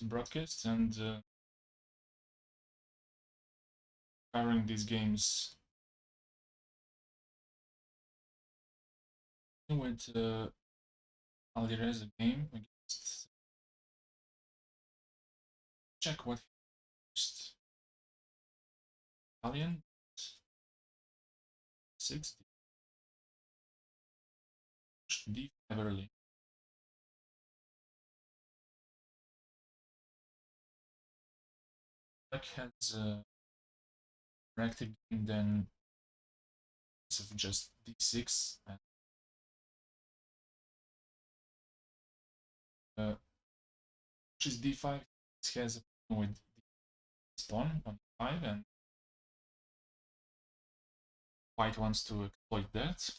broadcasts and covering these games with Alireza game against. Check what first. Italian 6 d5 early. Black has reactive game, then of just d6 and which is d5. This has a problem with the pawn on 5, and white wants to exploit that.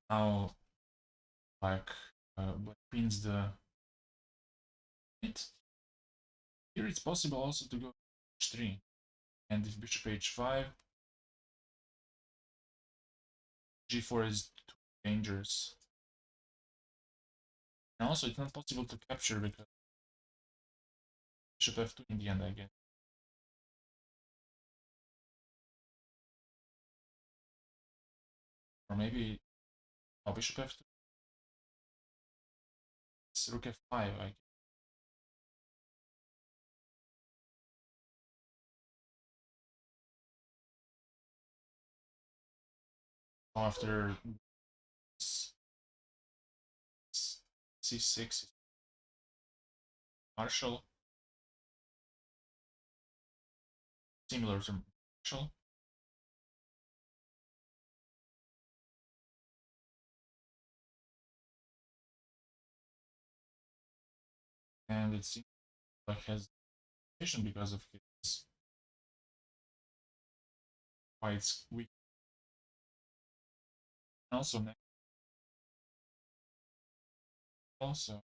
Now black queens the knight. Here it's possible also to go h3, and if bishop h5, g4 is too dangerous. And also it's not possible to capture because bishop f2 in the end, I guess. Or maybe bishop f2. It's rook f5, I guess. After c6 partial, similar to partial. And it seems like has because of his white's weak. Also next. Also,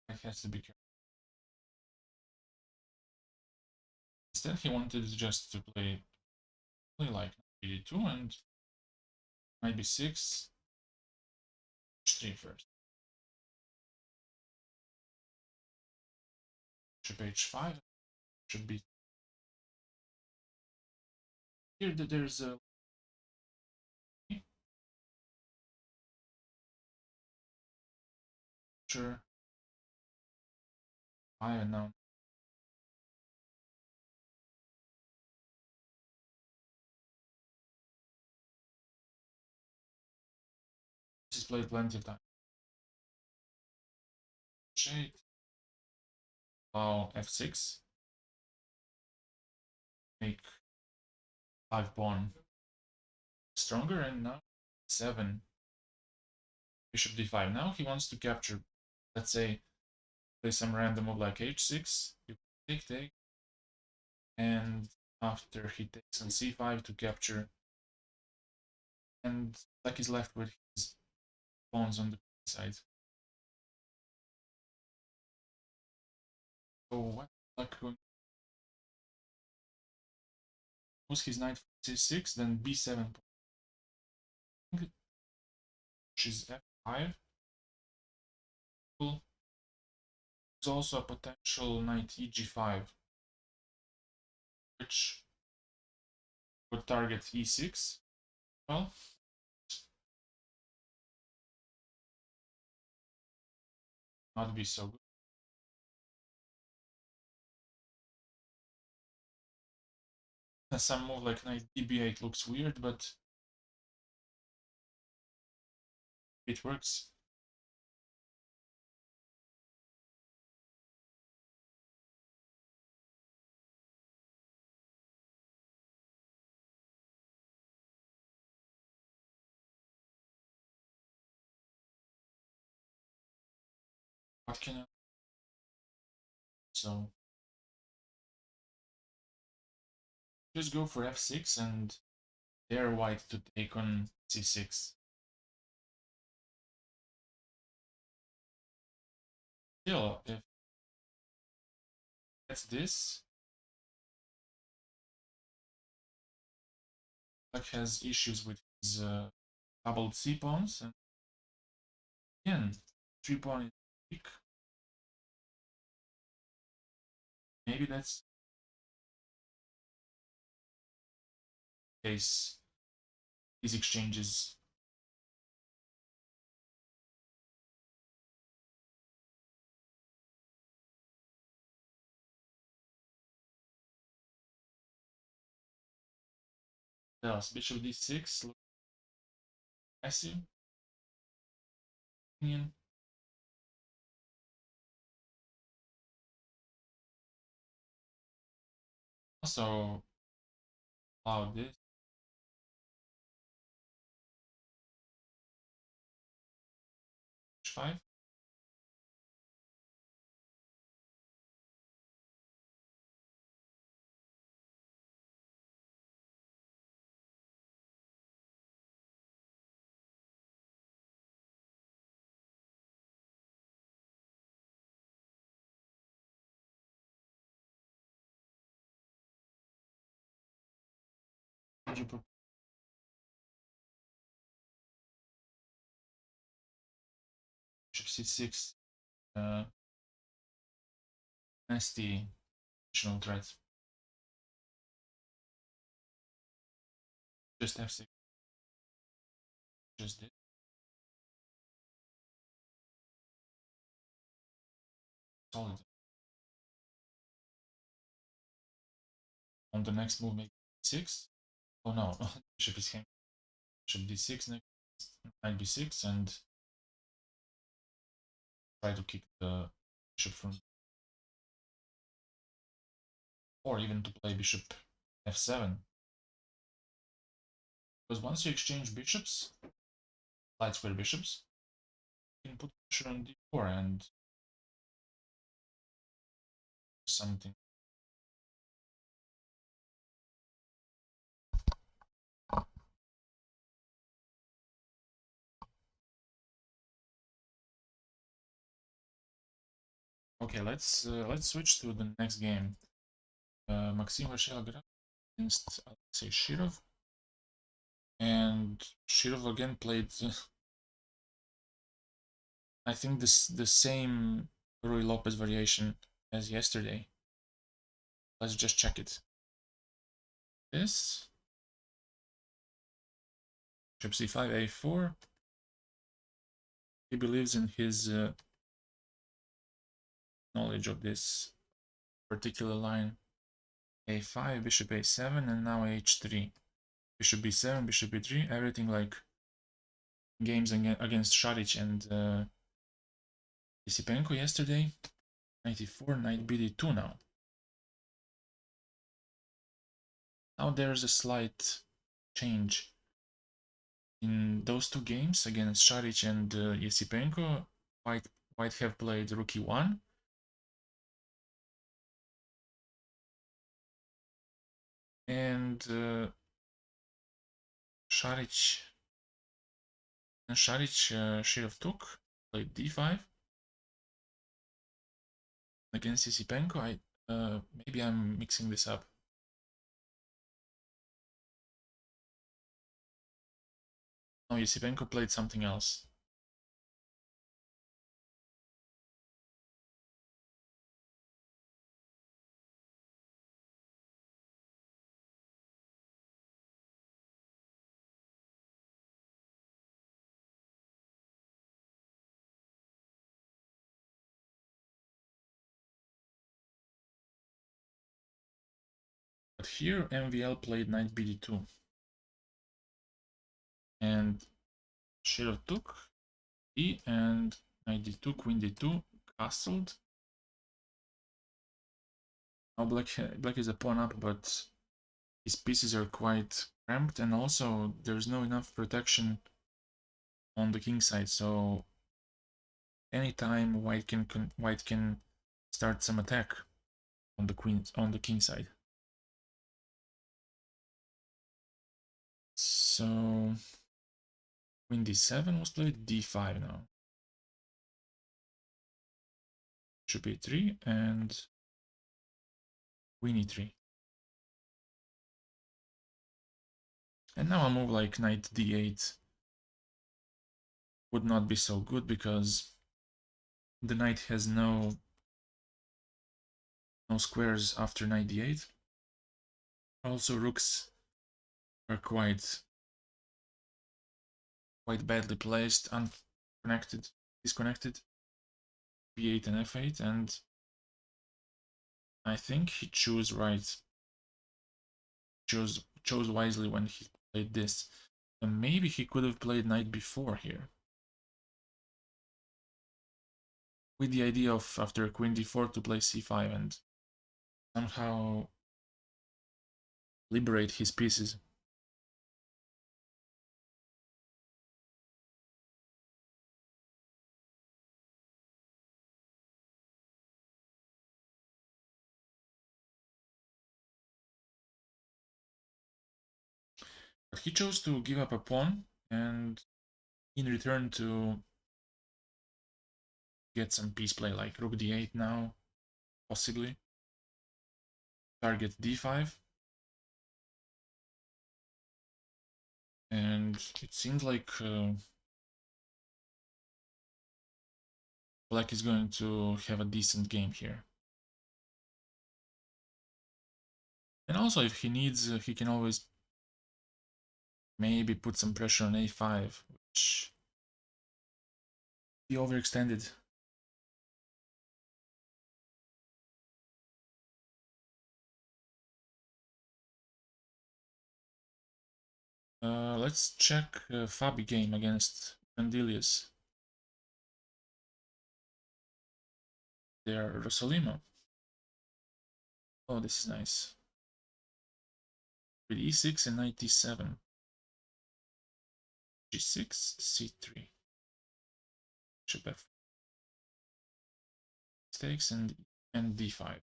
it has to be careful. Instead, he wanted just to play like d2 and knight b6, h3 first. Bishop h5 should be. Here there's a sure. I don't know. This is played plenty of time. Shade. Allow f6. Make 5 pawn stronger, and now 7. Bishop d5. Now he wants to capture, let's say, play some random move like h6. You take, and after he takes on c5 to capture, and black is left with his pawns on the side. So what black going? Moves his knight for c6, then b7, which is f5. There's also a potential knight eg5, which would target e6. Well, not be so good. Some move like knight db8 looks weird, but it works. What can I? So just go for f6 and dare white to take on c6. Still, if that's this, black has issues with his doubled c pawns, and again, 3 pawn is weak. maybe that's the case. These exchanges. Else, bishop d6. Look, passive. Opinion. Also, allow this. H5. Bishop c6. Nasty additional threat. Just f6. Just this. Solid. On the next move, make 6. Oh no, bishop is hanging. Bishop d6 next, knight b6, and try to keep the bishop from, or even to play bishop f7. Because once you exchange bishops, light square bishops, you can put pressure on d4 and something. Okay, let's switch to the next game. Maxim Vasyl against Alexei Shirov, and Shirov again played. I think the same Rui Lopez variation as yesterday. Let's just check it. This bishop c5 a4. He believes in his knowledge of this particular line. a5, bishop a7, and now h3. Bishop b7, bishop b3, everything like games against Šarić and Yesipenko yesterday. 94, knight bd2 now. Now there's a slight change. In those two games against Šarić and Yesipenko, White have played rook e1. And Šarić Shirov took, played d5 against Yesipenko. Maybe I'm mixing this up. No, Yesipenko played something else. But here MVL played knight bd2. And Shirov took e, and knight d2, queen d2, castled. Now black is a pawn up, but his pieces are quite cramped, and also there's no enough protection on the king side, so anytime white can start some attack on the king side. So queen d7 was played, d5 now. Bishop a3 and queen e3. And now a move like knight d8 would not be so good because the knight has no no squares after knight d8. Also, rooks are quite badly placed, unconnected, disconnected. b8 and f8, and I think he chose right. Chose wisely when he played this. And maybe he could have played knight b4 here, with the idea of after queen d4 to play c5 and somehow liberate his pieces. But he chose to give up a pawn and in return to get some piece play like rook d8 now, possibly. Target d5. And it seems like black is going to have a decent game here. And also, if he needs, he can always maybe put some pressure on a5, which he overextended. Let's check Fabi game against Vandilius. They're Rosolimo. Oh, this is nice. With e6 and knight d7. g6, c3. Bishop f takes and d5.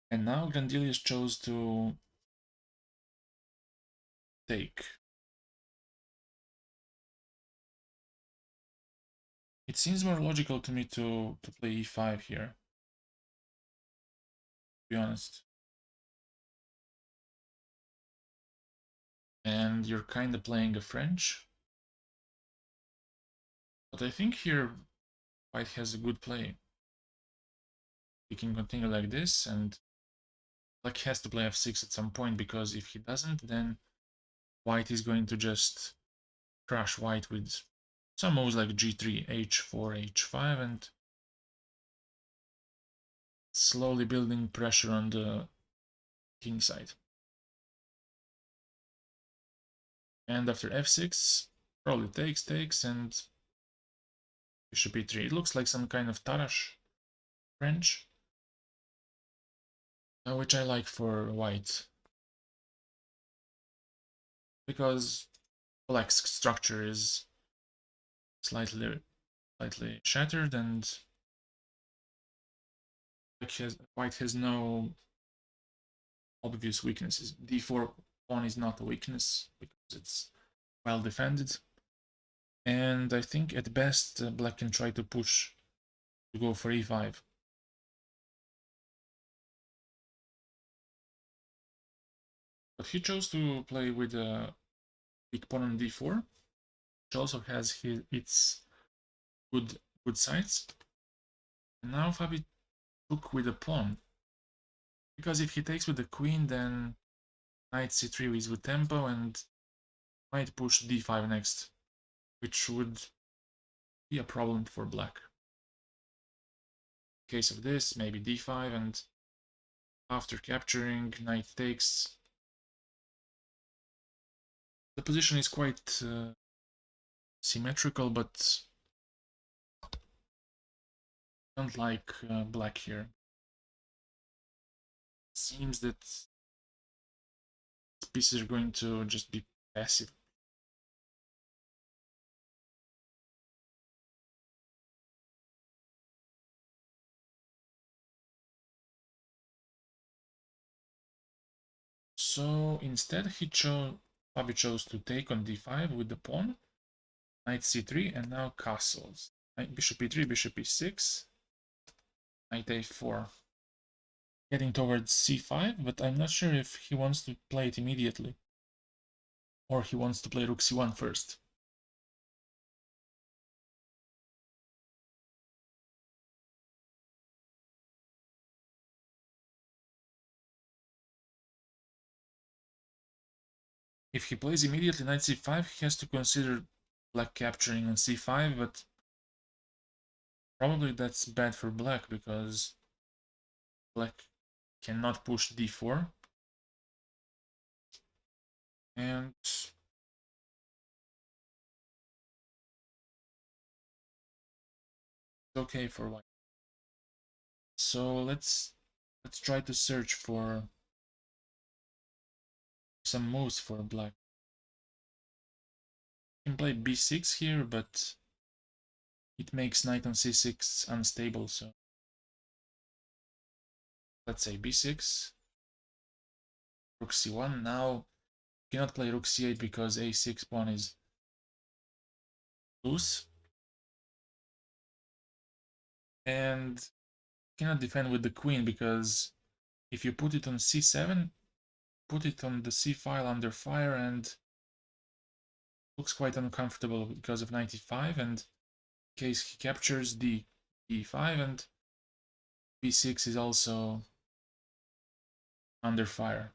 And now Grandilius chose to take. It seems more logical to me to play e5 here, to be honest. And you're kind of playing a French. But I think here white has a good play. He can continue like this, and black has to play f6 at some point, because if he doesn't, then white is going to just crush white with some moves like g3, h4, h5, and slowly building pressure on the king side. And after f6, probably takes, and bishop e3. It looks like some kind of Tarrasch French, which I like for white, because black's structure is slightly shattered, and white has no obvious weaknesses. d4 pawn is not a weakness because it's well defended, and I think at best black can try to push to go for e5. But he chose to play with a big pawn on d4, which also has its good sides. And now Fabi took with a pawn, because if he takes with the queen, then knight c3 is with tempo and might push d5 next, which would be a problem for black. In case of this, maybe d5, and after capturing, knight takes. The position is quite symmetrical, but I don't like black here. It seems that pieces are going to just be passive. So instead, Fabi chose to take on d5 with the pawn, knight c3, and now castles. Bishop e3, bishop e6, knight a4. Getting towards c5, but I'm not sure if he wants to play it immediately, or he wants to play rook c1 first. If he plays immediately knight c5, he has to consider black capturing on c5, but probably that's bad for black because black cannot push d4. And it's okay for white. So let's try to search for some moves for black. You can play b6 here, but it makes knight on c6 unstable, so let's say b6, rook c1. Now you cannot play rook c8 because a6 pawn is loose, and cannot defend with the queen because if you put it on c7, put it on the c file under fire, and looks quite uncomfortable because of knight e5, and in case he captures d5, and b6 is also under fire.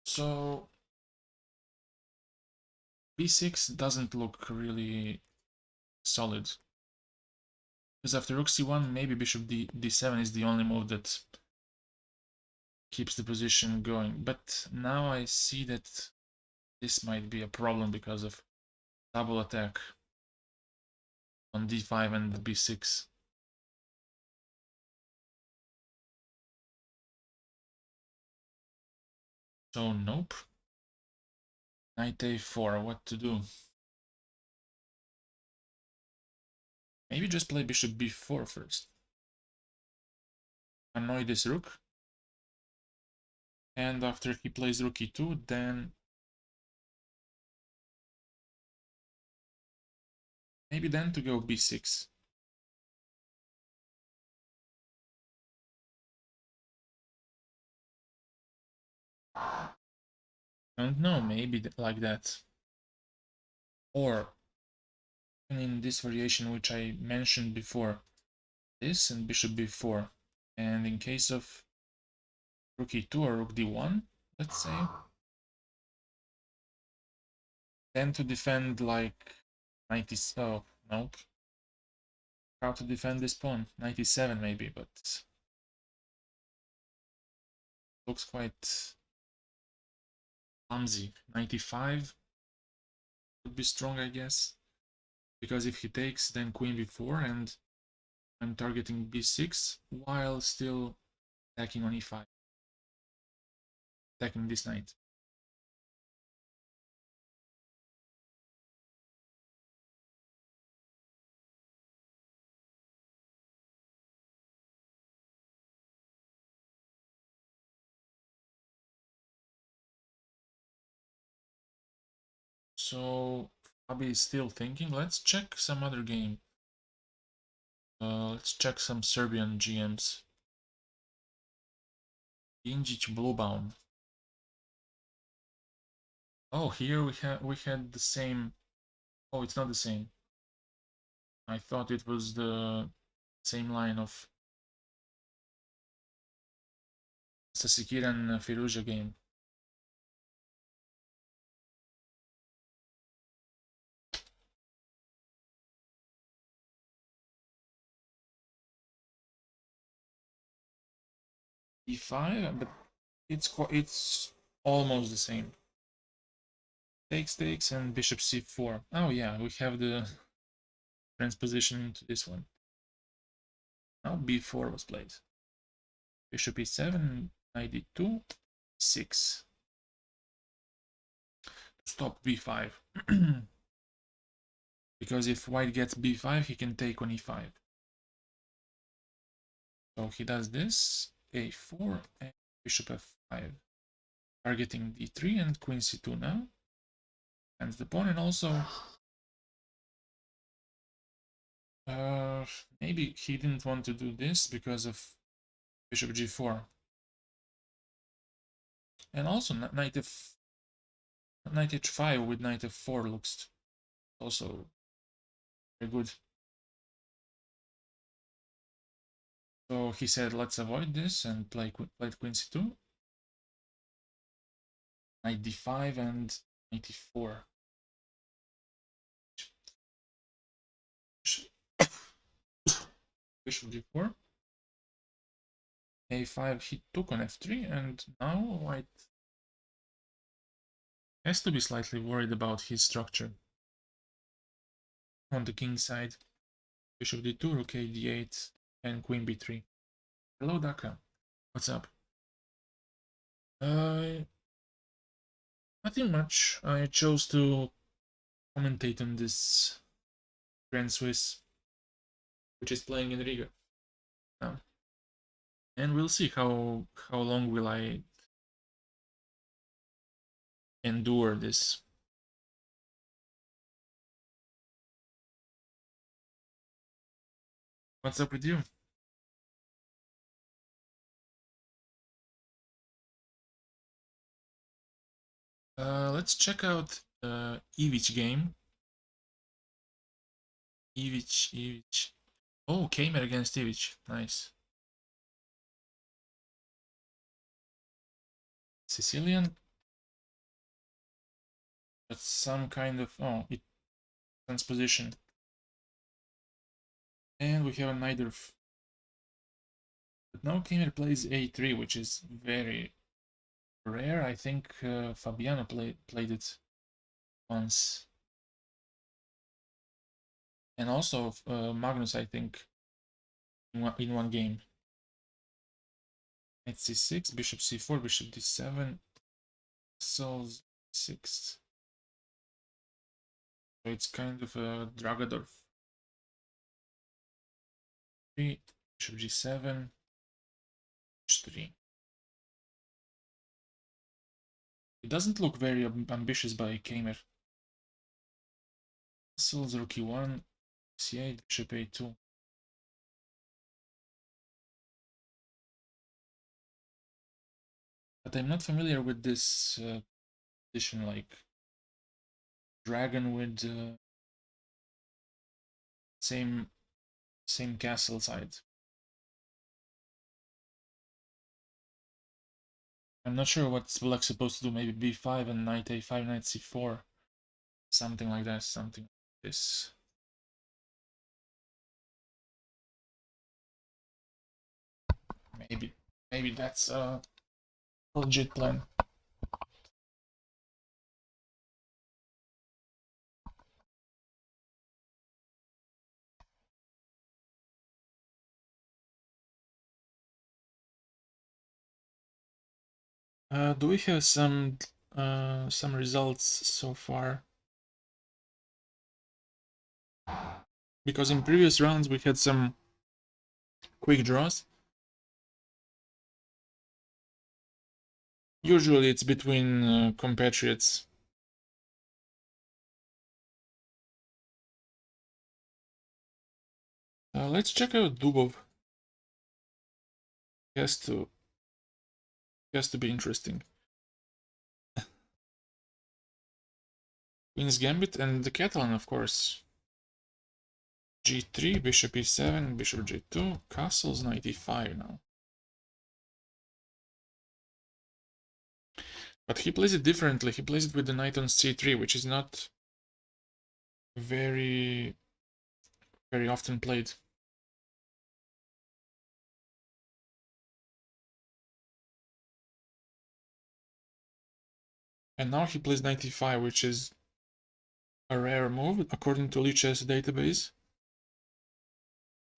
So b6 doesn't look really solid. Because after rook c1, maybe bishop d7 is the only move that keeps the position going. But now I see that this might be a problem because of double attack on d5 and b6. So nope. Knight a4, what to do? Maybe just play bishop b4 first. Annoy this rook. And after he plays rook e2, then maybe then to go b6. Don't know, maybe like that. Or in this variation which I mentioned before, this and bishop b4. And in case of rook e2 or rook d1, let's say, then to defend like 90. Oh, nope. How to defend this pawn? 97 maybe, but looks quite clumsy. 95 would be strong, I guess, because if he takes, then queen b4, and I'm targeting b6 while still attacking on e5, attacking this knight. So Fabi is still thinking. Let's check some other game. Let's check some Serbian GMs. Injic Bluebound. Oh, here we had the same. Oh, it's not the same. I thought it was the same line of Sasikiran Firuja game. E5, but it's almost the same. Takes, and bishop c4. Oh yeah, we have the transposition into this one. Now b4 was played. Bishop e7, knight d2, 6. Stop b5. Because if white gets b5, he can take on e5. So he does this, a4, and bishop f5. Targeting d3 and queen c2 now. And the pawn, and also maybe he didn't want to do this because of bishop g4. And also knight h5 with knight f4 looks also very good. So he said, let's avoid this and played queen c2, knight d5 and knight e4. Bishop d4. a5, he took on f3, and now white has to be slightly worried about his structure. On the king side, bishop d2, rook a d8, and queen b3. Hello, Daka. What's up? Nothing much. I chose to commentate on this Grand Swiss, which is playing in Riga now. And we'll see how long will I endure this. What's up with you? Let's check out Ivic game. Ivic. Oh, Kamer against Ivic. Nice. Sicilian. That's some kind of... Oh, it transposition. And we have a neither. But now Kamer plays a3, which is very rare. I think Fabiano played it once. And also Magnus, I think, in one game. Knight c6, bishop c4, bishop d7, castles 6. So it's kind of a Dragadorf. 3, bishop g7, h3. It doesn't look very ambitious by Kamer. Castles, rook e1, c8, bishop a2. But I'm not familiar with this position, like dragon with same castle side. I'm not sure what's black supposed to do. Maybe b5 and knight a5, knight c4, something like that. Something like this. Maybe that's a legit plan. Do we have some results so far? Because in previous rounds we had some quick draws. Usually it's between compatriots. Let's check out Dubov. Has to be interesting. Queen's Gambit and the Catalan, of course. g3, bishop e7, bishop g2, castles, knight e5 now. But he plays it differently. He plays it with the knight on c3, which is not very often played. And now he plays knight e5, which is a rare move according to Lichess database.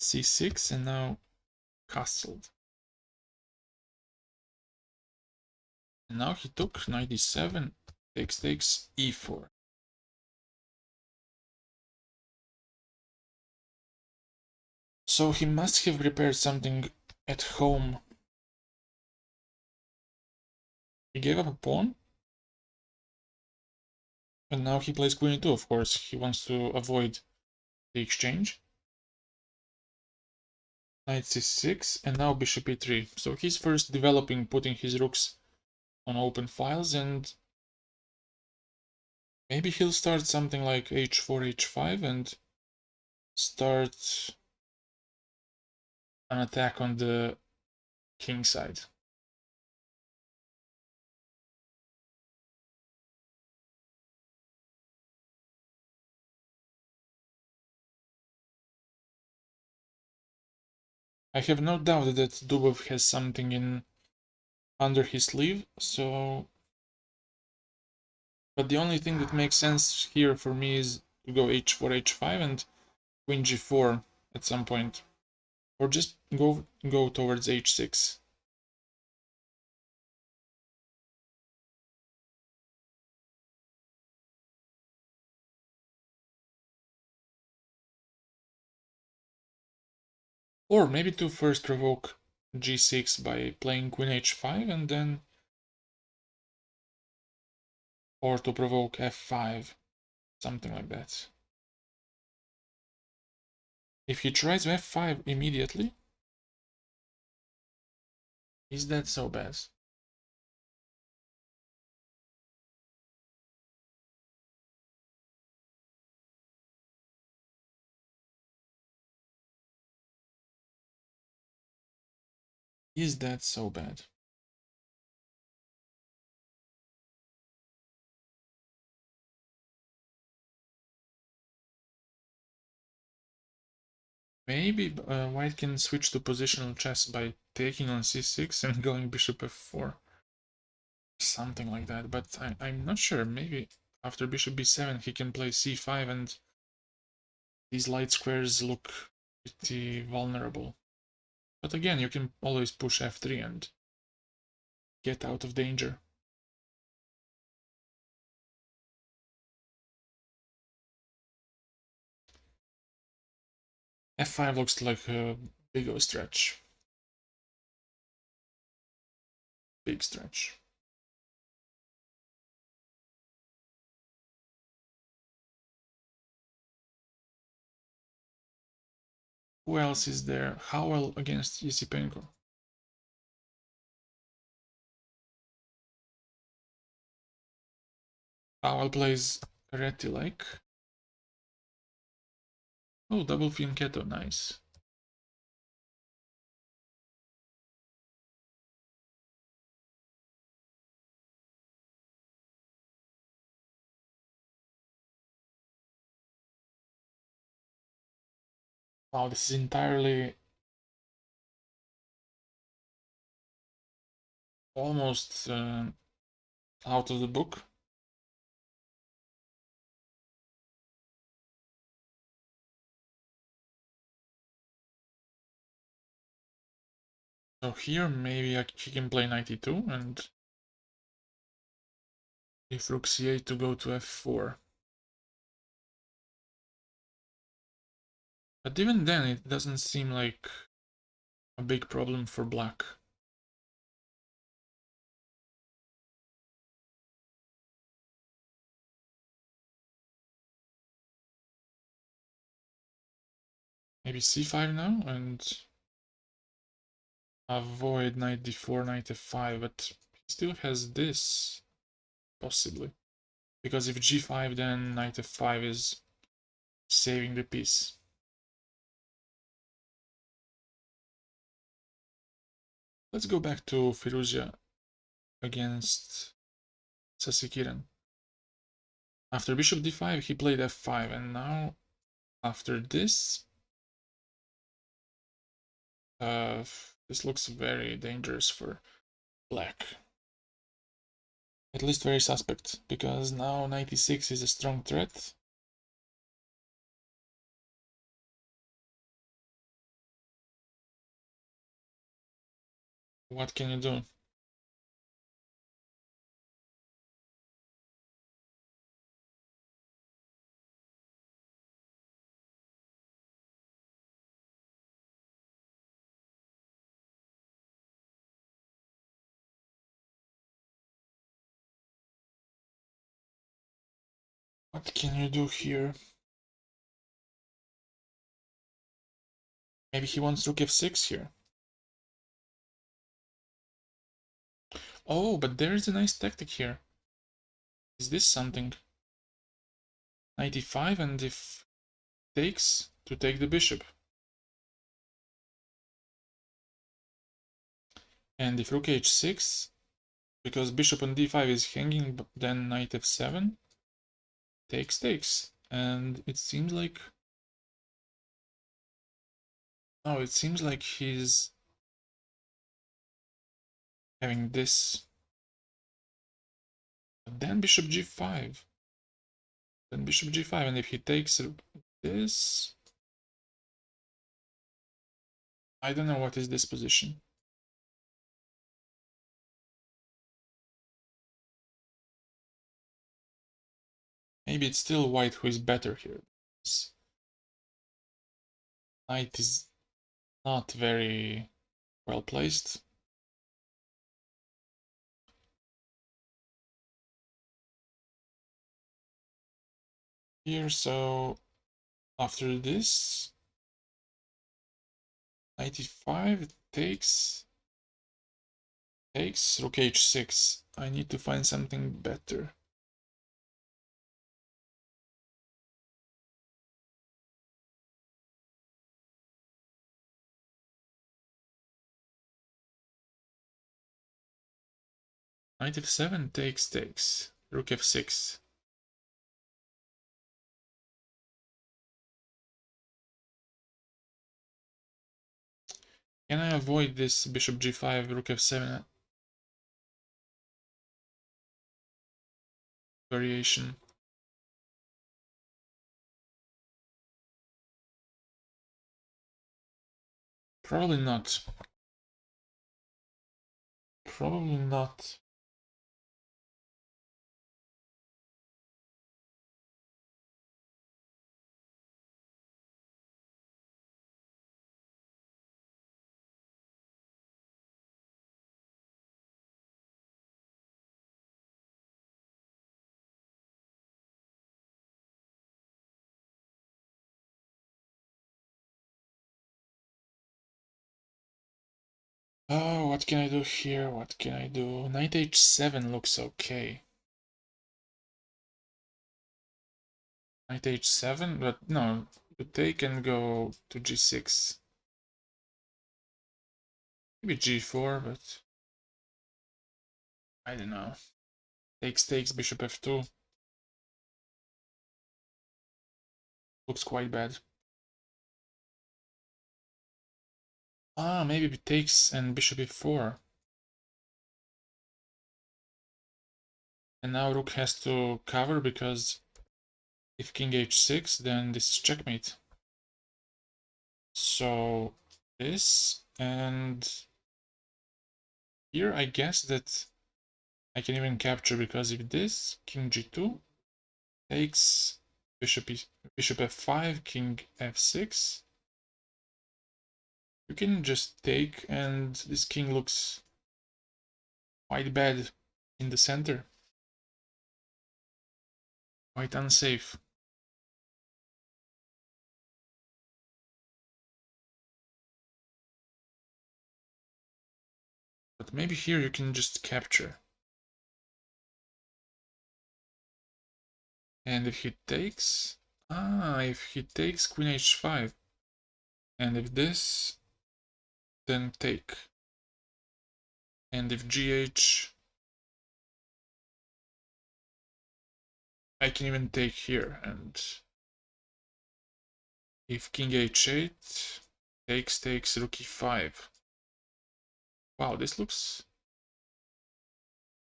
c6 and now castled. And now he took knight e7, takes e4. So he must have prepared something at home. He gave up a pawn. And now he plays queen e2, of course. He wants to avoid the exchange. Knight c6, and now bishop e3. So he's first developing, putting his rooks on open files, and maybe he'll start something like h4, h5, and start an attack on the king side. I have no doubt that Dubov has something in under his sleeve, so... But the only thing that makes sense here for me is to go h4, h5 and queen g4 at some point. Or just go towards h6. Or maybe to first provoke g6 by playing queen h5 and then... Or to provoke f5, something like that. If he tries f5 immediately, is that so bad? Is that so bad? Maybe white can switch to positional chess by taking on c6 and going bishop f4. Something like that, but I'm not sure. Maybe after bishop b7 he can play c5 and these light squares look pretty vulnerable. But again, you can always push f3 and get out of danger. f5 looks like a big old stretch. Big stretch. Who else is there? Howell against Yesipenko. Howell plays Reti-like. Oh, double fianchetto, nice. Wow, this is entirely almost out of the book. So here maybe he can play knight e2 and if rook c8 to go to f4. But even then it doesn't seem like a big problem for black. Maybe c5 now and avoid knight d4, knight f5, but he still has this, possibly. Because if g5 then knight f5 is saving the piece. Let's go back to Firuzia against Sasikiran. After bishop d5 he played f5 and now after this this looks very dangerous for black. At least very suspect, because now 96 is a strong threat. What can you do? What can you do here? Maybe he wants rook f6 here. Oh, but there is a nice tactic here. Is this something? 95 and if takes, to take the bishop. And if rook h6, because bishop on d5 is hanging, then knight f7 takes. And it seems like... Oh, it seems like he's having this. But then bishop g5. Then bishop g5, and if he takes this... I don't know what is this position. Maybe it's still white who is better here. Knight is not very well placed. Here, so after this, 95 takes rook h6. I need to find something better. Knight f7 takes rook f6. Can I avoid this bishop g5 rook f7 variation? Probably not. Probably not. Oh, what can I do here? What can I do? Knight h7 looks okay. Knight h7, but no, you take and go to g6. Maybe g4, but I don't know. Takes, bishop f2. Looks quite bad. Ah, maybe it takes and bishop e4. And now rook has to cover, because if king h6, then this is checkmate. So this, and here I guess that I can even capture, because if this, king g2 takes bishop f5, king f6, you can just take, and this king looks quite bad in the center. Quite unsafe. But maybe here you can just capture. And if he takes... if he takes queen h5, and if this, then take. And if gh, I can even take here, and if king h8 takes rook e5. Wow, this looks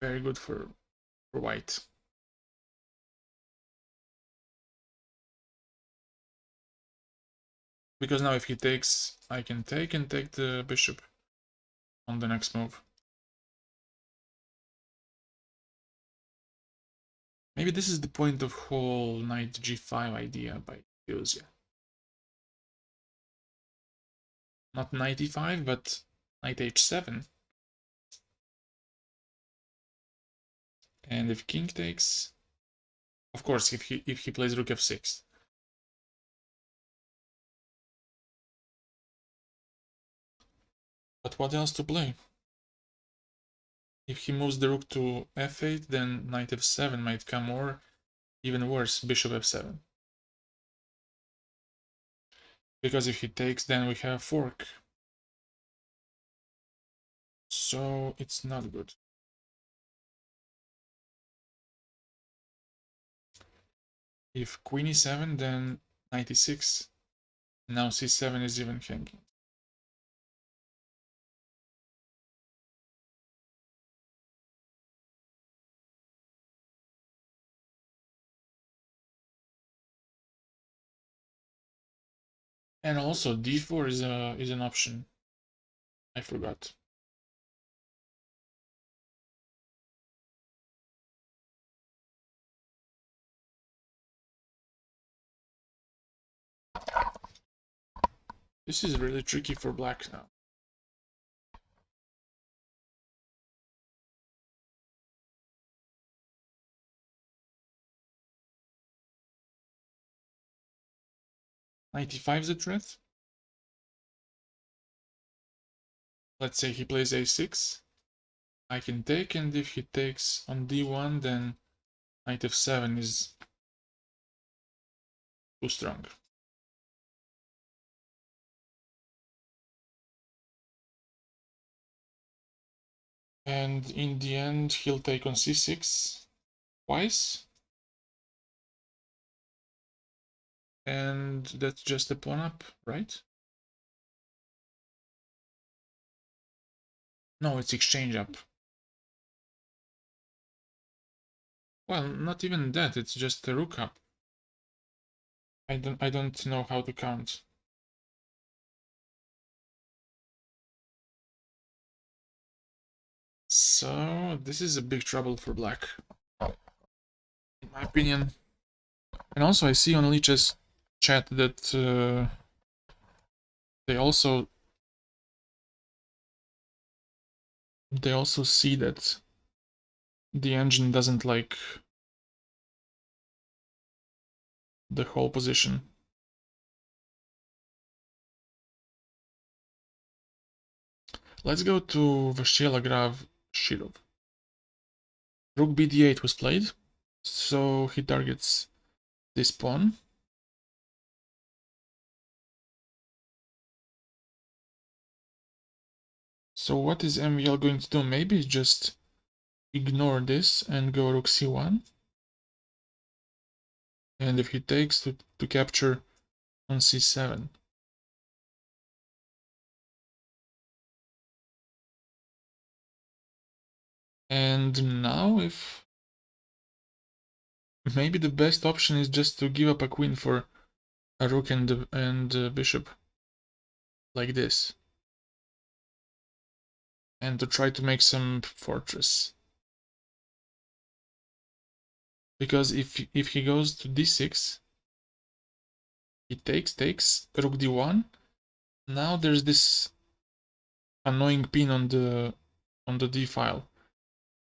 very good for white. Because now if he takes, I can take and take the bishop on the next move. Maybe this is the point of whole knight g5 idea by Yuzia. Not knight e5, but knight h7. And if king takes, of course, if he plays rook f6. But what else to play? If he moves the rook to f8, then knight f7 might come, or even worse, bishop f7. Because if he takes, then we have a fork. So it's not good. If queen e7, then knight e6. Now c7 is even hanging. And also d4 is an option. I forgot. This is really tricky for black now. Knight e5 is a threat. Let's say he plays a6. I can take, and if he takes on d1, then knight f7 is too strong. And in the end, he'll take on c6 twice. And that's just a pawn up, right? No, it's exchange up. Well, not even that, it's just a rook up. I don't know how to count. So this is a big trouble for black, in my opinion. And also I see on Leech's chat that they also see that the engine doesn't like the whole position. Let's go to Vashyela Graf Shirov. Rook bd8 was played, so he targets this pawn. So what is MVL going to do? Maybe just ignore this and go rook c1. And if he takes to capture on c7. And now if maybe the best option is just to give up a queen for a rook and a bishop like this, and to try to make some fortress. Because if he goes to d6, he takes rook d1. Now there's this annoying pin on the d file,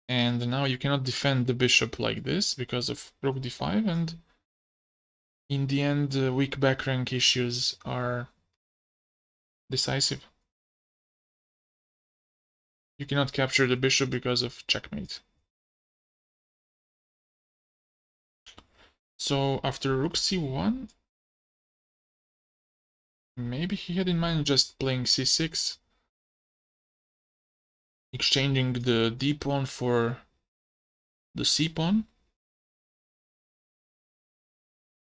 and now you cannot defend the bishop like this because of rook d5, and in the end weak back rank issues are decisive. You cannot capture the bishop because of checkmate. So after rook c1, maybe he had in mind just playing c6, exchanging the d pawn for the c pawn,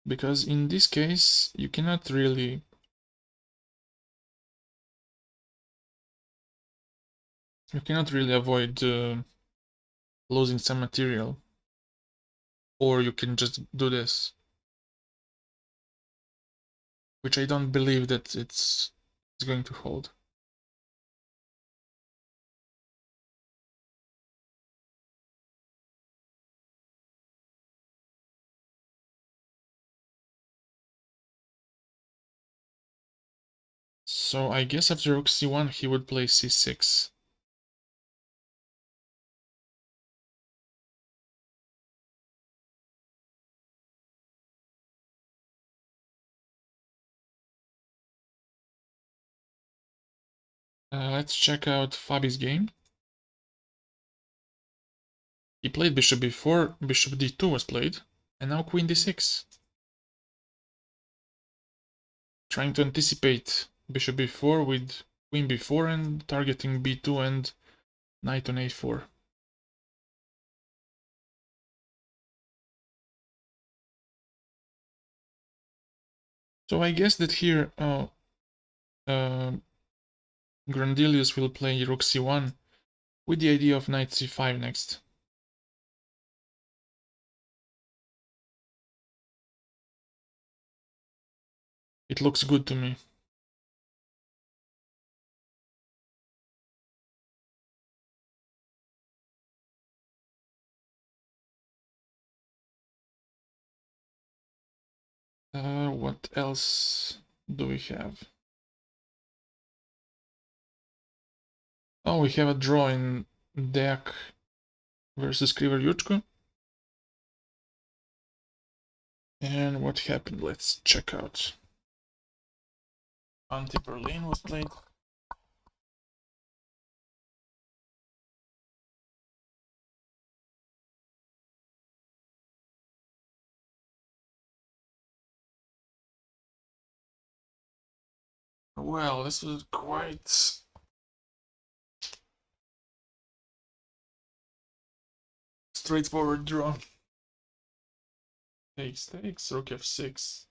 because in this case you cannot really avoid losing some material, or you can just do this, which I don't believe that it's going to hold. So I guess after rook c1 he would play c6. Let's check out Fabi's game. He played bishop b4, bishop d2 was played, and now queen d6. Trying to anticipate bishop b4 with queen b4 and targeting b2 and Knight on a4. So I guess that here Grandelius will play rook c1 with the idea of knight c5 next. It looks good to me. What else do we have? Oh, we have a draw in Deak versus Krivoryuchko. And what happened? Let's check out. Anti-Berlin was played. Well, this was quite straightforward draw. Takes, rook f6.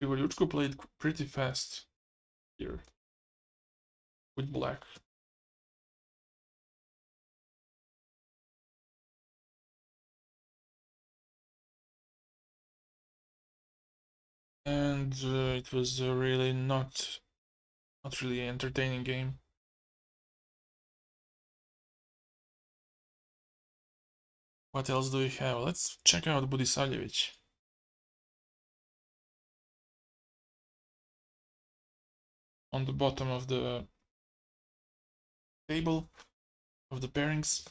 Krivoryuchko played pretty fast here with black. And it was really not really an entertaining game. What else do we have? Let's check out Budisavljevic. On the bottom of the table of the pairings.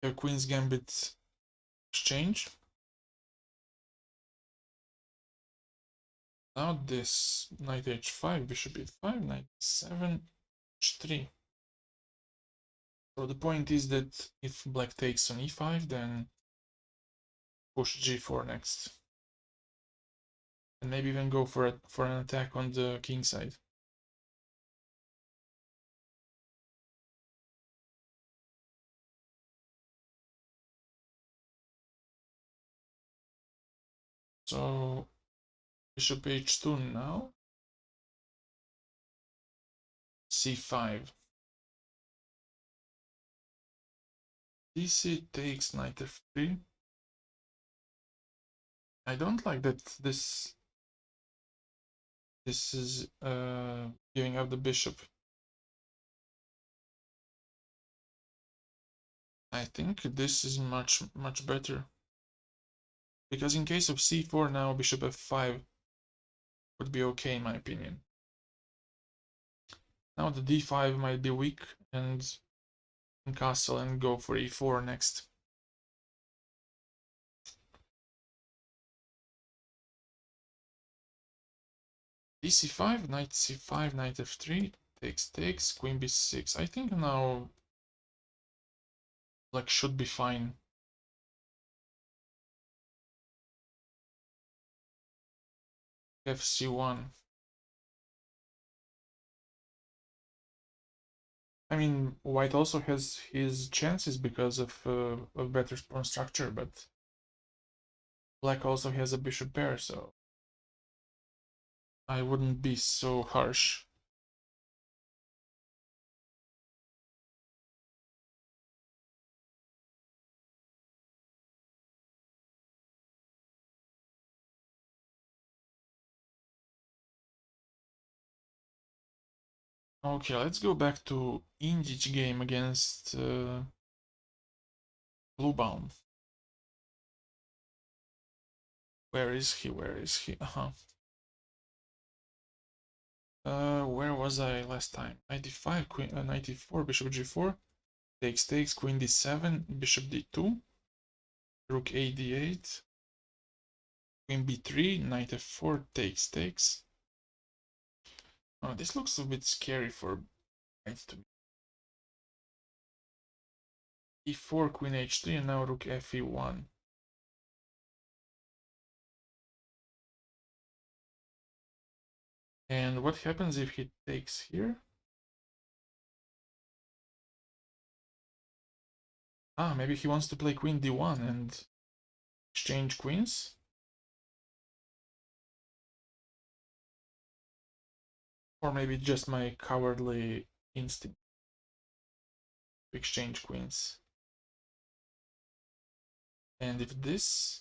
The Queen's Gambit exchange. Now this knight h5, bishop e5, knight e7, h3. So the point is that if black takes on e5, then push g4 next. And maybe even go for an attack on the king side. So bishop h2 now. c5. dc takes knight f3. I don't like that this is giving up the bishop. I think this is much better. Because in case of c4 now, bishop f5 would be okay in my opinion. Now the d5 might be weak and castle and go for e4 next. dc5, knight c5, knight f3, takes, queen b6. I think now black should be fine. fc1. I mean, white also has his chances because of better pawn structure, but black also has a bishop pair, so I wouldn't be so harsh. Okay, let's go back to Indic game against Bluebaum. Where is he? Where is he? Where was I last time? 95, queen, 94, bishop g4, takes, queen d7, bishop d2, rook a d8, queen b3, knight f4, takes. Oh, this looks a bit scary for white to me. e4, queen h3, and now rook fe1. And what happens if he takes here? Ah, maybe he wants to play queen d1 and exchange queens? Or maybe just my cowardly instinct to exchange queens. And if this...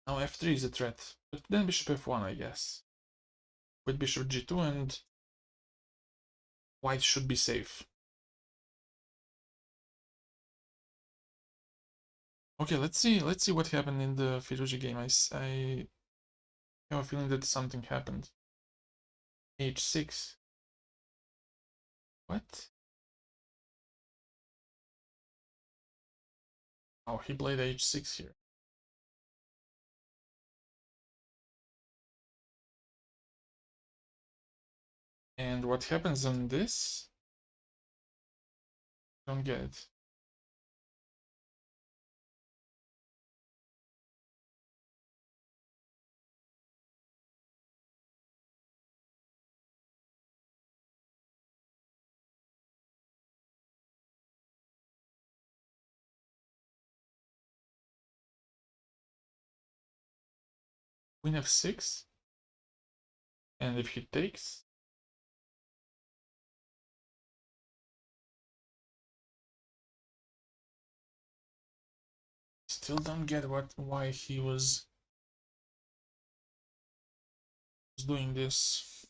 Now f3 is a threat, but then bishop f1, I guess. With bishop g2 and white should be safe. Okay, let's see what happened in the Firuji game. I have a feeling that something happened. h6. What? Oh, he played h6 here. And what happens on this? Don't get it. Queen f6. And if he takes, still don't get why he was doing this.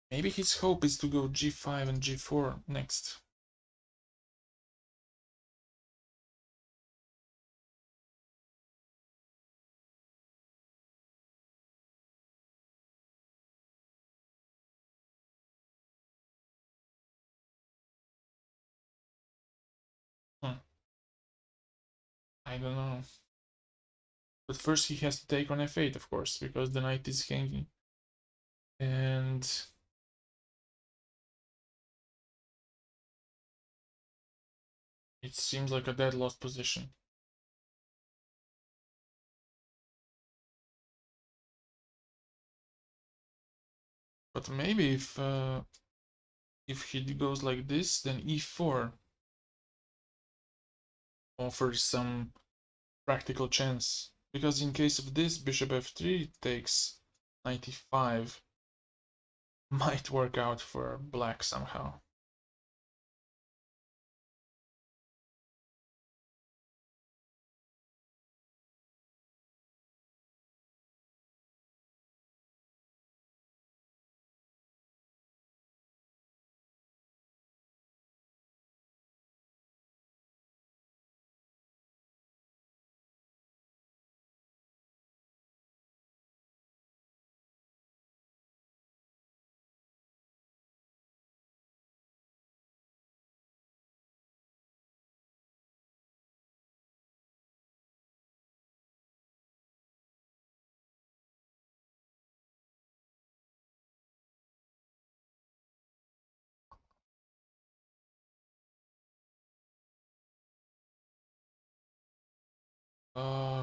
Maybe his hope is to go g5 and g4 next. I don't know. But first he has to take on f8, of course, because the knight is hanging. And it seems like a dead lost position. But maybe if he goes like this, then e4 offers some practical chance. Because in case of this, bishop f3 takes 95. Might work out for black somehow.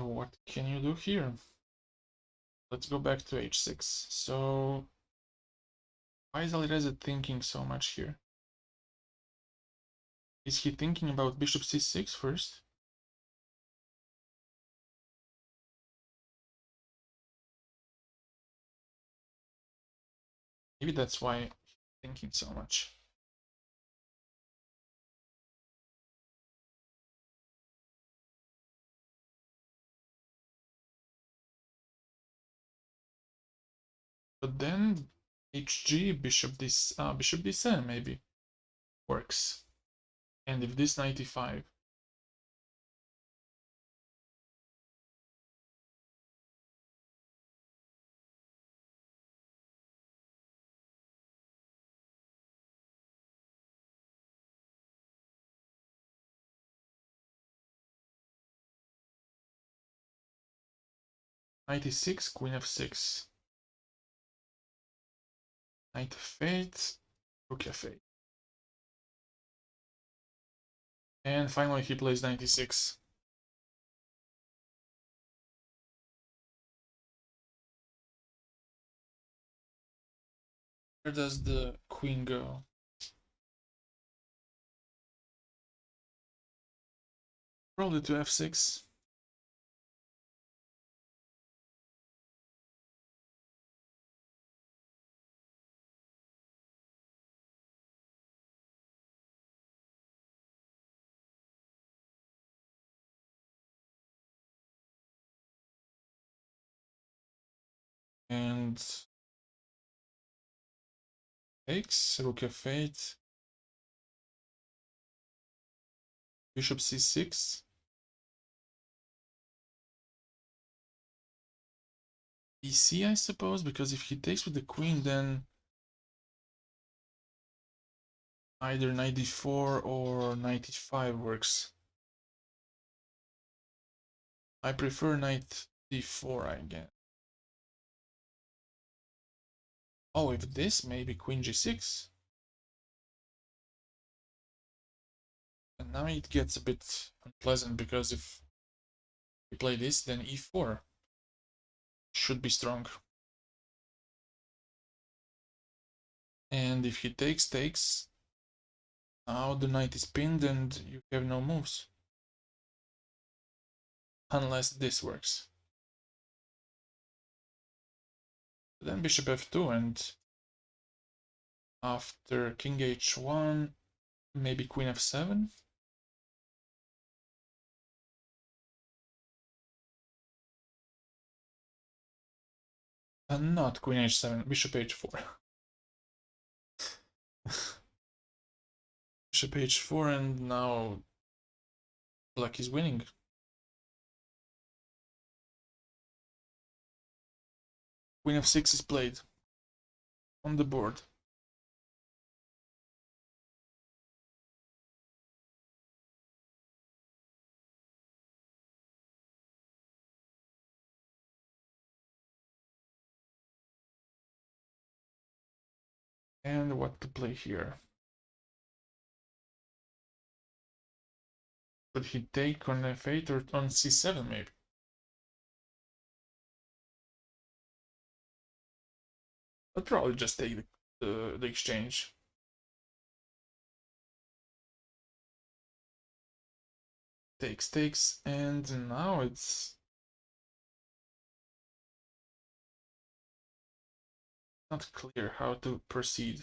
What can you do here? Let's go back to h6. So, why is Alireza thinking so much here? Is he thinking about bishop c6 first? Maybe that's why he's thinking so much. But then hg, bishop d7 maybe works. And if this 95, 96, queen f6, knight f8, rook f8. And finally he plays 96. Where does the queen go? Probably to f6. And takes, rook f8, bishop c6. BC, I suppose, because if he takes with the queen, then either knight d4 or knight e5 works. I prefer knight d4, I guess. Oh, if this, maybe queen g6. And now it gets a bit unpleasant, because if we play this, then e4 should be strong. And if he takes, now the knight is pinned and you have no moves. Unless this works. Then bishop f2, and after king h1, maybe queen f7. And not queen h7, bishop h4. Bishop h4, and now black is winning. Queen f6 is played on the board. And what to play here? Should he take on f8 or on c7 maybe? I'll probably just take the exchange. Takes, and now it's not clear how to proceed.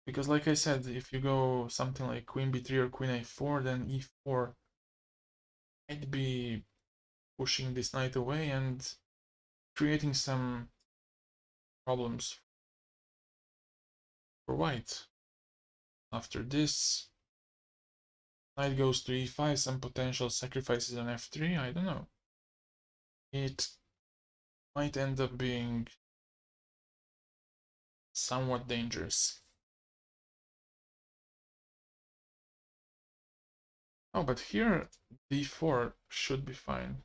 Because like I said, if you go something like queen b3 or queen a4, then e4 might be pushing this knight away and creating some problems for white. After this, knight goes to e5, some potential sacrifices on f3, I don't know. It might end up being somewhat dangerous. Oh, but here d4 should be fine.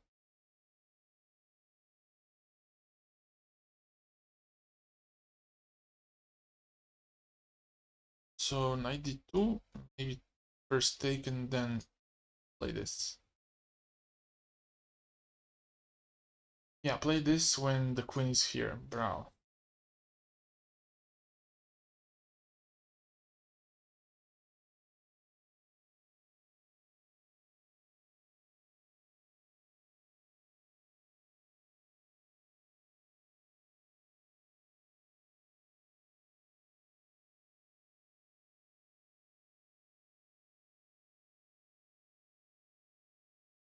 So knight d2, maybe first take and then play this. Yeah, play this when the queen is here, brow.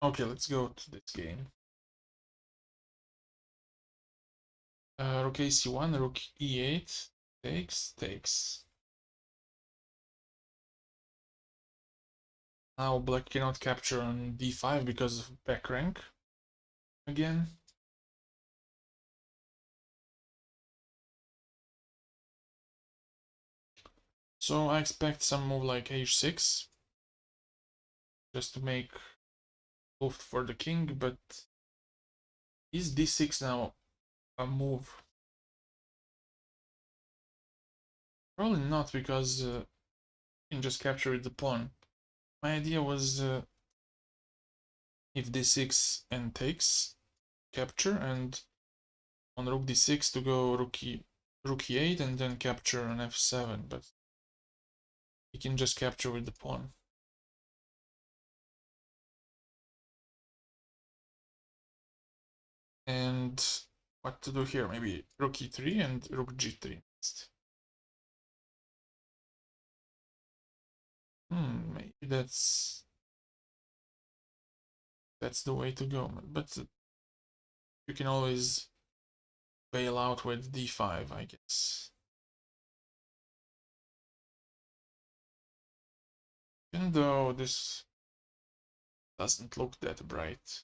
Okay, let's go to this game. Rook ac1, rook e8, takes. Now black cannot capture on d5 because of back rank again. So I expect some move like h6, just to make luft for the king, but is d6 now a move? Probably not, because can just capture with the pawn. My idea was if d6 and takes, capture, and on rook d6 to go rook e8 and then capture on f7, but he can just capture with the pawn. And what to do here? Maybe rook e3 and rook g3 next. Maybe that's the way to go, but you can always bail out with d5, I guess. Even though this doesn't look that bright.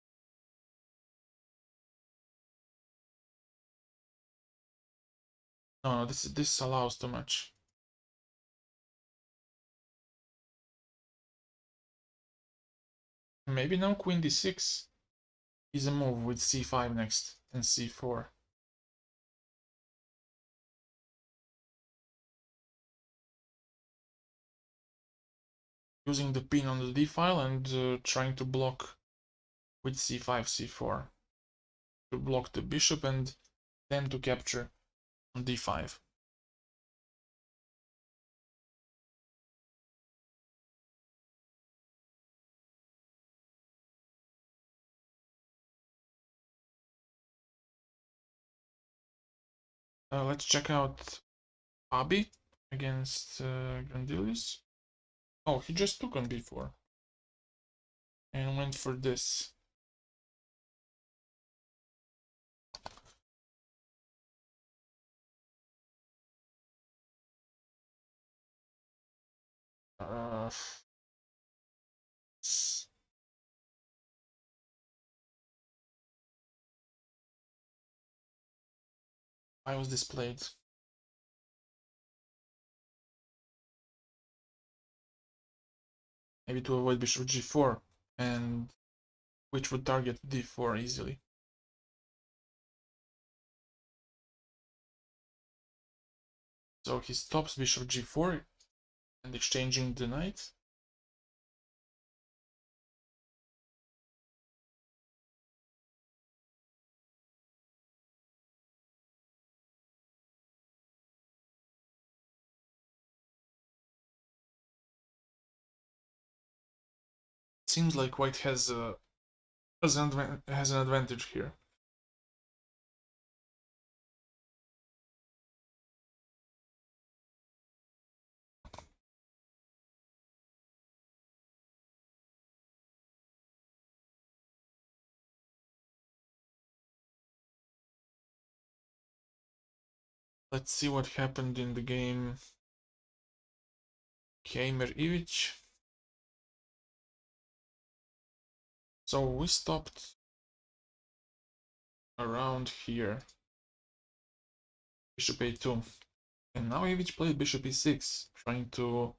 No, this allows too much. Maybe now queen d6 is a move with c5 next and c4. Using the pin on the d file and trying to block with c5, c4 to block the bishop and then to capture on d5. Let's check out Abi against Grandilius. Oh, he just took on b4 and went for this. I was displayed. Maybe to avoid bishop g4, and which would target d4 easily. So he stops bishop g4 and exchanging the knight. Seems like white has an advantage here. Let's see what happened in the game. Keimer Ivic. So we stopped around here. Bishop a2. And now Ivic played bishop e6, trying to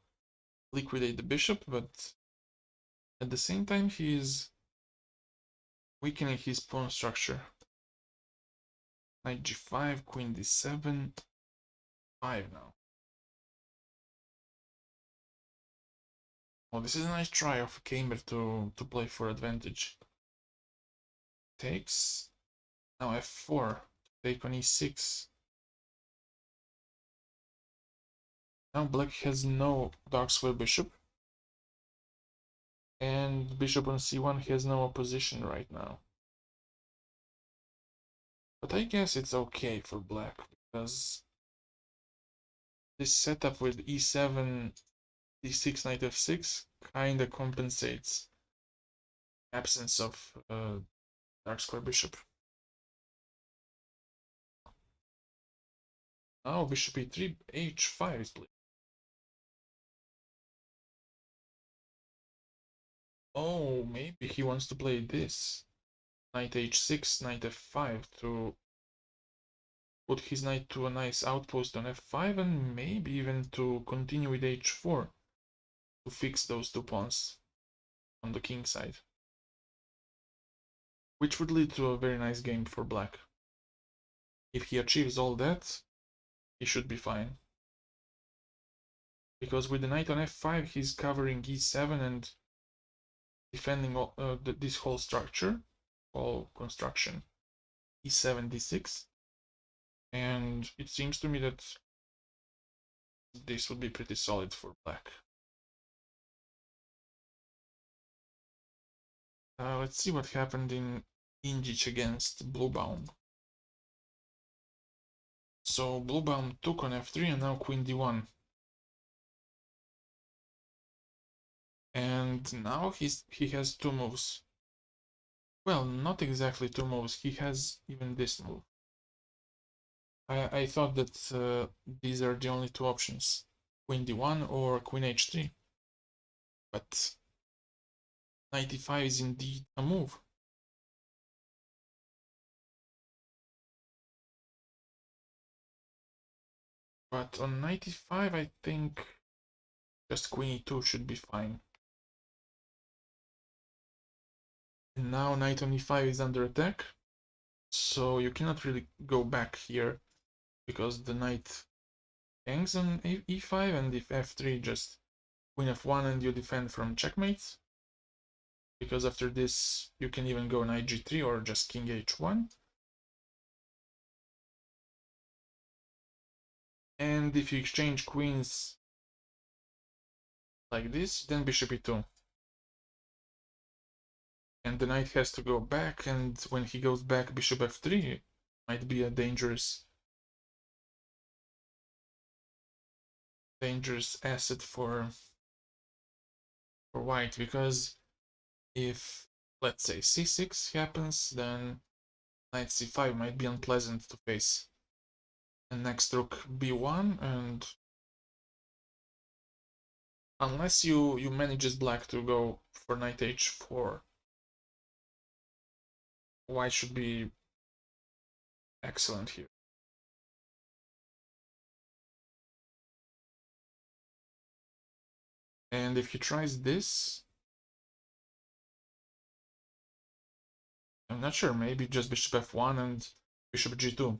liquidate the bishop, but at the same time he is weakening his pawn structure. Knight g5, queen d7, 5 now. Oh, this is a nice try of Keimer to play for advantage. Takes. Now f4. Take on e6. Now black has no dark square bishop. And bishop on c1 has no opposition right now. But I guess it's okay for black, because this setup with e7, d6, knight f6 kinda compensates absence of dark square bishop. Now bishop e3, h5 is played. Oh, maybe he wants to play this. Knight h6, knight f5 to put his knight to a nice outpost on f5 and maybe even to continue with h4 to fix those two pawns on the king side. Which would lead to a very nice game for black. If he achieves all that, he should be fine. because with the knight on f5 he's covering e7 and defending all, this whole structure, whole construction, e7 d6, and it seems to me that this would be pretty solid for black. Let's see what happened in Indic against Bluebaum. So Bluebaum took on f3 and now queen d1. And now he has two moves. Well, not exactly two moves. He has even this move. I thought that these are the only two options, queen d1 or queen h3. But knight e5 is indeed a move. But on knight e5, I think just queen e2 should be fine. And now knight on e5 is under attack, so you cannot really go back here because the knight hangs on e5, and if f3, just queen f1 and you defend from checkmate. Because after this you can even go knight g3 or just king h1. And if you exchange queens like this, then bishop e2. And the knight has to go back, and when he goes back, bishop f3 might be a dangerous asset for white, because if, let's say, c6 happens, then knight c5 might be unpleasant to face. And next rook b1, and unless you manage as black to go for knight h4, white should be excellent here. And if he tries this, I'm not sure, maybe just bishop f1 and bishop g2,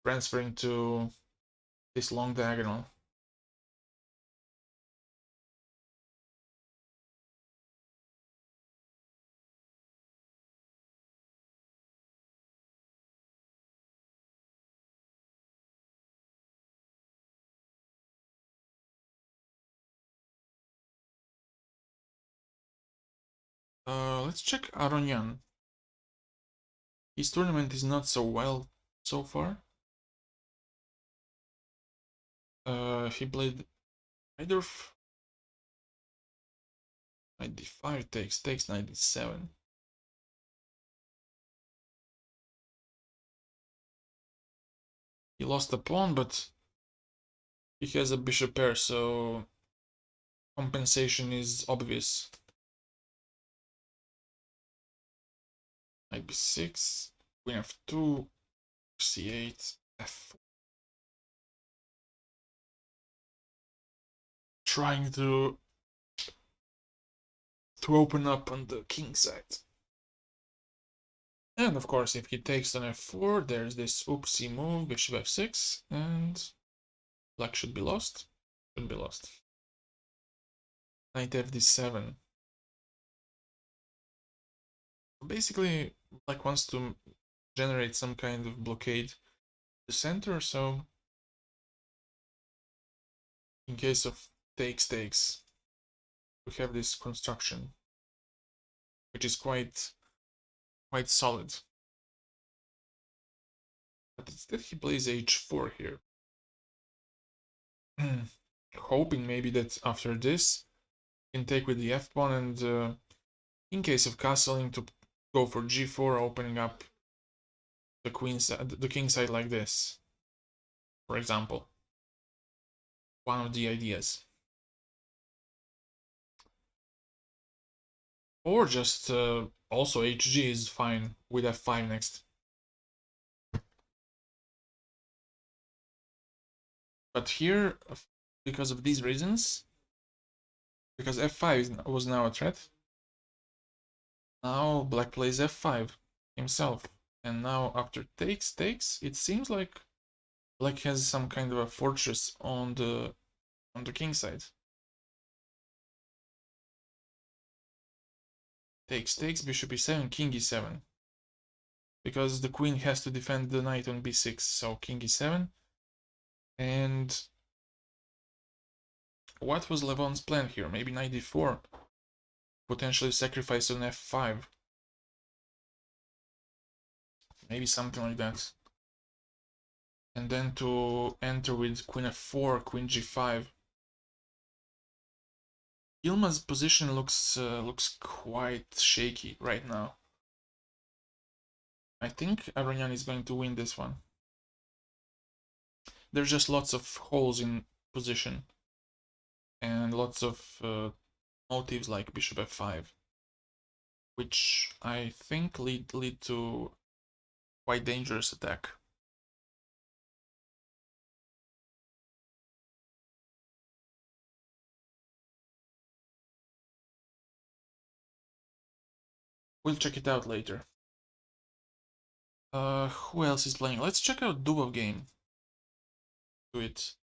transferring to this long diagonal. Let's check Aronyan. His tournament is not so well so far. He played either knight d5 takes knight d7. He lost a pawn, but he has a bishop pair, so compensation is obvious. Knight b6, queen f2, c8, f4. Trying to open up on the king side. And of course, if he takes on f4, there's this oopsie move, bishop f6, and black should be lost. Should be lost. Knight fd7. Basically, black wants to generate some kind of blockade to the center, so in case of takes, we have this construction, which is quite solid. But instead he plays h4 here. Hoping maybe that after this he can take with the f-pawn, and in case of castling, to go for g4, opening up the queen side, the king side like this, for example. One of the ideas. Or just also hg is fine with f5 next. But here, because of these reasons, because f5 was now a threat, now black plays f5 himself. And now after takes, it seems like black has some kind of a fortress on the on the king side. Takes, bishop e7, king e7. Because the queen has to defend the knight on b6, so king e7. And what was Levon's plan here? Maybe knight d4, potentially sacrifice on f5. Maybe something like that. And then to enter with queen f4, queen g5. Yilmaz's position looks quite shaky right now. I think Aronian is going to win this one. There's just lots of holes in position and lots of motives like bishop f5, which I think lead to quite dangerous attack. We'll check it out later. Who else is playing? Let's check out Dubov game. Do it.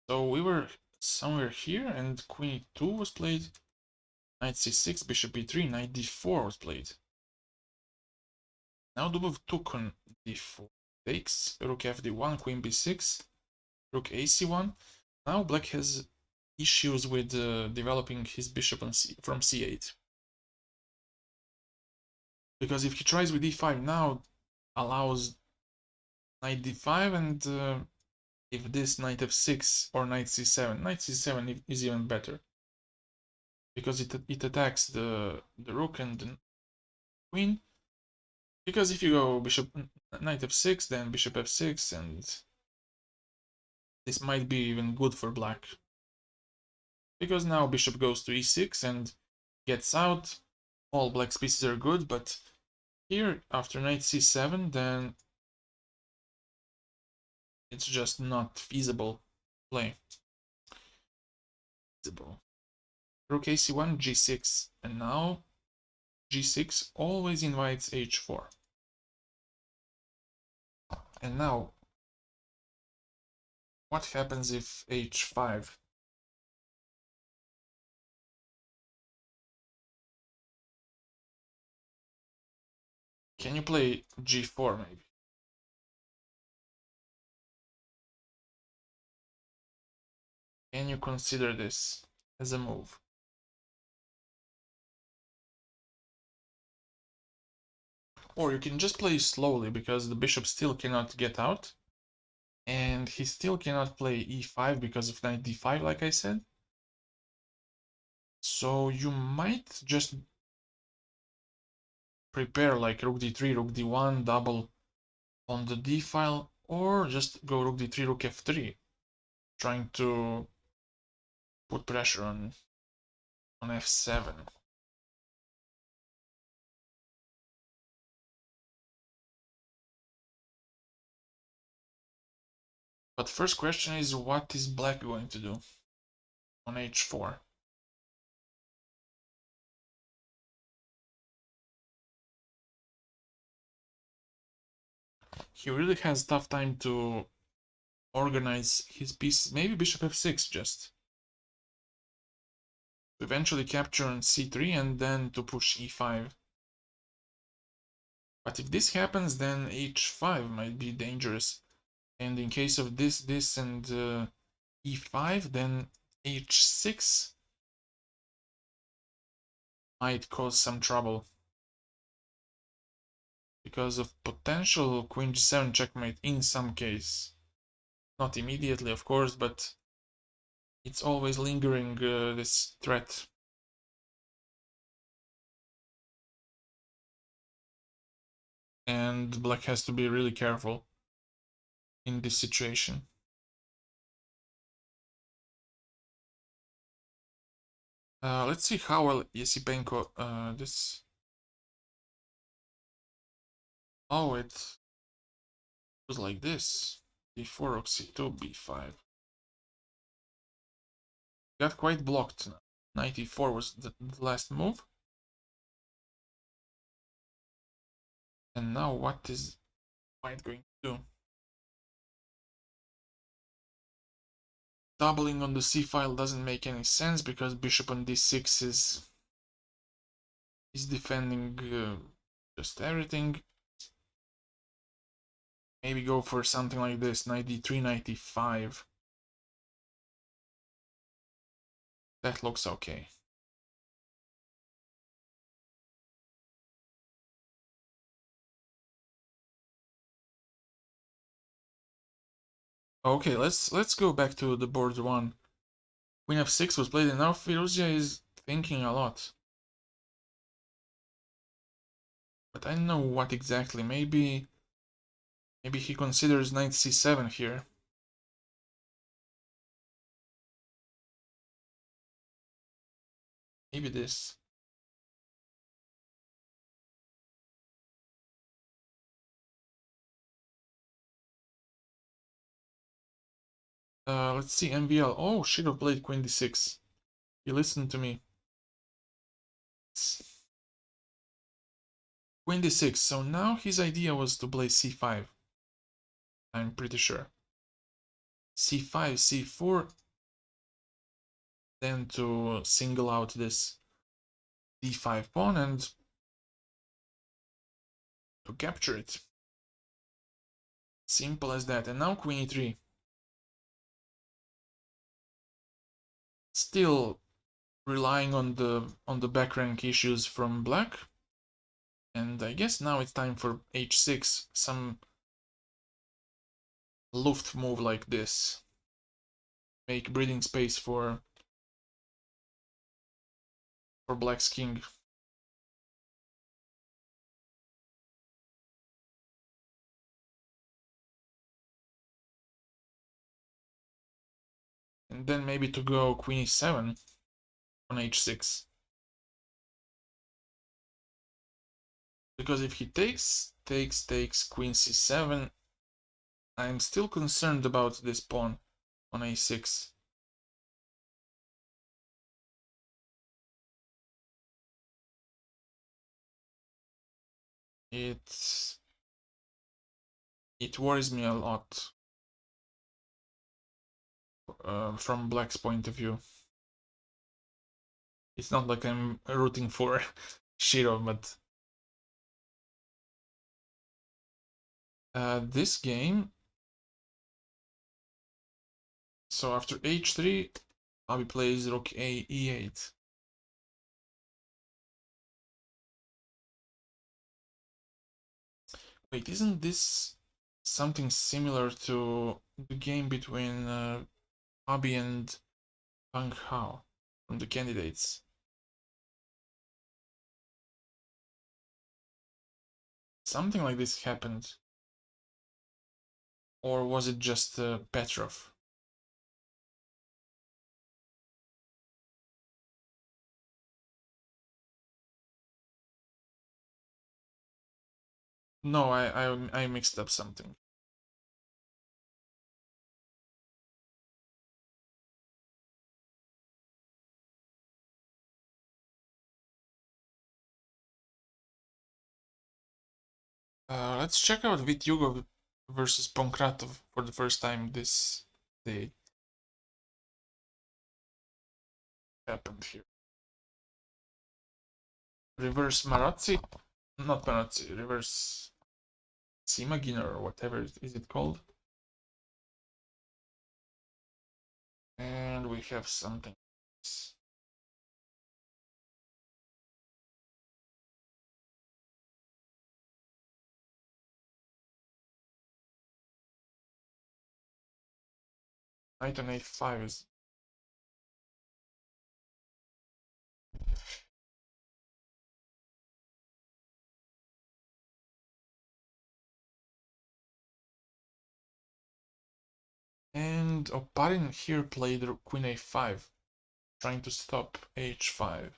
So we were somewhere here, and queen e2 was played. Knight c6, bishop e3, knight d4 was played. Now Dubov took on d4. Takes, rook fd1, queen b6, rook ac1. Now black has issues with developing his bishop on from c8. Because if he tries with e5 now, allows knight d5, and if this knight f6 or knight c7 is even better. Because it attacks the rook and the queen. Because if you go knight f6, then bishop f6, and this might be even good for black. Because now bishop goes to e6 and gets out. All black's pieces are good, but here after knight c7, then it's just not feasible play. Feasible. Rook ac1, g6, and now g6 always invites h4. And now, what happens if h5? Can you play g4 maybe? Can you consider this as a move? Or you can just play slowly, because the bishop still cannot get out. And he still cannot play e5 because of knight d5, like I said. So you might just prepare like rook d3, rook d1, double on the d file, or just go rook d3, rook f3, trying to put pressure on f7. But first question is, what is black going to do on h4? He really has tough time to organize his pieces. Maybe bishop f6 just. To eventually capture on c3 and then to push e5. But if this happens, then h5 might be dangerous. And in case of this, and e5, then h6 might cause some trouble. Because of potential queen g7 checkmate in some case. Not immediately, of course, but it's always lingering, this threat. And black has to be really careful in this situation. Let's see how well Yesipenko this. Oh, it was like this. d4, rook c2, b5. Got quite blocked. Knight e4 was the last move. And now what is white going to do? doubling on the c file doesn't make any sense because bishop on d6 is defending just everything. Maybe go for something like this, knight d3, knight d5. That looks okay. Okay, let's go back to the board one. Queen f6 was played, and now Firuzia is thinking a lot. But I don't know what exactly. Maybe he considers knight c7 here. Maybe this. Let's see, MVL. Oh, should have played queen d6. He listened to me. Queen d6. So now his idea was to play c5. I'm pretty sure. c5, c4. Then to single out this d5 pawn and to capture it. Simple as that. And now queen e3. Still relying on the back rank issues from black. And I guess now it's time for h6, some luft move like this. Make breathing space for black's king. And then maybe to go queen e7 on h6. Because if he takes queen c7, I'm still concerned about this pawn on a6. It worries me a lot from black's point of view. It's not like I'm rooting for Shiro, but this game. So after h3, Abi plays rook a e8. Wait, isn't this something similar to the game between Abi and Pang Hao from the candidates? Something like this happened. Or was it just Petrov? No, I mixed up something. Let's check out Vityugov versus Pankratov for the first time this day. Happened here. Reverse Marazzi? Not Marazzi, reverse Simagin or whatever is it called. And we have something. Knight on a5 is. And Oparin here played queen a5, trying to stop h5.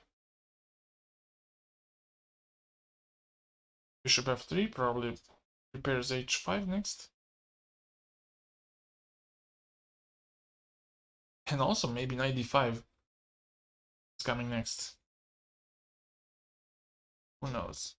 Bishop f3 probably prepares h5 next. And also maybe knight d5 is coming next. Who knows?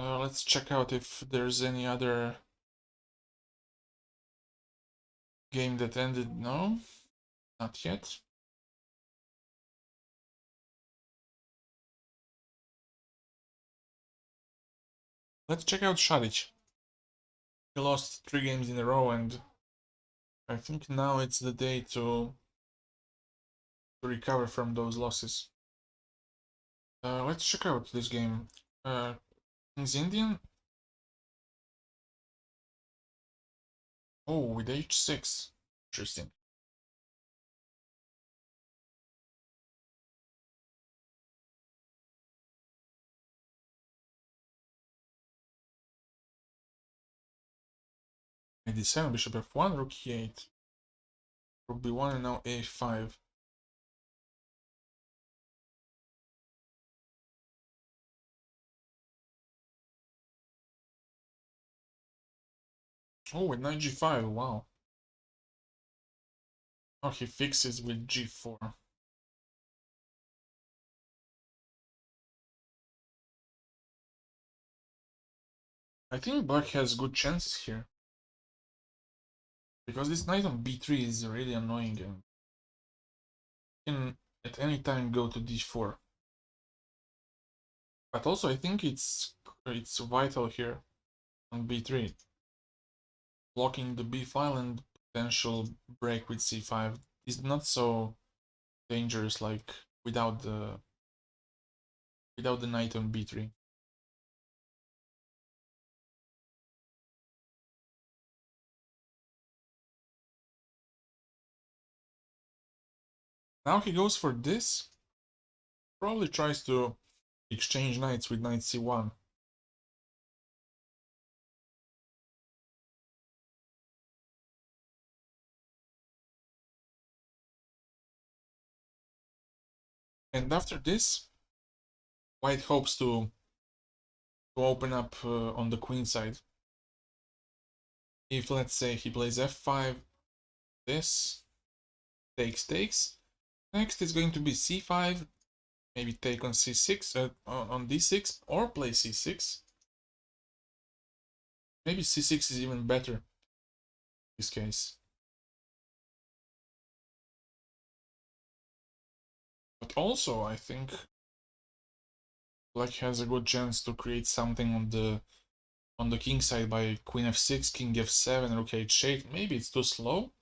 Let's check out if there's any other game that ended. No, not yet. Let's check out Šarić. He lost 3 games in a row, and I think now it's the day to recover from those losses. Let's check out this game. King's Indian. Oh, with h6. Interesting. Knight d7, bishop f1, rook e8. Rook b1 and now a5. Oh, with knight g5, wow. Oh, he fixes with g4. I think black has good chances here. Because this knight on b3 is really annoying and can at any time go to d4. But also I think it's vital here on b3. Blocking the b file and potential break with c5 is not so dangerous like without the knight on b3. Now he goes for this. Probably tries to exchange knights with knight c1. And after this, white hopes to open up on the queen side. If let's say he plays f5, this takes. Next is going to be c5, maybe take on c6, on d6, or play c6. Maybe c6 is even better in this case. But also, I think black has a good chance to create something on the king side by queen f6, king f7, rook h8. Maybe it's too slow,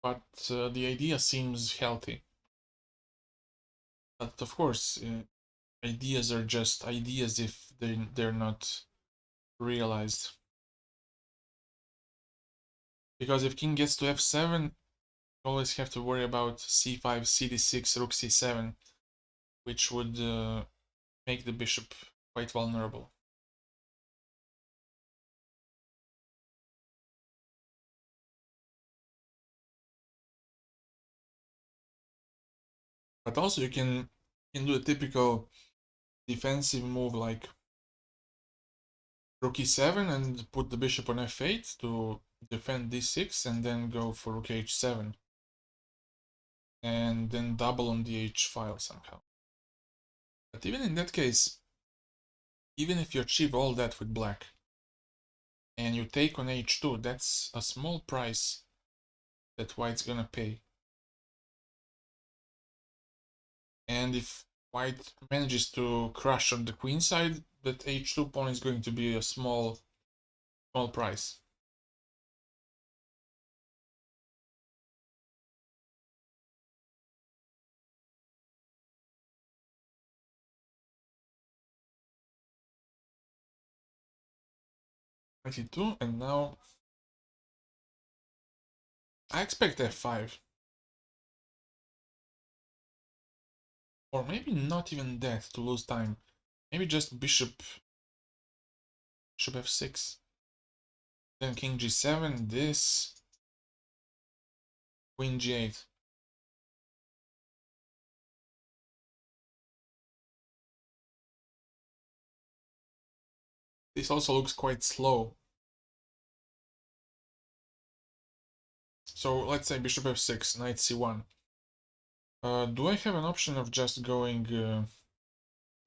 but the idea seems healthy. But of course, ideas are just ideas if they're not realized. Because if king gets to f7, you always have to worry about c5, cd6, rook c7, which would make the bishop quite vulnerable. But also you can do a typical defensive move like rook e7 and put the bishop on f8 to defend d6 and then go for rook h7 and then double on the h file somehow. But even in that case, even if you achieve all that with black and you take on h2, that's a small price that white's gonna pay. And if white manages to crush on the queen side, that h2 pawn is going to be a small price. Knight and now I expect f5. Or maybe not even that to lose time. Maybe just bishop f6. Then king g7, this, queen g8. This also looks quite slow. So let's say bishop f6, knight c1. Do I have an option of just going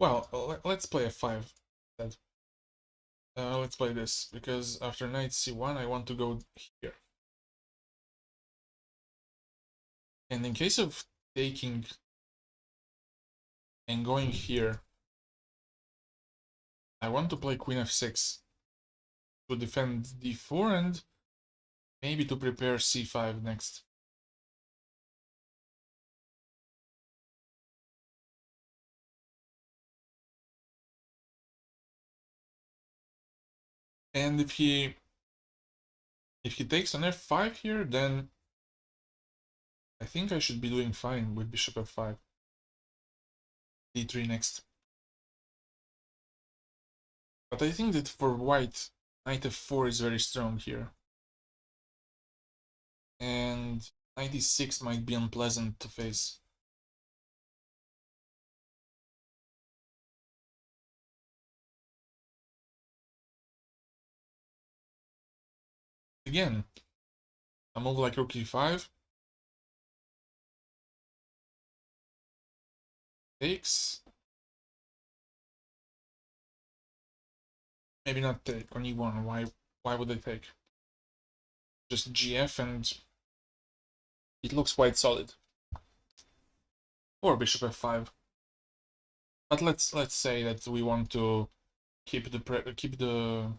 Well, let's play f5. Let's play this, because after knight c1 I want to go here. And in case of taking and going here, I want to play queen f6 to defend d4 and maybe to prepare c5 next. And if he takes on f5 here, then I think I should be doing fine with bishop f5. d3 next. But I think that for white, knight f4 is very strong here. And knight e6 might be unpleasant to face. Again, a move like rook e5 takes. Maybe not take on e1. Why would they take? Just gf and it looks quite solid. Or bishop f5. But let's say that we want to keep the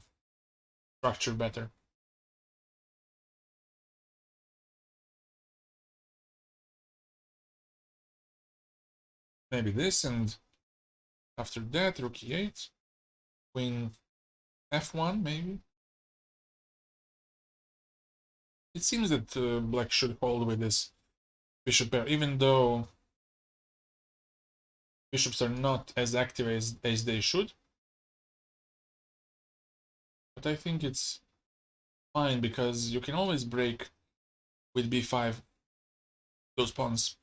structure better. Maybe this, and after that rook e8, queen f1 maybe. It seems that black should hold with this bishop pair, even though bishops are not as active as they should. But I think it's fine, because you can always break with b5 those pawns.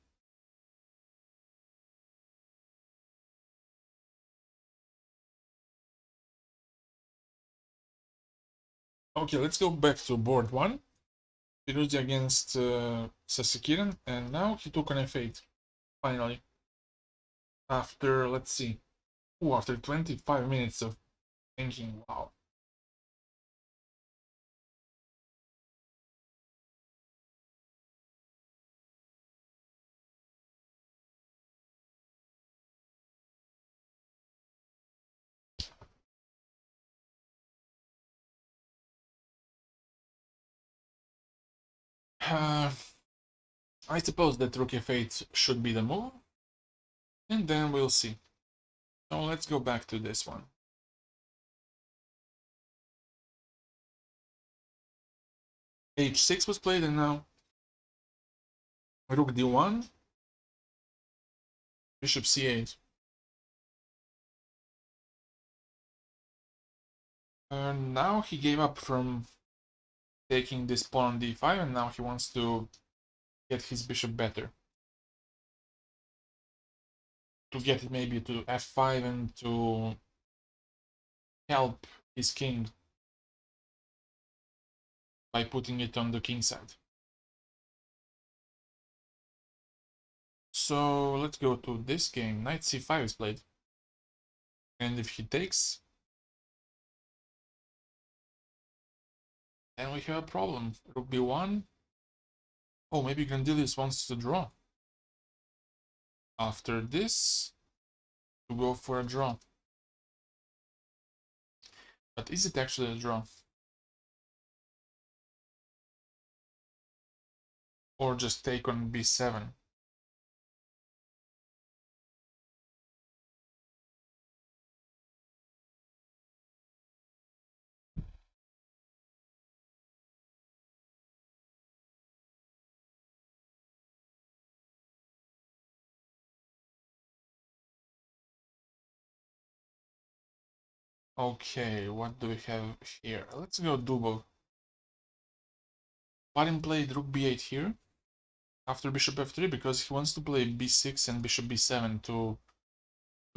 Okay, let's go back to board 1. Firuzi against Sasekiran, and now he took on f8, finally. After, let's see, after 25 minutes of thinking, wow. I suppose that rook f8 should be the move, and then we'll see. So let's go back to this one. h6 was played, and now rook d1, bishop c8. Now he gave up from taking this pawn on d5, and now he wants to get his bishop better. To get it maybe to f5 and to help his king by putting it on the king side. So let's go to this game. Knight c5 is played. And if he takes, then we have a problem. Rook b1. Oh, maybe Grandilius wants to draw. After this, to go for a draw. But is it actually a draw? Or just take on b7? Okay, what do we have here? Let's go double. Parin played rook b8 here after bishop f3 because he wants to play b6 and bishop b7 to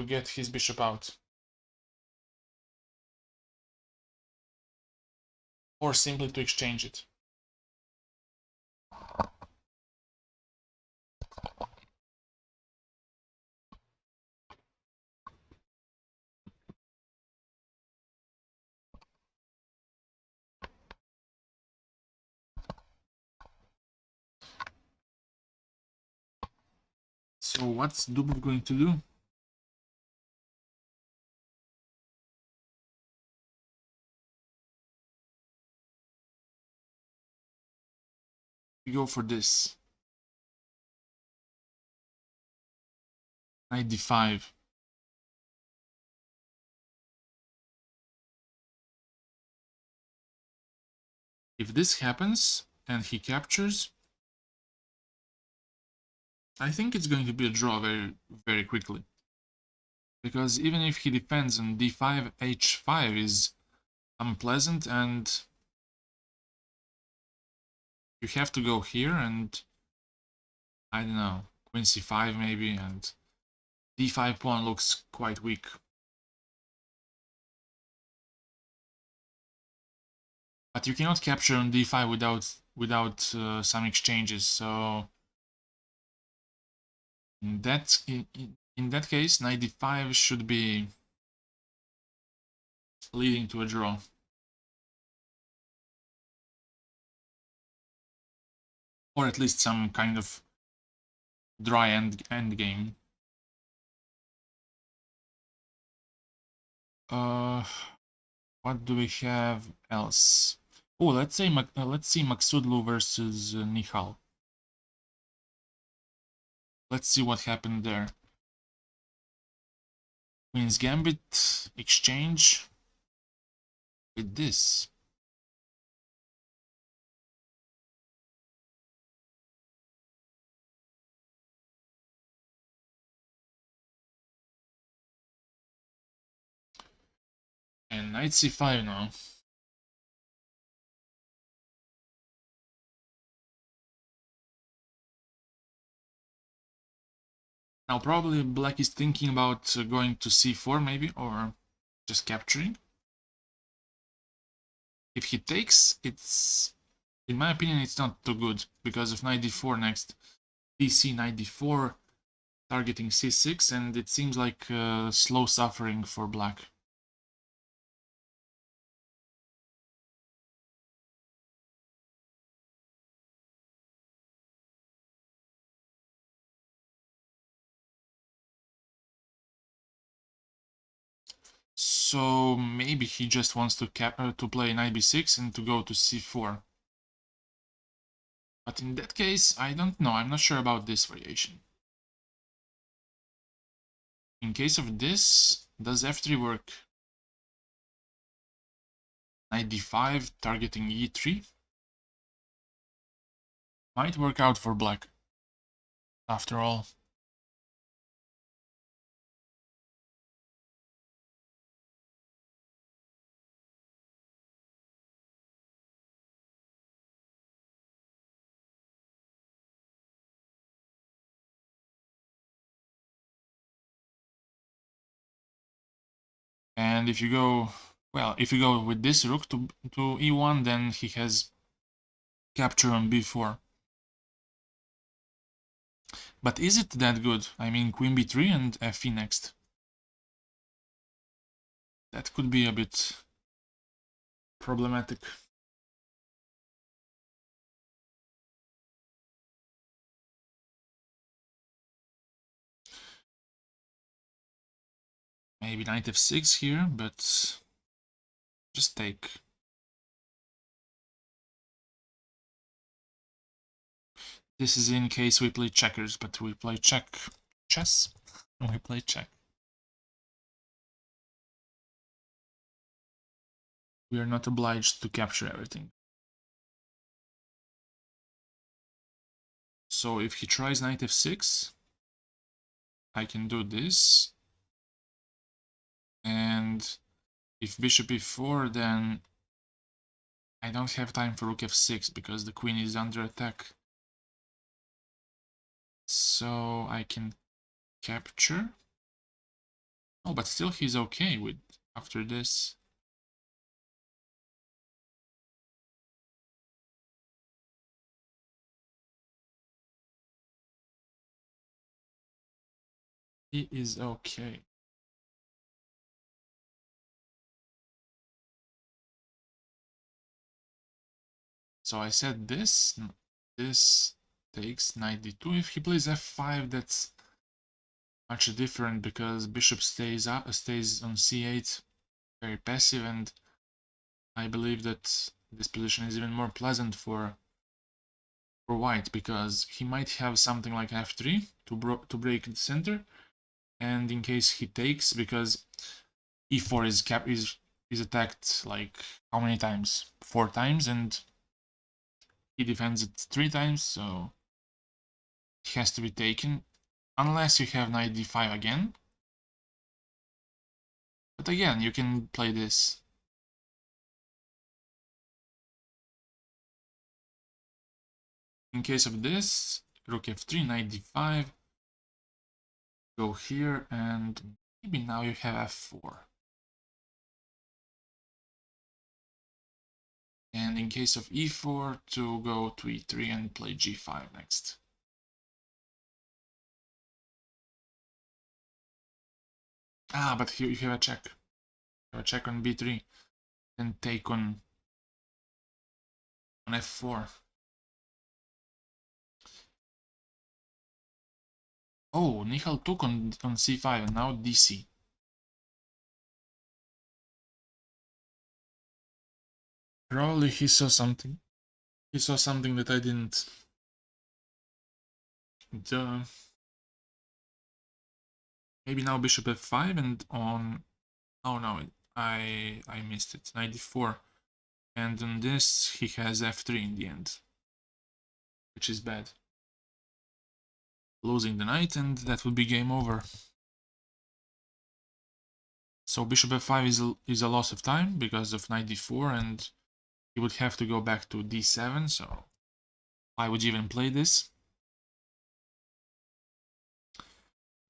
get his bishop out. Or simply to exchange it. So what's Dubov going to do? We go for this. Knight d5. If this happens and he captures, I think it's going to be a draw very, very quickly. Because even if he defends on d5, h5 is unpleasant, and you have to go here and, I don't know, queen c5 maybe, and d5 pawn looks quite weak. But you cannot capture on d5 without some exchanges, so in that case, knight d5 should be leading to a draw. Or at least some kind of dry end game. What do we have else? Oh, let's see Maksudlu versus Nihal. Let's see what happened there. Queen's Gambit exchange with this. And knight c5 now. Now probably black is thinking about going to c4 maybe, or just capturing. If he takes, it's, in my opinion, it's not too good, because of knight d4 next. bc knight d4, targeting c6, and it seems like slow suffering for black. So maybe he just wants to play knight b6 and to go to c4. But in that case, I don't know. I'm not sure about this variation. In case of this, does f3 work? Knight d5, targeting e3. Might work out for black, after all. And if you go, well, if you go with this rook to e1, then he has capture on b4. But is it that good? I mean, queen b3 and fe next. That could be a bit problematic. Maybe knight f6 here, but just take. This is in case we play checkers, but we play chess. We play check. We are not obliged to capture everything. So if he tries knight f6, I can do this. And if bishop e4, then I don't have time for rook f6 because the queen is under attack. So I can capture. Oh, but still he's okay with after this. He is okay. So I said this takes knight d2. If he plays f5, that's much different because bishop stays on c8, very passive, and I believe that this position is even more pleasant for white because he might have something like f3 to break the center, and in case he takes, because e4 is attacked like how many times? 4 times, and he defends it 3 times, so it has to be taken unless you have knight d5 again. But again, you can play this. In case of this, rook f3, knight d5, go here, and maybe now you have f4. And in case of e4, to go to e3 and play g5 next. Ah, but here you have a check. You have a check on b3, and take on f4. Oh, Nihal took on c5, and now dc. Probably he saw something. He saw something that I didn't. Maybe now bishop f5 and on. Oh no, I missed it. Knight d4, and on this he has f3 in the end, which is bad. Losing the knight, and that would be game over. So bishop f5 is a loss of time because of knight d4, and he would have to go back to d7. So why would you even play this?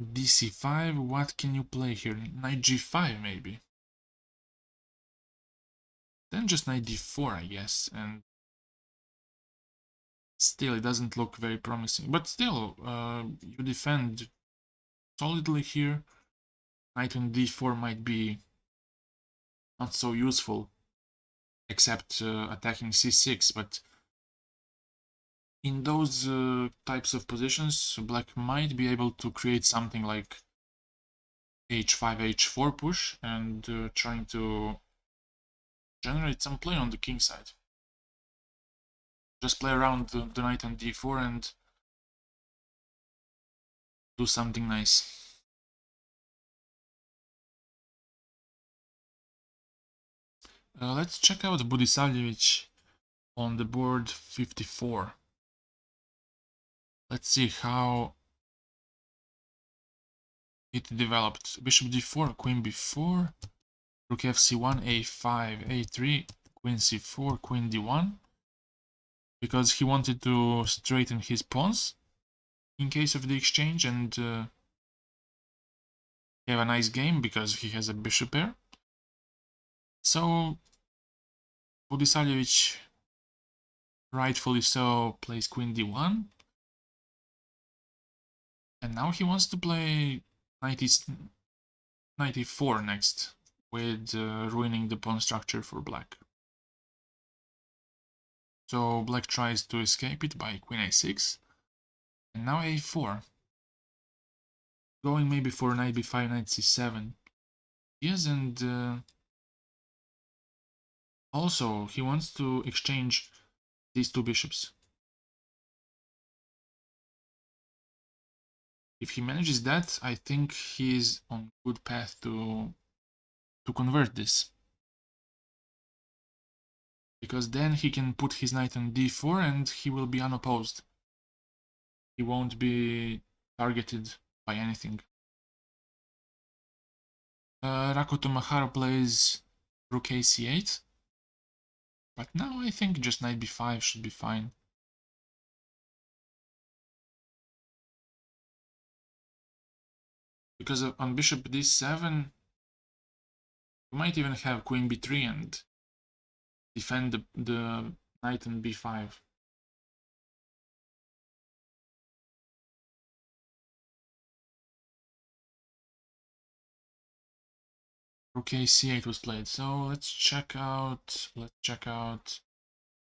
dc5. What can you play here? Knight g5 maybe. Then just knight d4, I guess, and still it doesn't look very promising. But still, you defend solidly here. Knight on d4 might be not so useful, except attacking c6, but in those types of positions, black might be able to create something like h5, h4 push, and trying to generate some play on the king side. Just play around the knight on d4 and do something nice. Let's check out Budisavljevic on the board 54. Let's see how it developed. Bishop d4, queen b4, rook fc1, a5, a3, queen c4, queen d1, because he wanted to straighten his pawns in case of the exchange and have a nice game because he has a bishop pair. So Budisavljevic, rightfully so, plays queen d1, and now he wants to play knight e4 next, with ruining the pawn structure for black. So black tries to escape it by queen a6, and now a4. Going maybe for knight b5, knight c7. Yes, and also he wants to exchange these two bishops. If he manages that, I think he is on good path to convert this. Because then he can put his knight on d4 and he will be unopposed. He won't be targeted by anything. Rakoto Mahara plays rook ac8. But now I think just knight b5 should be fine. Because on bishop d7, you might even have queen b3 and defend the knight on b5. Rook ac8 was played, so let's check out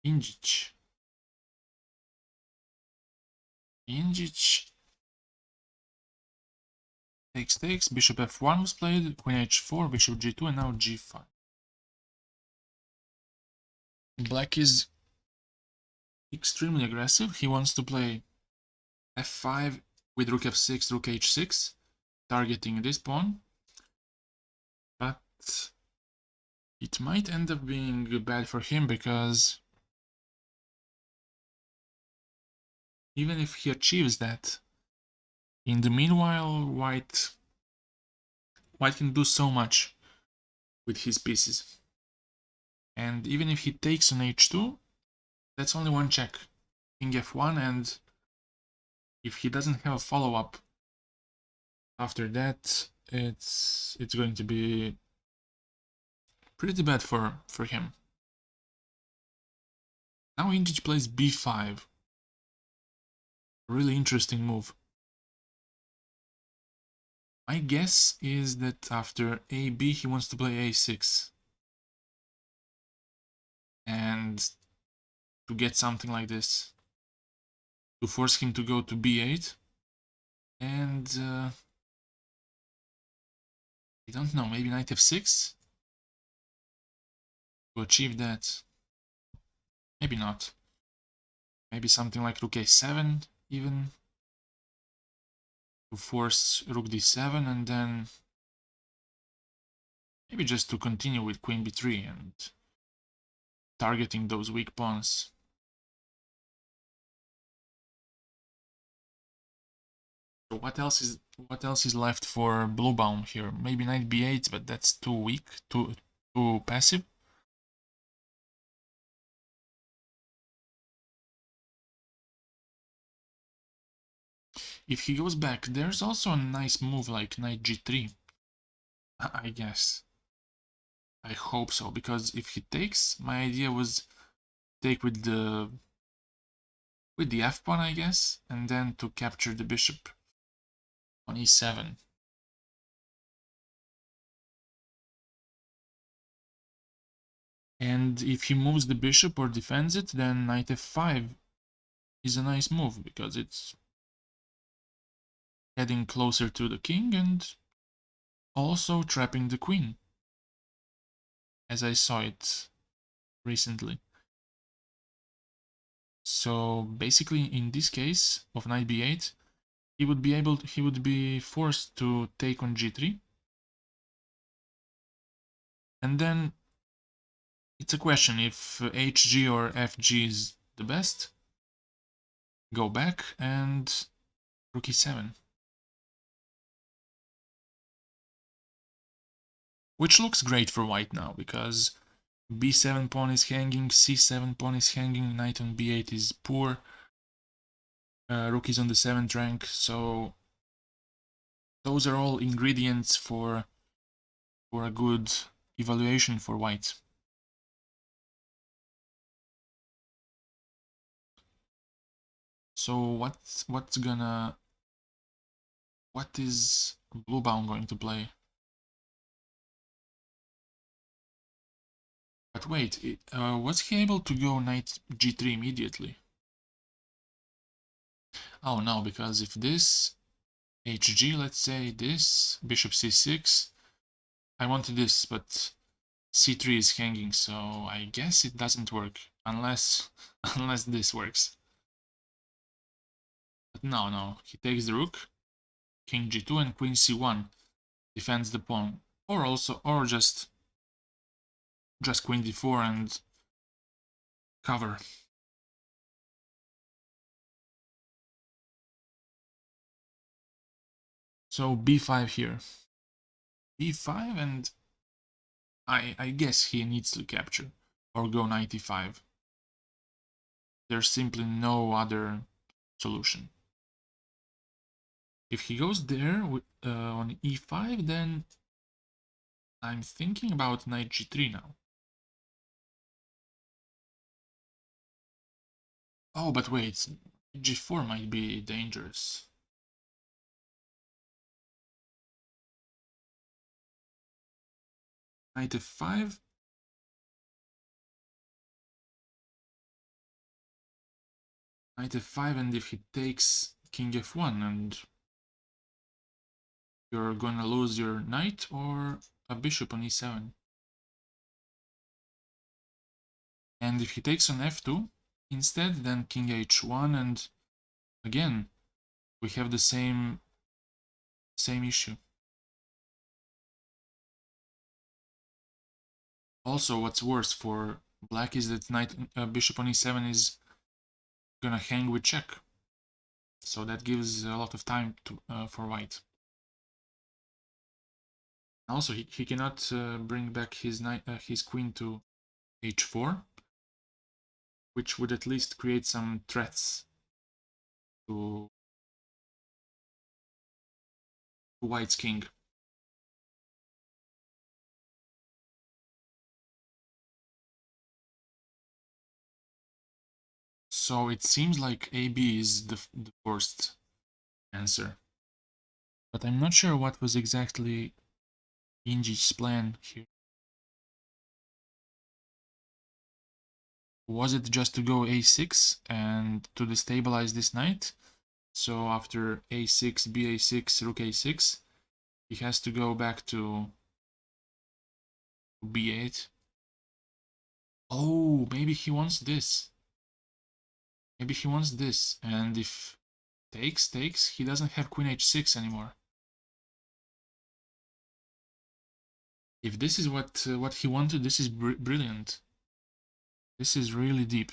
Injic. Injic takes, bishop f1 was played, queen h4, bishop g2, and now g5. Black is extremely aggressive. He wants to play f5 with rook f6, rook h6, targeting this pawn. But it might end up being bad for him because even if he achieves that, in the meanwhile, white can do so much with his pieces. And even if he takes on h2, that's only one check. King f1, and if he doesn't have a follow-up after that, it's going to be pretty bad for him. Now Indich plays b5. Really interesting move. My guess is that after ab he wants to play a6. And to get something like this, to force him to go to b8. And I don't know, maybe knight f6 to achieve that. Maybe not. Maybe something like rook a7 even, to force rook d7, and then maybe just to continue with queen b3 and targeting those weak pawns. So what else is left for Bluebaum here? Maybe knight b8, but that's too weak, too passive. If he goes back, there's also a nice move like knight g3. I guess. I hope so, because if he takes, my idea was take with the f pawn, I guess, and then to capture the bishop on e7. And if he moves the bishop or defends it, then knight f5 is a nice move, because it's getting closer to the king and also trapping the queen, as I saw it recently. So basically, in this case of knight b8, he would be forced to take on g3, and then it's a question if hg or fg is the best. Go back and rook e7, which looks great for white now, because b7 pawn is hanging, c7 pawn is hanging, knight on b8 is poor, rook is on the 7th rank, so those are all ingredients for a good evaluation for white. So what is Bluebaum going to play? But wait, was he able to go knight g3 immediately? Oh no, because if this hg, let's say this, bishop c6, I wanted this, but c3 is hanging, so I guess it doesn't work, unless this works. But no, he takes the rook, king g2, and queen c1 defends the pawn, or just queen d4 and cover. So b5 here. b5, and I guess he needs to capture or go knight e5. There's simply no other solution. If he goes there with, on e5, then I'm thinking about knight g3 now. Oh, but wait, g4 might be dangerous. Knight f5. Knight f5, and if he takes king f1, and you're gonna lose your knight or a bishop on e7. And if he takes on f2 instead, then king h1, and again we have the same issue. Also, what's worse for black is that knight bishop on e7 is gonna hang with check, so that gives a lot of time to for white. Also, he cannot bring back his queen to h4, which would at least create some threats to white's king. So it seems like AB is the first answer. But I'm not sure what was exactly Inji's plan here. Was it just to go a6 and to destabilize this knight? So after a6, ba6, rook a6, he has to go back to b8. Oh, maybe he wants this. Maybe he wants this, and if takes, he doesn't have queen h6 anymore. If this is what he wanted, this is brilliant. This is really deep.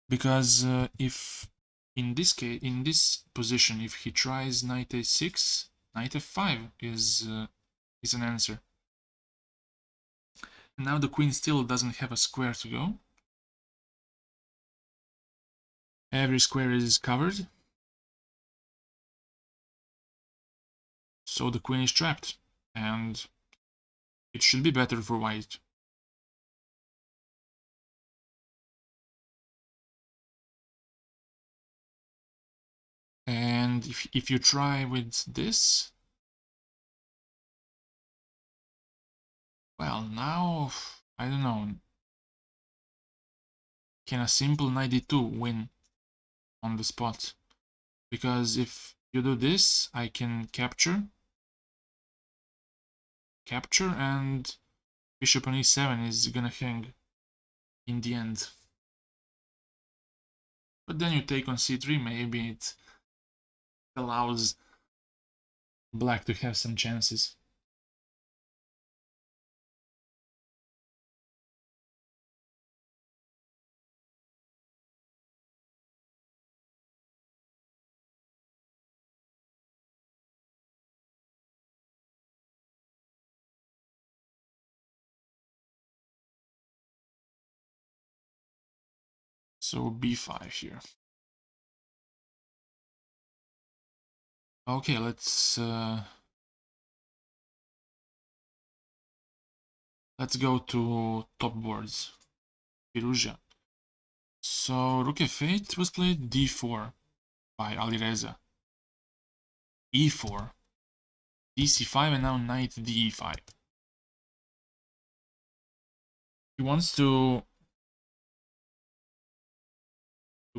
Because if in this case, in this position, if he tries knight a6, knight f5 is an answer. Now the queen still doesn't have a square to go. Every square is covered. So the queen is trapped, and it should be better for white. And if you try with this, well, now, I don't know, can a simple knight d2 win on the spot? Because if you do this, I can capture, and bishop on e7 is gonna hang in the end. But then you take on c3, maybe it allows black to have some chances. So b5 here. Okay, let's go to top boards. Perugia. So rook f8 was played, d4 by Alireza. e4, dc5, and now knight de5. He wants to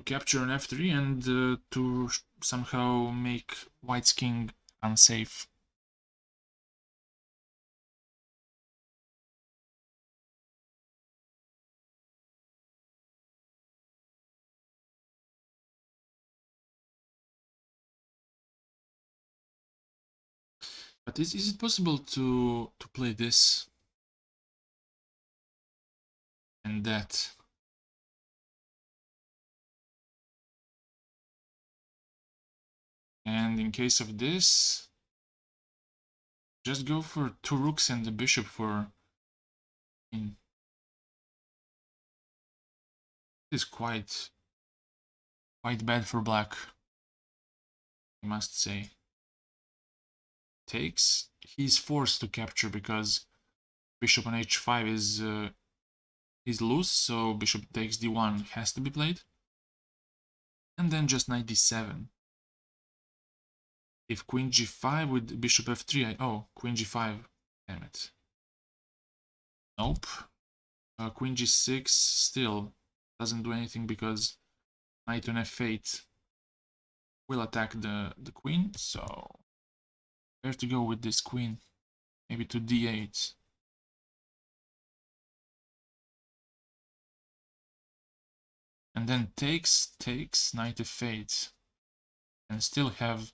capture an f3 and to somehow make white's king unsafe. But is it possible to play this and that? And in case of this, just go for two rooks and the bishop for in. This is quite bad for black, I must say. Takes. He's forced to capture because bishop on h5 is loose, so bishop takes d1 has to be played. And then just knight d7. If queen g5 with bishop f3, oh, queen g5, damn it. Nope. Queen g6 still doesn't do anything because knight on f8 will attack the queen, so where to go with this queen? Maybe to d8. And then takes, knight f8, and still have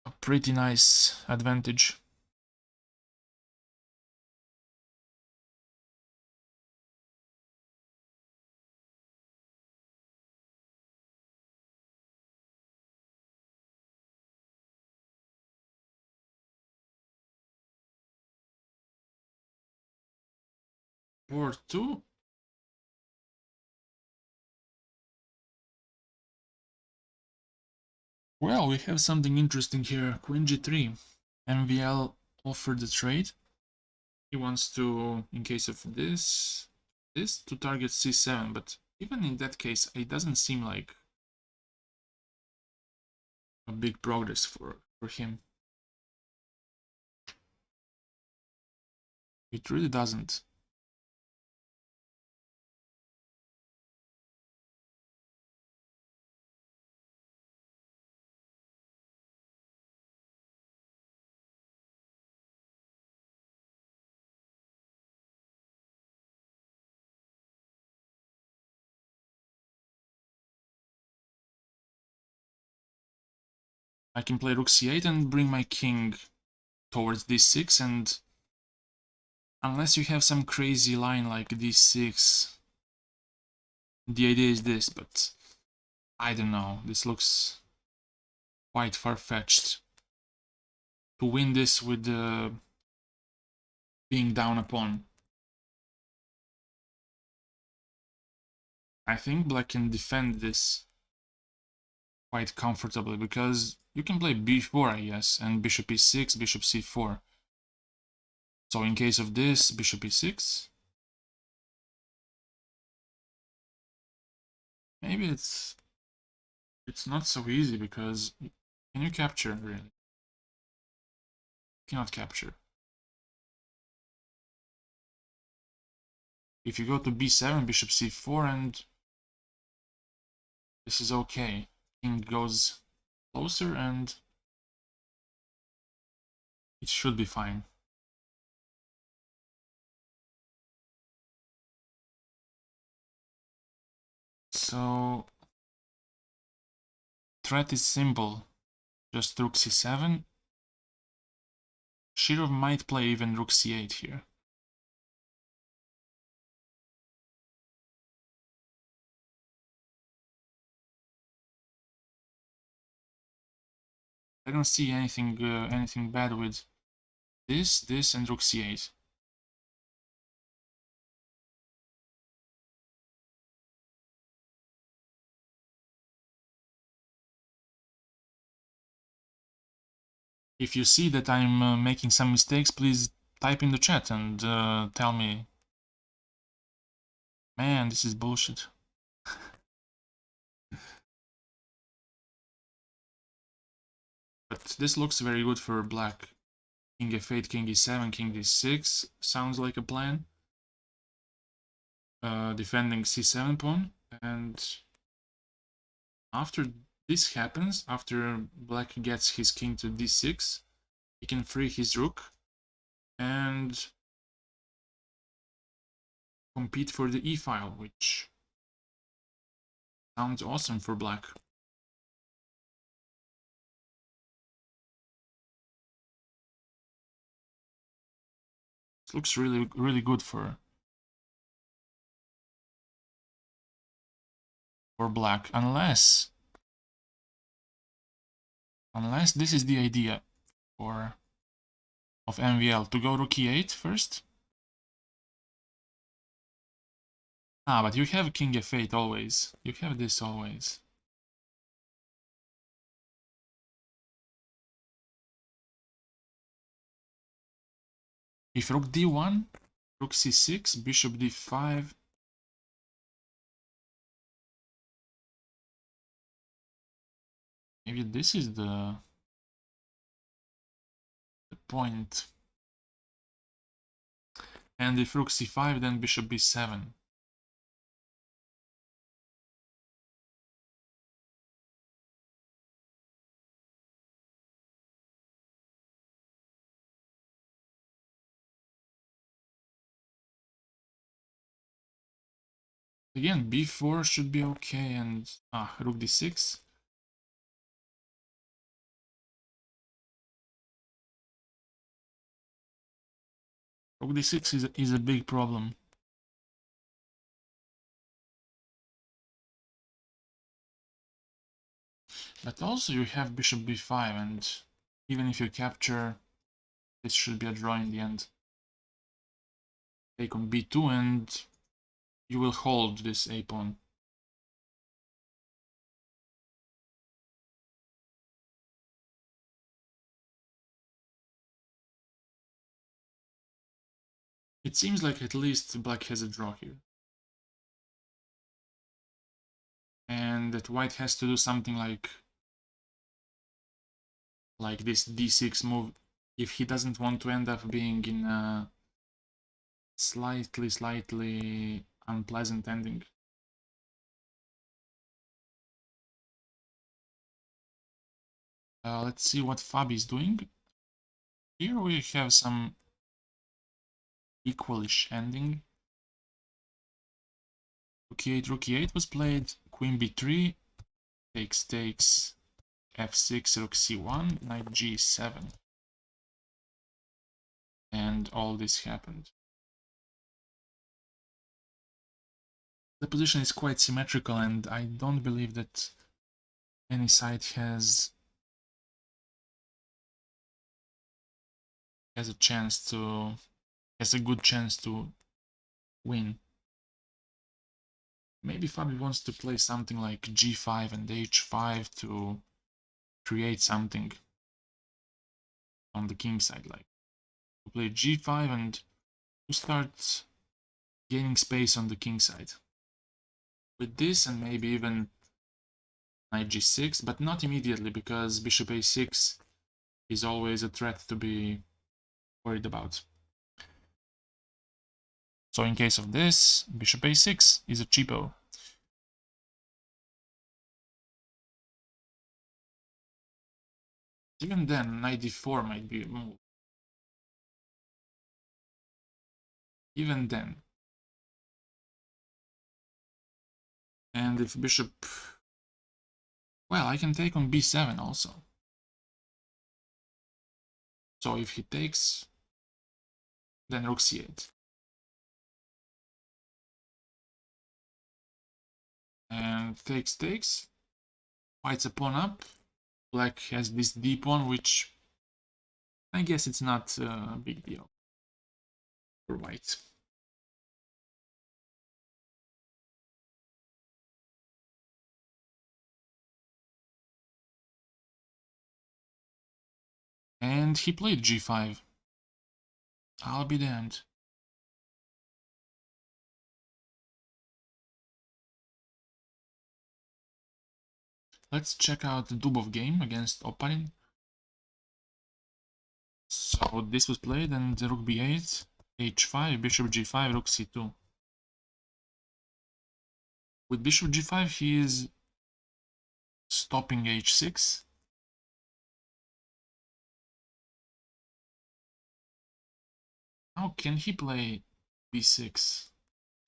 a pretty nice advantage. Board 2. Well, we have something interesting here. Queen g3. MVL offered the trade. He wants to, in case of this, to target c7, but even in that case, it doesn't seem like a big progress for him. It really doesn't. I can play rook c8 and bring my king towards d6, and unless you have some crazy line like d6, the idea is this, but I don't know, this looks quite far-fetched. To win this with being down a pawn. I think black can defend this quite comfortably, because you can play b4, I guess, and bishop e6, bishop c4. So in case of this, bishop e6. Maybe it's not so easy, because can you capture, really? Cannot capture. If you go to b7, bishop c4, and this is okay. King goes closer, and it should be fine. So threat is simple. Just rook c7. Shirov might play even rook c8 here. I don't see anything bad with this, and rook c8. If you see that I'm making some mistakes, please type in the chat and tell me, man, this is bullshit. But this looks very good for black. King f8, king e7, king d6 sounds like a plan. Defending c7 pawn, and after this happens, after black gets his king to d6, he can free his rook and compete for the e-file, which sounds awesome for black. This looks really good for black, unless this is the idea of MVL, to go rook e8 first. Ah, but you have king f8 always. You have this always. If rook d1, rook c6, bishop d5. Maybe this is the point. And if rook c5, then bishop b7. Again, b4 should be okay, and rook d6. Rook d6 is a big problem. But also you have bishop b5, and even if you capture, this should be a draw in the end. Take on b2 and you will hold this a-pawn. It seems like at least black has a draw here. And that white has to do something like this d6 move if he doesn't want to end up being in a slightly unpleasant ending. Let's see what Fabi is doing. Here we have some equalish ending. Rook e8 was played, queen b3, takes, f6, rook c1, knight g7. And all this happened. The position is quite symmetrical, and I don't believe that any side has a good chance to win. Maybe Fabi wants to play something like g5 and h5 to create something on the king side, like to play g5 and to start gaining space on the king side. With this and maybe even knight g6, but not immediately, because bishop a6 is always a threat to be worried about. So in case of this, bishop a6 is a cheapo. Even then, knight d4 might be a move. Even then. And if bishop... Well, I can take on b7 also. So if he takes, then rook c8. And takes. White's a pawn up. Black has this d pawn, which I guess it's not a big deal for white. And he played g5. I'll be damned. Let's check out the Dubov game against Oparin. So this was played, and rook b8, h5, bishop g5, rook c2. With bishop g5, he is stopping h6. How can he play b6,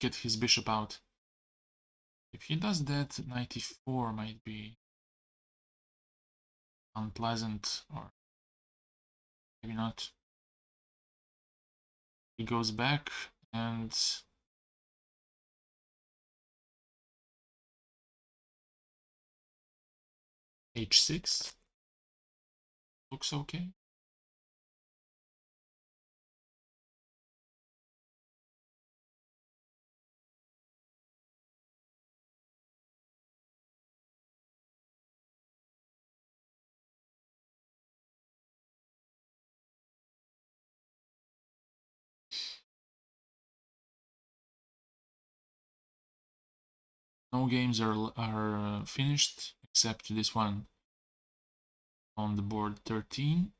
get his bishop out? If he does that, knight e4 might be unpleasant, or maybe not. He goes back and h6 looks okay. No games are finished except this one on the board 13.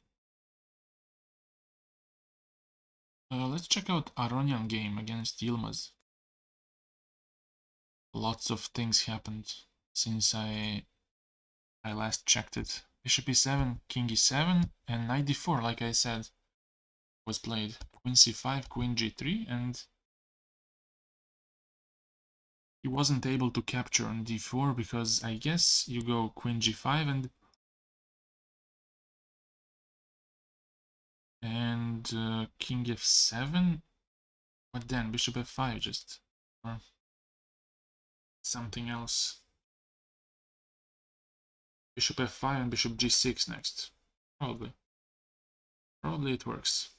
Let's check out Aronian game against Yilmaz. Lots of things happened since I last checked it. Bishop e7, king e7, and knight d4, like I said, was played. Queen c5, queen g3, and he wasn't able to capture on d4 because I guess you go queen g5 and king f7. What then? Bishop f5 just, or something else. Bishop f5 and bishop g6 next. Probably. Probably it works.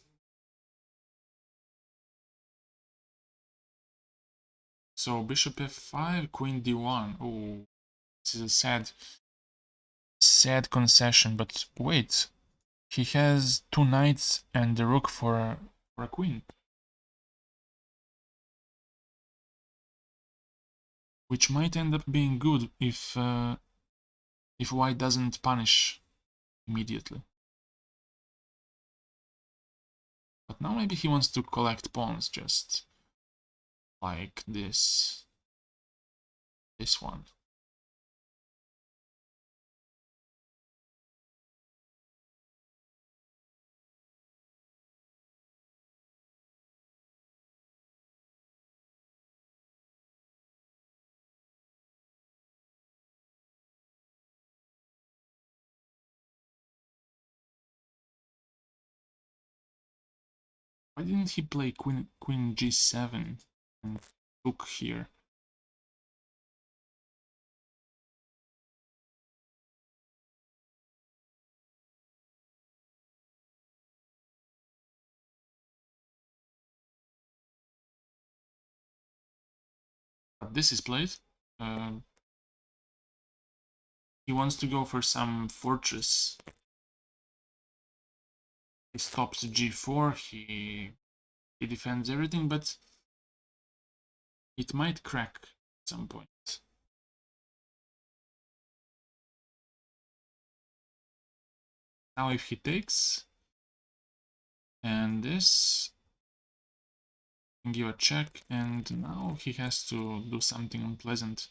So bishop f5, queen d1. Oh, this is a sad concession. But wait, he has two knights and the rook for a queen, which might end up being good if white doesn't punish immediately. But now maybe he wants to collect pawns, just like this one. Why didn't he play queen g7 and rook here? But this is played. He wants to go for some fortress. He stops g4, he defends everything, but it might crack at some point. Now if he takes, and this, can give a check, and now he has to do something unpleasant.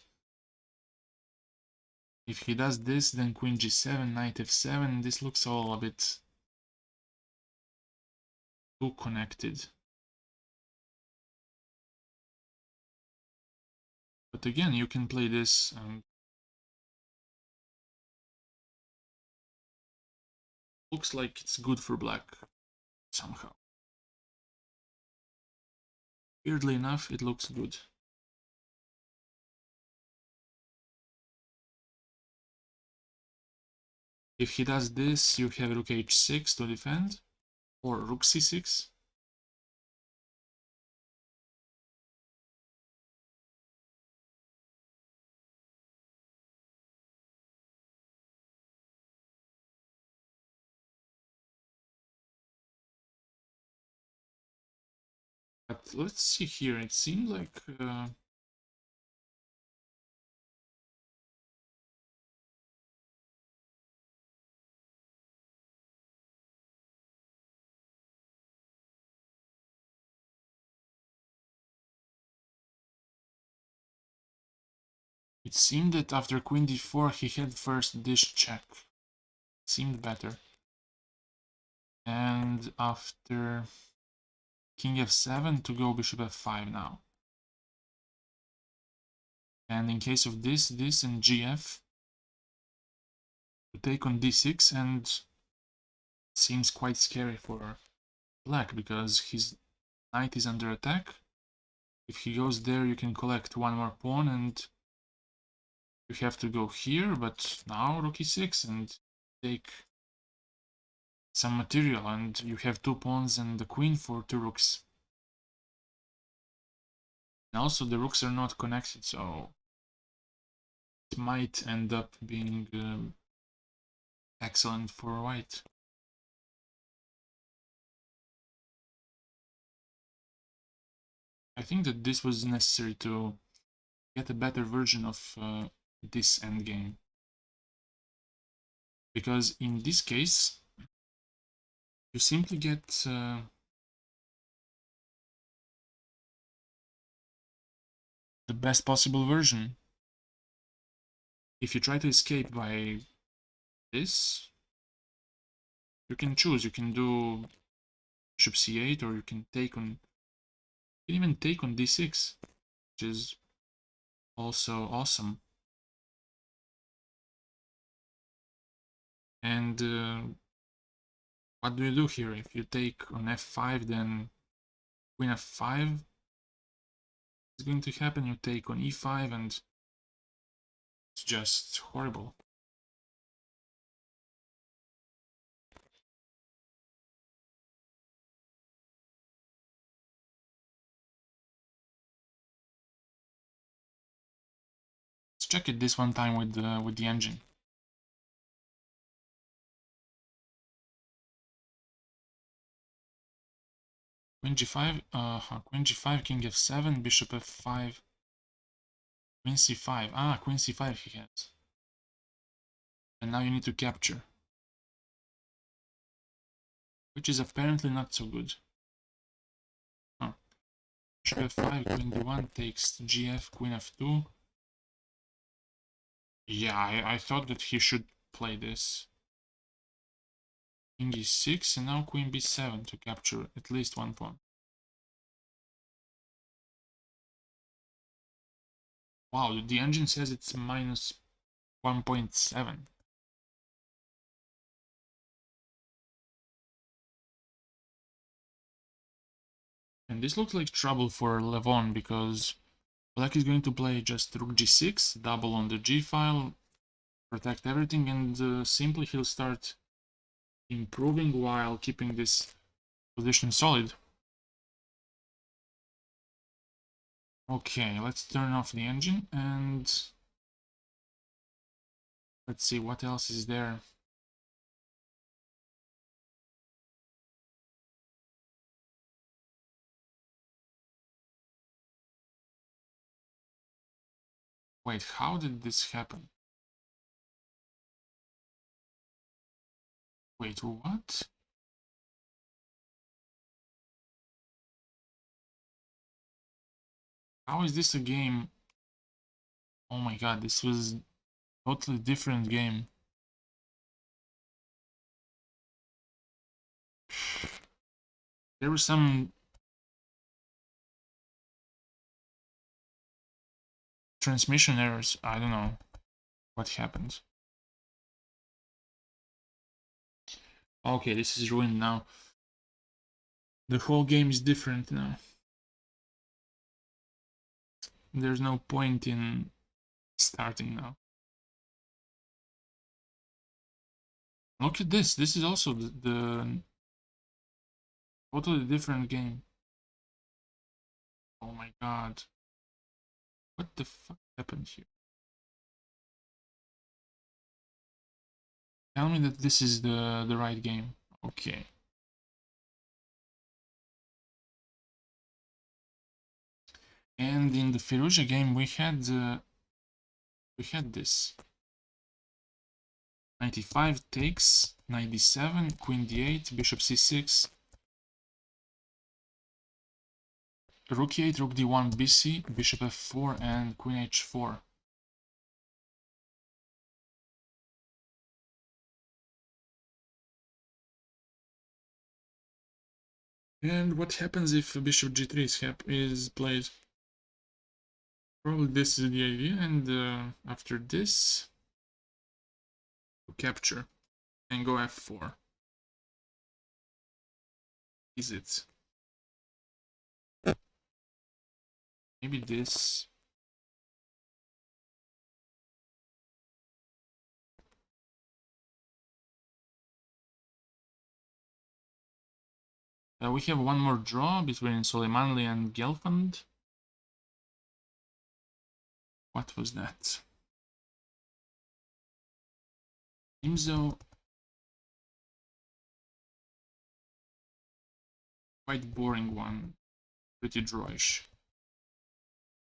If he does this, then queen g7, knight f7, this looks all a bit too connected. But again, you can play this and looks like it's good for black somehow. Weirdly enough, it looks good. If he does this, you have rook h6 to defend, or rook c6. But let's see here, it seems like it seemed that after queen d4 he had first this check. It seemed better. And after king f7 to go bishop f5 now. And in case of this and gf, to take on d6, and it seems quite scary for black because his knight is under attack. If he goes there, you can collect one more pawn and you have to go here, but now rook e6 and take some material, and you have two pawns and the queen for two rooks. And also the rooks are not connected, so it might end up being excellent for white. I think that this was necessary to get a better version of this endgame. Because in this case, you simply get the best possible version. If you try to escape by this, you can choose. You can do bishop c8, or you can take on. You can even take on d6, which is Also awesome. And what do you do here? If you take on f5, then queen f5 is going to happen. You take on e5, and it's just horrible. Let's check it this one time with the engine. Queen g5, queen g5, king f7, bishop f5, queen c5. Ah, queen c5 he has. And now you need to capture, which is apparently not so good. Huh. Bishop f5, queen d1 takes gf, queen f2. Yeah, I thought that he should play this. King e6 and now queen b7 to capture at least one pawn. Wow, the engine says it's minus 1.7. And this looks like trouble for Levon because Black is going to play just rook g6, double on the g file, protect everything, and simply he'll start improving while keeping this position solid. Okay, let's turn off the engine and let's see what else is there. Wait, how did this happen? Wait, what? How is this a game? Oh my god, this was a totally different game. There was some transmission errors. I don't know what happened. Okay, this is ruined now. The whole game is different now. There's no point in starting now. Look at this. This is also the totally different game. Oh my god. What the fuck happened here? Tell me that this is the right game. Okay. And in the Firouzja game we had this. 95 takes, 97, queen d8, bishop c6, rook e8, rook d1, bc, bishop f4, and queen h4. And what happens if bishop g3 is played? Probably this is the idea, and after this, capture and go f4. Is it? Maybe this. We have one more draw between Soleimani and Gelfand. What was that? Imzo. Quite boring one. Pretty drawish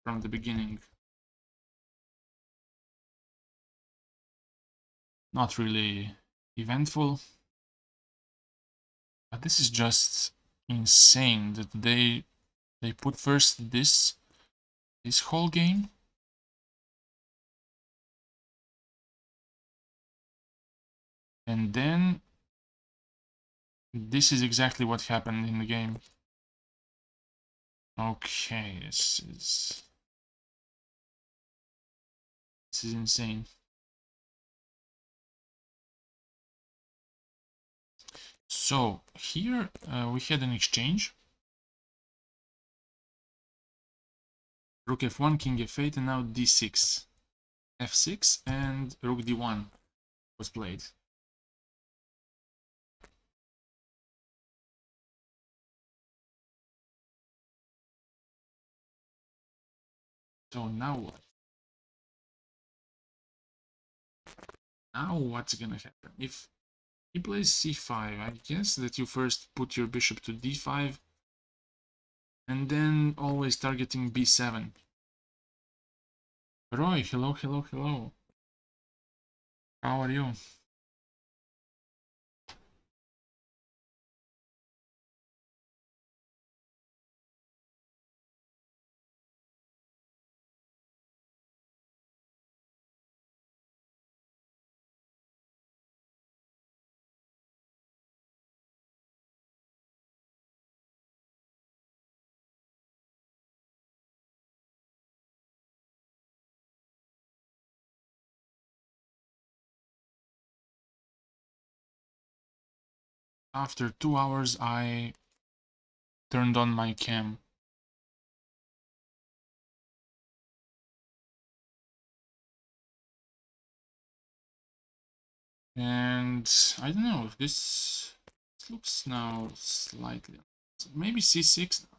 from the beginning. Not really eventful. But this is just insane that they put first this whole game. And then this is exactly what happened in the game. Okay, this is This is insane. So here we had an exchange. Rook f1, king f8, and now d6, f6, and rook d1 was played. So now what? Now what's gonna happen? If he plays c5, I guess that you first put your bishop to d5, and then always targeting b7. Roy, hello, hello, hello. How are you? After 2 hours, I turned on my cam. And I don't know if this looks now slightly, maybe c6 now.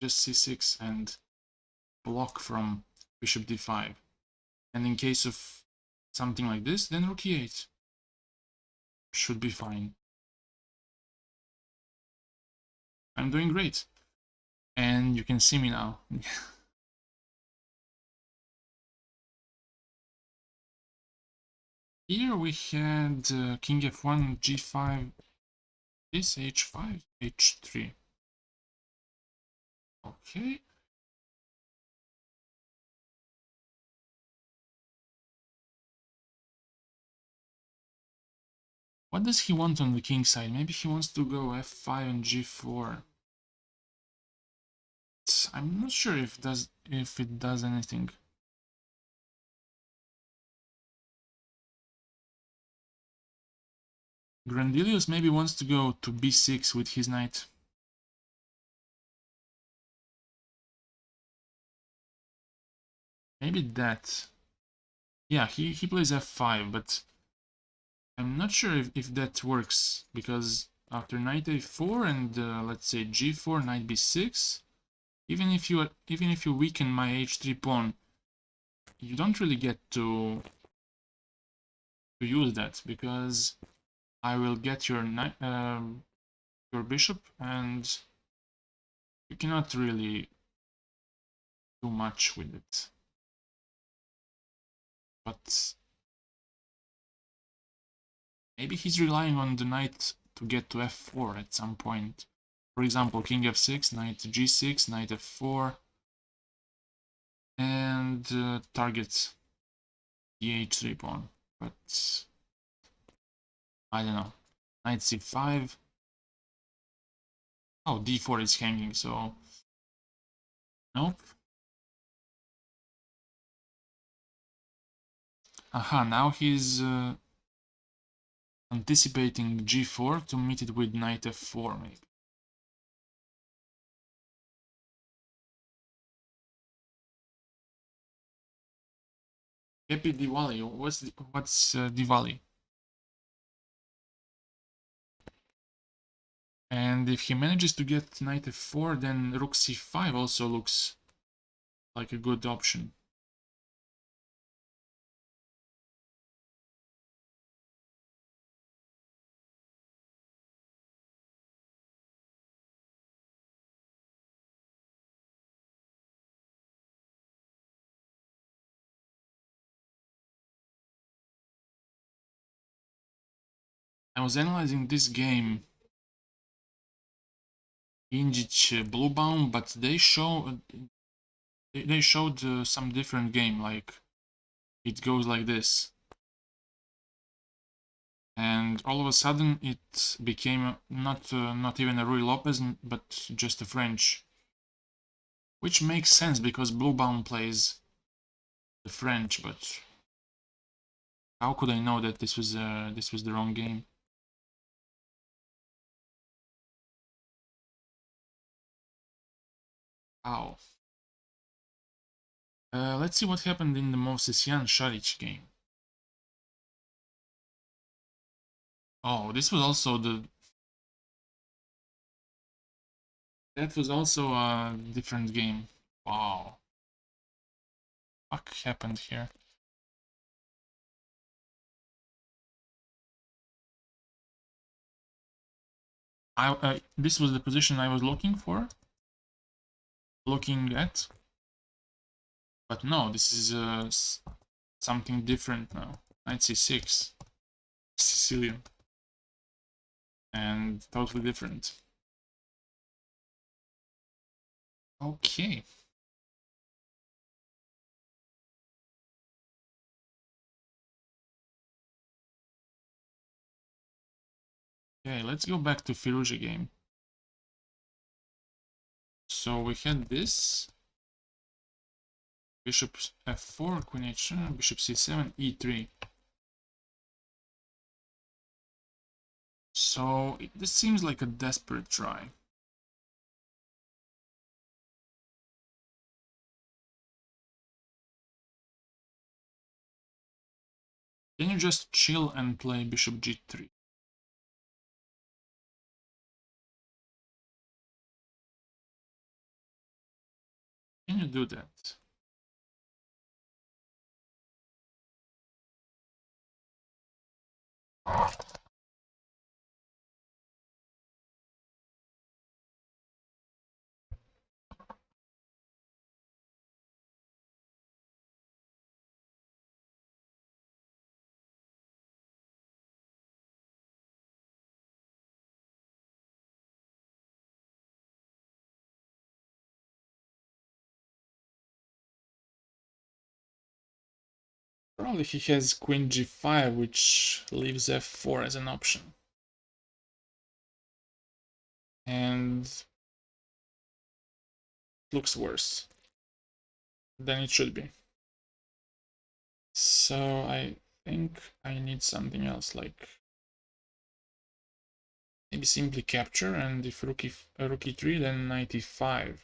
Just c6 and block from bishop d5. And in case of something like this, then rook e8 should be fine. I'm doing great. And you can see me now. Here we had king f1, g5, this h5, h3. Okay. What does he want on the king side? Maybe he wants to go f5 and g4. I'm not sure if it does anything. Grandelius maybe wants to go to b6 with his knight. Maybe that. Yeah, he plays f5, but I'm not sure if that works, because after knight a4 and let's say g4, knight b6, even if you weaken my h3 pawn, you don't really get to use that, because I will get your bishop, and you cannot really do much with it. But maybe he's relying on the knight to get to f4 at some point. For example, king f6, knight g6, knight f4, and target the h3 pawn. But I don't know. Knight c5. Oh, d4 is hanging, so nope. Aha, now he's anticipating g4 to meet it with knight f4, maybe. Happy Diwali. What's Diwali? And if he manages to get knight f4, then rook c5 also looks like a good option. I was analyzing this game Injich Bluebaum, but they showed some different game, like it goes like this, and all of a sudden it became not even a Rui Lopez, but just a French, which makes sense because Bluebaum plays the French, but how could I know that this was the wrong game? How? Let's see what happened in the Movsesian Šarić game. Oh, this was also that was also a different game. Wow. What happened here? This was the position I was looking at. But no, this is something different now. Knight c6. Sicilian. And totally different. Okay. Okay, let's go back to Firouzja game. So we had this. Bishop f4, queen h2, bishop c7, e3. So this seems like a desperate try. Can you just chill and play bishop g3? Can you do that? Probably he has queen g5, which leaves f4 as an option. And looks worse than it should be. So I think I need something else, like maybe simply capture, and if rook e3, then knight e5.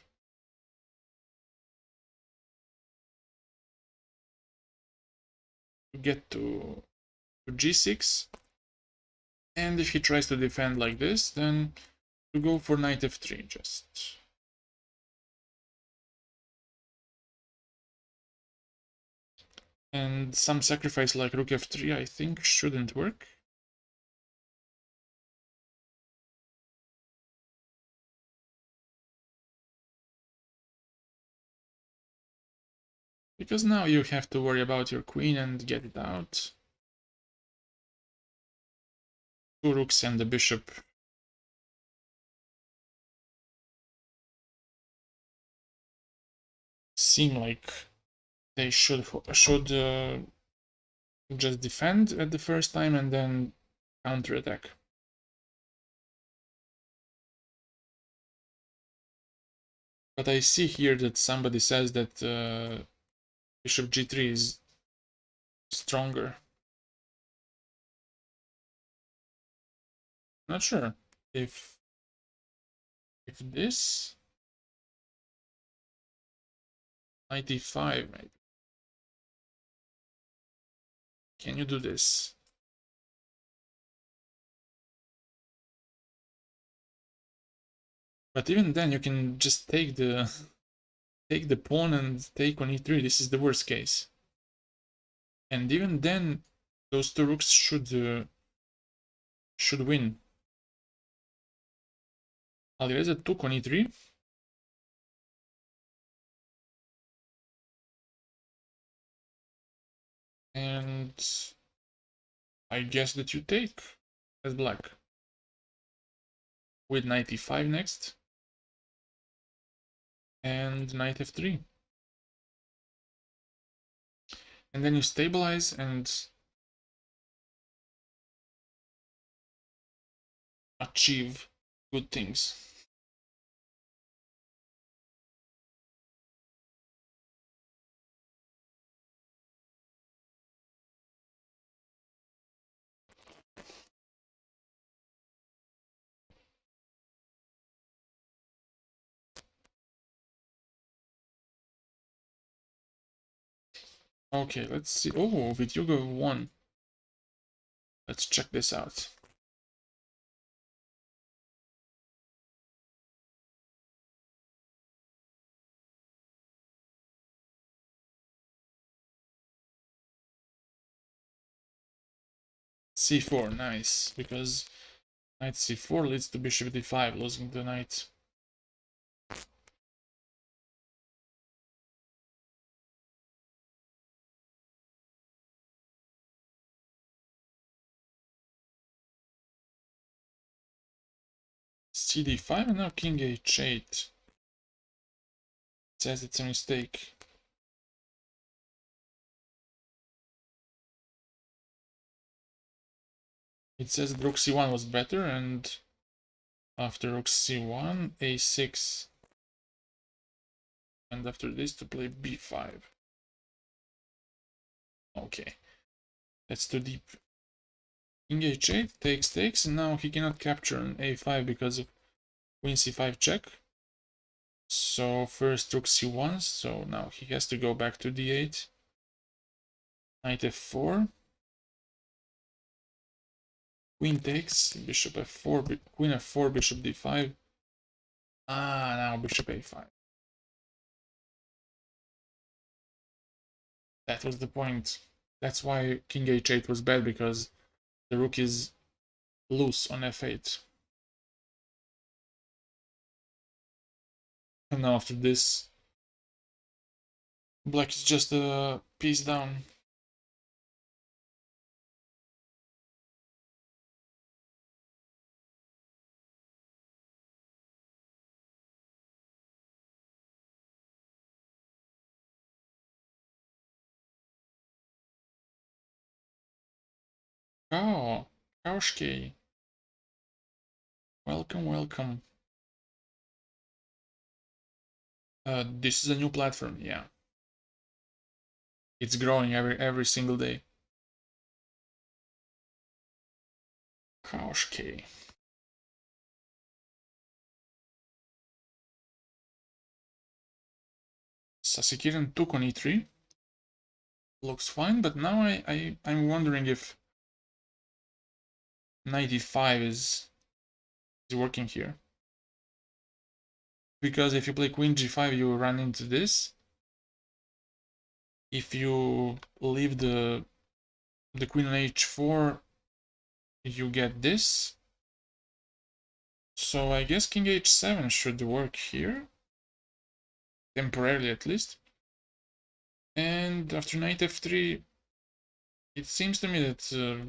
To get to g6. And if he tries to defend like this, then to go for knight f3 just. And some sacrifice like rook f3 I think shouldn't work. Because now you have to worry about your queen and get it out. Two rooks and the bishop. Seem like they should just defend at the first time and then counterattack. But I see here that somebody says that bishop g3 is stronger. Not sure if this 95 maybe. Can you do this? But even then you can just take the pawn and take on e3. This is the worst case. And even then those two rooks should win. Alireza took on e3. And I guess that you take as black. With knight e5 next. And knight f3. And then you stabilize and achieve good things. Okay, let's see. Oh, Vidyogo won. Let's check this out. C4, nice, because knight c4 leads to bishop d5, losing the knight. cd5 and now king h8. It says it's a mistake. It says that rook c1 was better, and after rook c1, a6. And after this to play b5. Okay, that's too deep. King h8 takes, and now he cannot capture an a5 because of queen c5 check. So first rook c1, so now he has to go back to d8. Knight f4. Queen takes, bishop f4, queen f4, bishop d5. Ah, now bishop a5. That was the point. That's why king h8 was bad, because the rook is loose on f8. And now after this, black is just a piece down. Oh, Kaushke. Welcome, welcome. This is a new platform, yeah. It's growing every single day. Kaushke. Sasikiran took on e3. Looks fine, but now I'm wondering if 95 is working here. Because if you play queen g5, you run into this. If you leave the queen on h4, you get this. So I guess king h7 should work here. Temporarily at least. And after knight f3, it seems to me that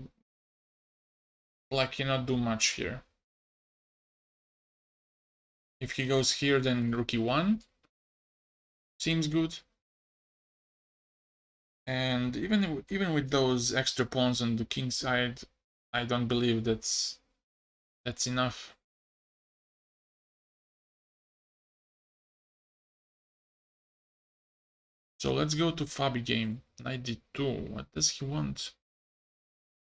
black cannot do much here. If he goes here, then rook e1 seems good. And even with those extra pawns on the king side, I don't believe that's enough. So let's go to Fabi game. Knight d2. What does he want?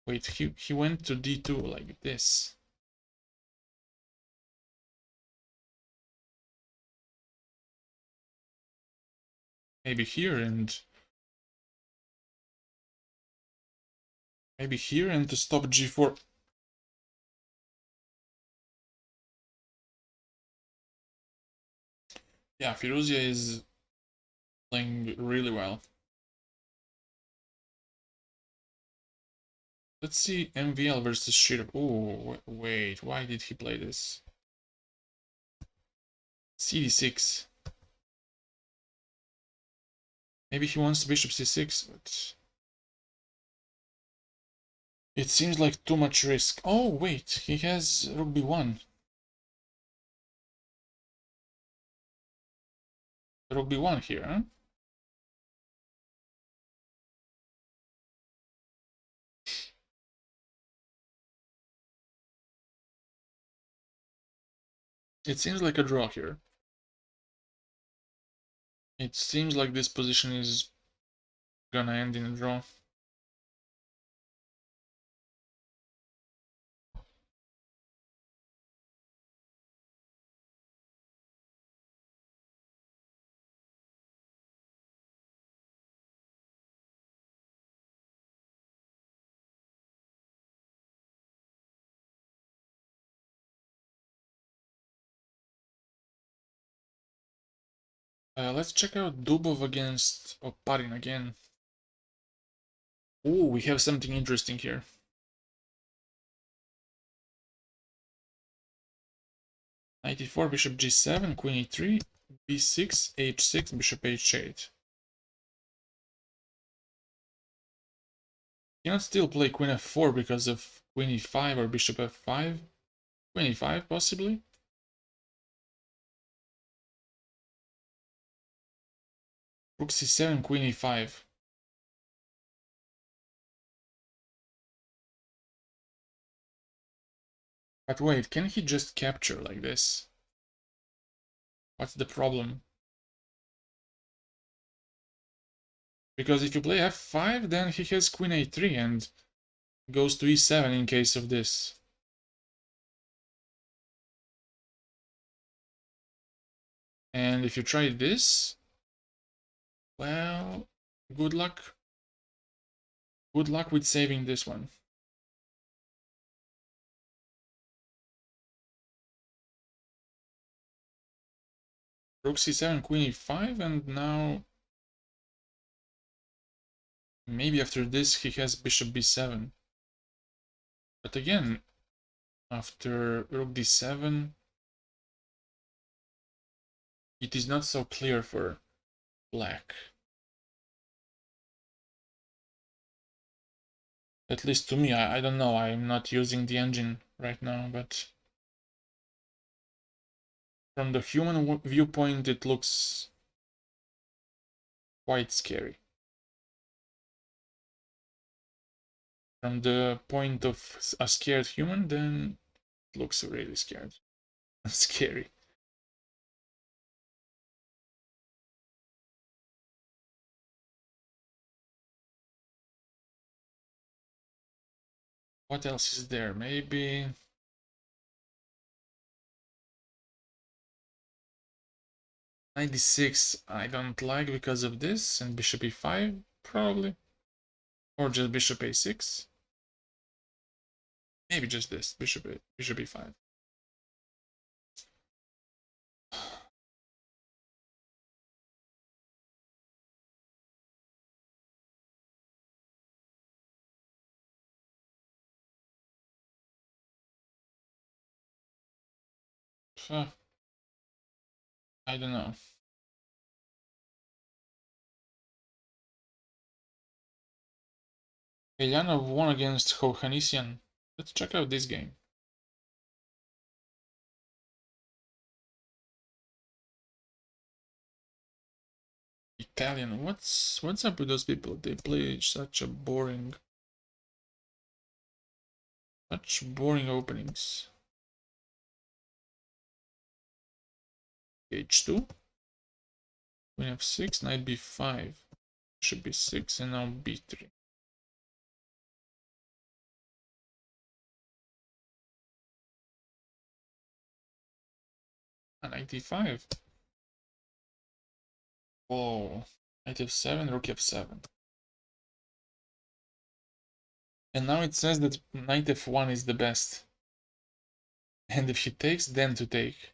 Wait, he went to d2 like this. Maybe here and to stop g4. Yeah, Firuzia is playing really well. Let's see MVL versus Shirov. Oh, wait, why did he play this? cd6. Maybe he wants bishop c6, but it seems like too much risk. Oh, wait, he has rook b1. Rook b1 here, huh? It seems like a draw here. It seems like this position is gonna end in a draw. Let's check out Dubov against Oparin again. Oh, we have something interesting here. Knight e4, bishop g7, queen e3, b6, h6, bishop h8. Cannot still play queen f4 because of queen e5 or bishop f5. Queen e5 possibly. Rook c7, queen e5. But wait, can he just capture like this? What's the problem? Because if you play f5, then he has queen a3 and goes to e7 in case of this. And if you try this, well, good luck. Good luck with saving this one. Rook c7, queen e5, and now maybe after this he has bishop b7. But again, after rook d7, it is not so clear for black. At least to me, I don't know, I'm not using the engine right now, but from the human viewpoint it looks quite scary. From the point of a scared human, then it looks really scared. Scary. What else is there? Maybe 96 I don't like because of this, and bishop e5 probably. Or just bishop a6. Maybe just this, bishop e5. I don't know. Elyanov won against Hovhannisyan. Let's check out this game. Italian. What's up with those people? They play such boring openings. H2, queen f6, knight b5, bishop b6, and now b3. And knight e5. Whoa, knight f7, rook f7. And now it says that knight f1 is the best. And if he takes, then to take.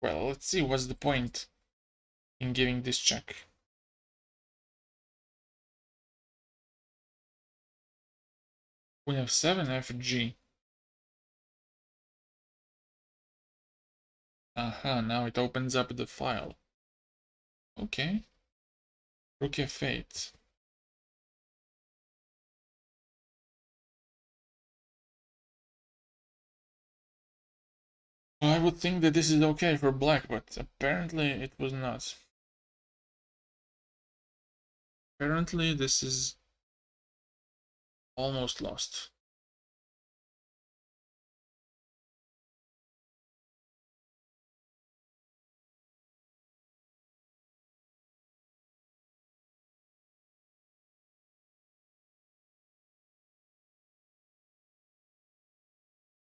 Well, let's see what's the point in giving this check. Queen f7, fg. Aha, now it opens up the file. Okay. Rook f8. I would think that this is okay for black, but apparently it was not. Apparently this is almost lost.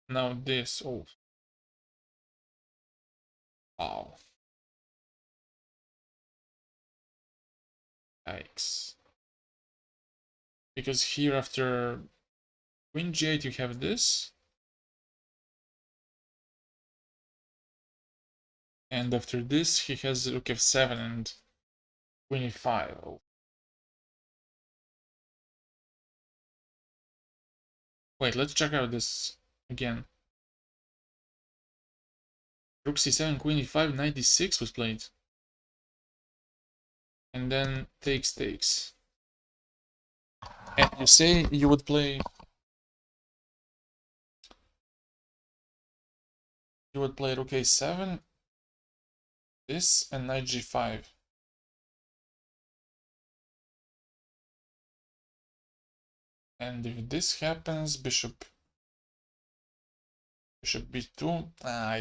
Now this, oh. Wow. Yikes. Because here after queen g8 you have this. And after this, he has rook f7 and queen e5. Wait, let's check out this again. Rook c7, queen e5, knight d6 was played. And then takes. And you say you would play... You would play rook a7, this, and knight g5. And if this happens, bishop b2,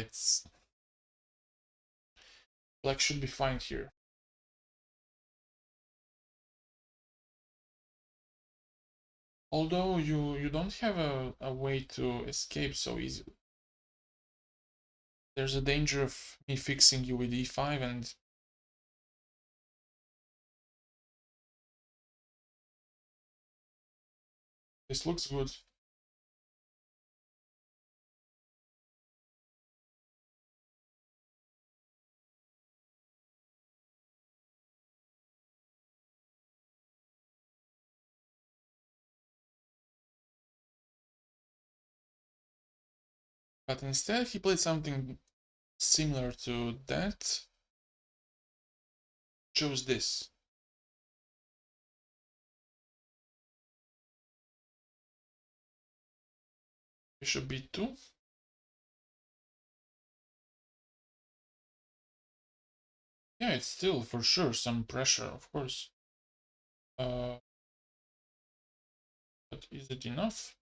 it's... Black should be fine here. Although you don't have a way to escape so easily. There's a danger of me fixing you with e5 and... This looks good. But instead he played something similar to that. Chose this. Bishop b2. Yeah, it's still for sure some pressure, of course. But is it enough?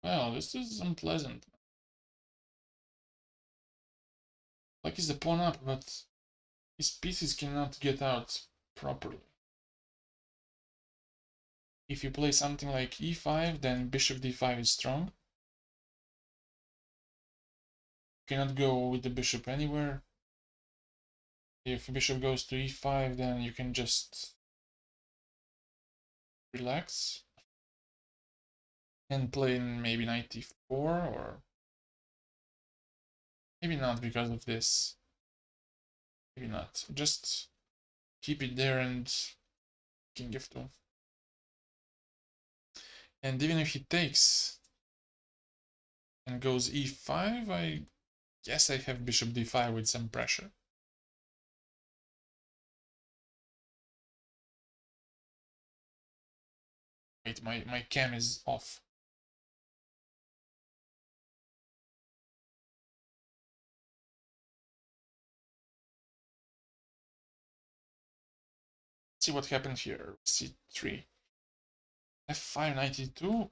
Well, this is unpleasant. Like he's the pawn up, but his pieces cannot get out properly. If you play something like e5, then bishop d5 is strong. You cannot go with the bishop anywhere. If bishop goes to e5, then you can just relax and play maybe knight e4, or maybe not because of this. Maybe not. Just keep it there and king f2. And even if he takes and goes e5, I guess I have bishop d5 with some pressure. Wait, my cam is off. Let's see what happened here. c3. f5, knight e2,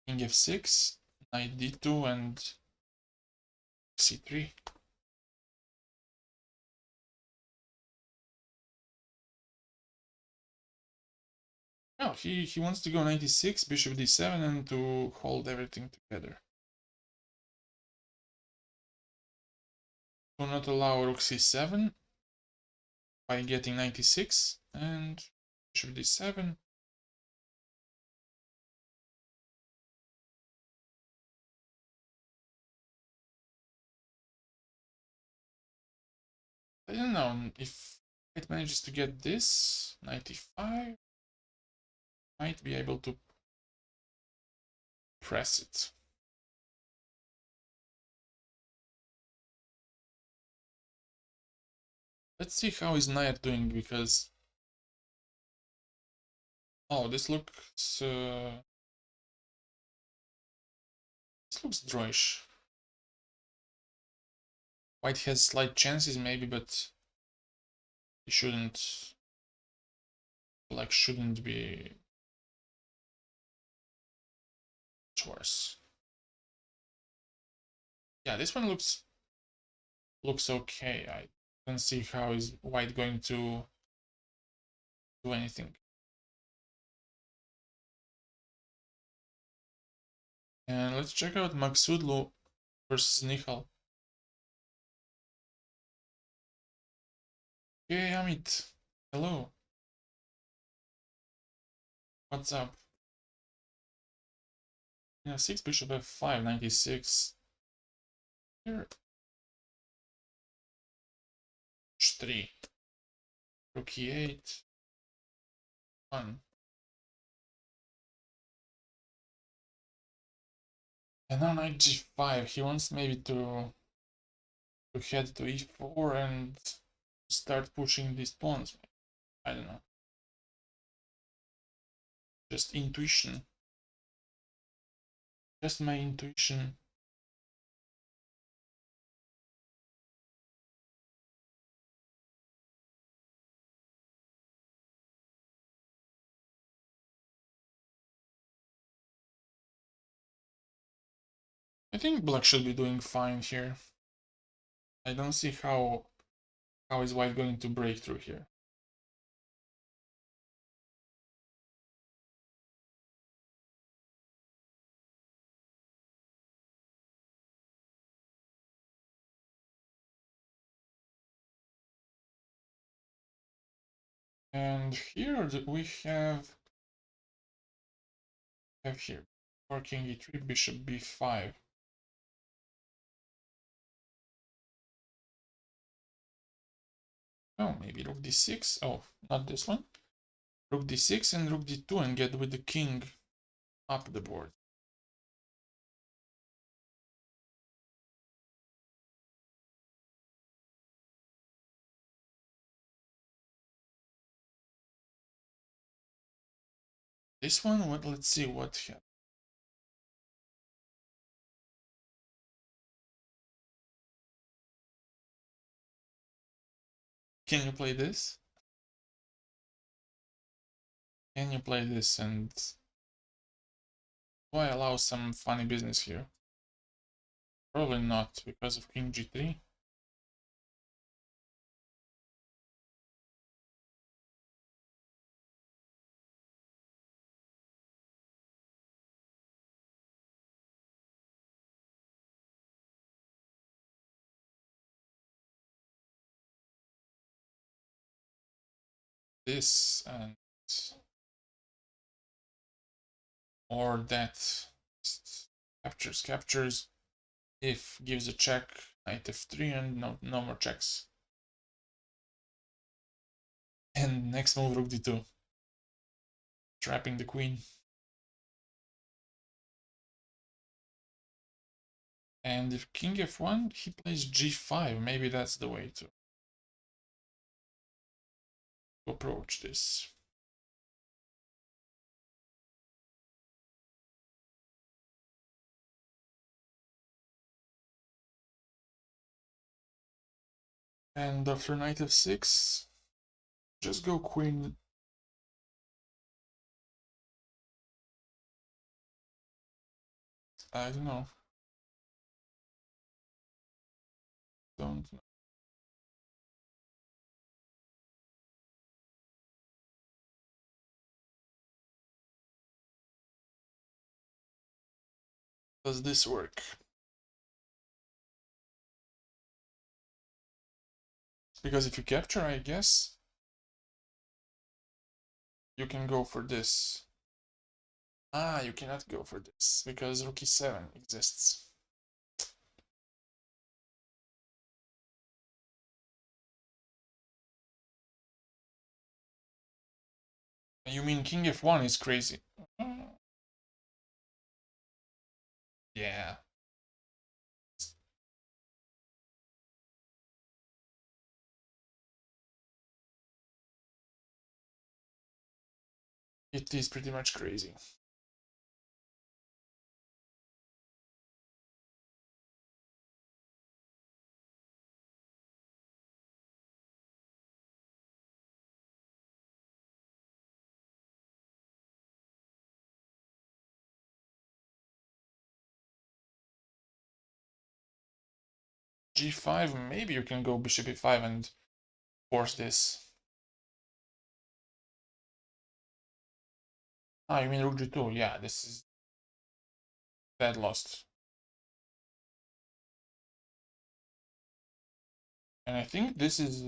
king f6, knight d2, and c3. No, he wants to go knight e6, bishop d7, and to hold everything together. Do not allow rook c7 by getting knight e6 and bishop d7. I don't know if it manages to get this knight e5, might be able to press it. Let's see how is knight doing, because Oh, this looks drawish. White has slight chances maybe, but he shouldn't, black shouldn't be much worse. Yeah, this one looks okay. I don't see how is white going to do anything. And let's check out Maksudlu versus Nihal. Hey Amit, hello. What's up? Yeah, 6 bishop f5, 96. Here. H3. Rook e8. 1. And now knight g5. He wants maybe to head to e4 and start pushing these pawns. I don't know. Just intuition. Just my intuition. I think black should be doing fine here. I don't see how is white going to break through here. And here we have here king e3, bishop b5. Oh, maybe rook d6. Oh, not this one. Rook d6 and rook d2 and get with the king up the board. This one, what? Let's see what happens. Can you play this? Can you play this and do I allow some funny business here? Probably not, because of king g3. This and or that. Captures. If gives a check, knight f3 and no more checks. And next move rook d2. Trapping the queen. And if king f1, he plays g5. Maybe that's the way to approach this. And after knight f6, just go queen. I don't know. Don't know. Does this work? Because if you capture, I guess, you can go for this. Ah, you cannot go for this, because rook e7 exists. You mean king f1 is crazy? Yeah. It is pretty much crazy. G5, maybe you can go bishop e5 and force this. Ah, you mean rook g2? Yeah, this is bad lost. And I think this is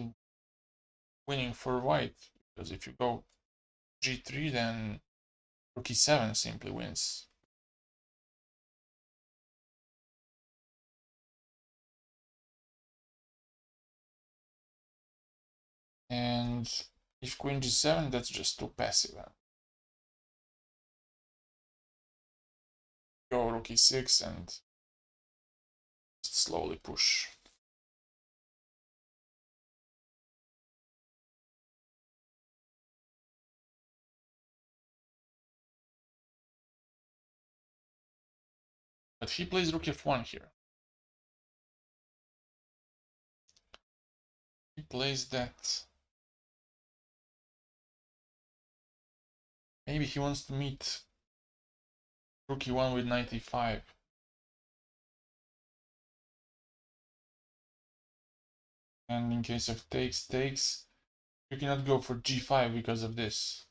winning for white, because if you go g3, then rook e7 simply wins. And if queen g7, that's just too passive. Go rook e6 and just slowly push. But he plays rook f1 here. He plays that. Maybe he wants to meet rook e1 with knight e5. And in case of takes, you cannot go for g5 because of this.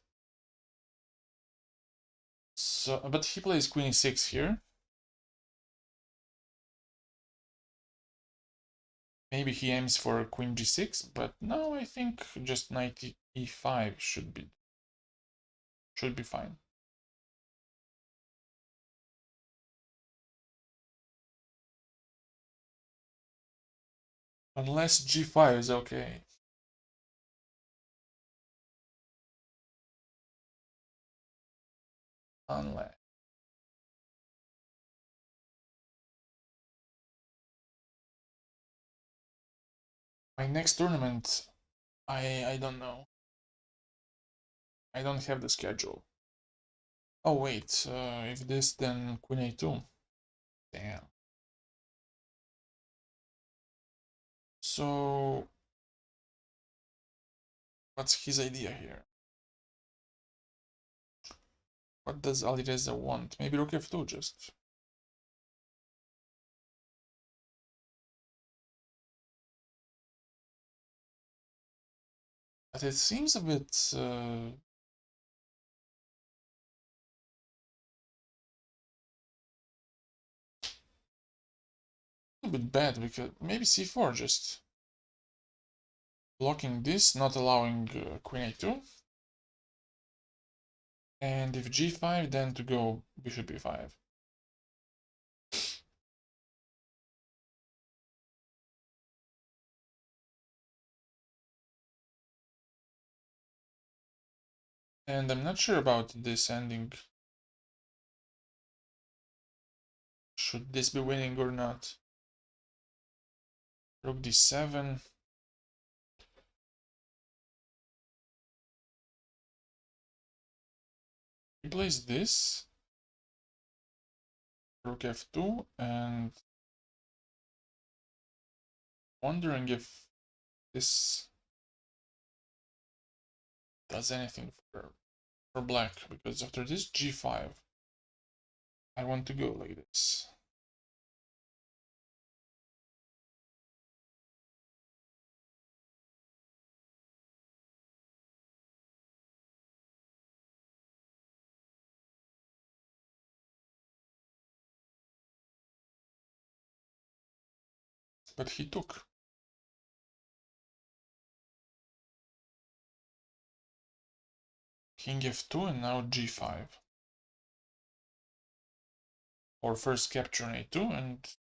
So, but he plays queen e6 here. Maybe he aims for queen g6, but no, I think just knight e5 should be fine. Unless g5 is okay. Unless. My next tournament, I don't know. I don't have the schedule. Oh wait, if this, then queen a2. Damn. So what's his idea here? What does Alireza want? Maybe rook f2 just. But it seems a bit bad, because maybe c4 just blocking this, not allowing queen a2. And if g5, then to go bishop e5. And I'm not sure about this ending. Should this be winning or not? Rook d7. He plays this. Rook f2, and wondering if this does anything for black, because after this g5, I want to go like this. But he took. King f2 and now g5. Or first capture a2, and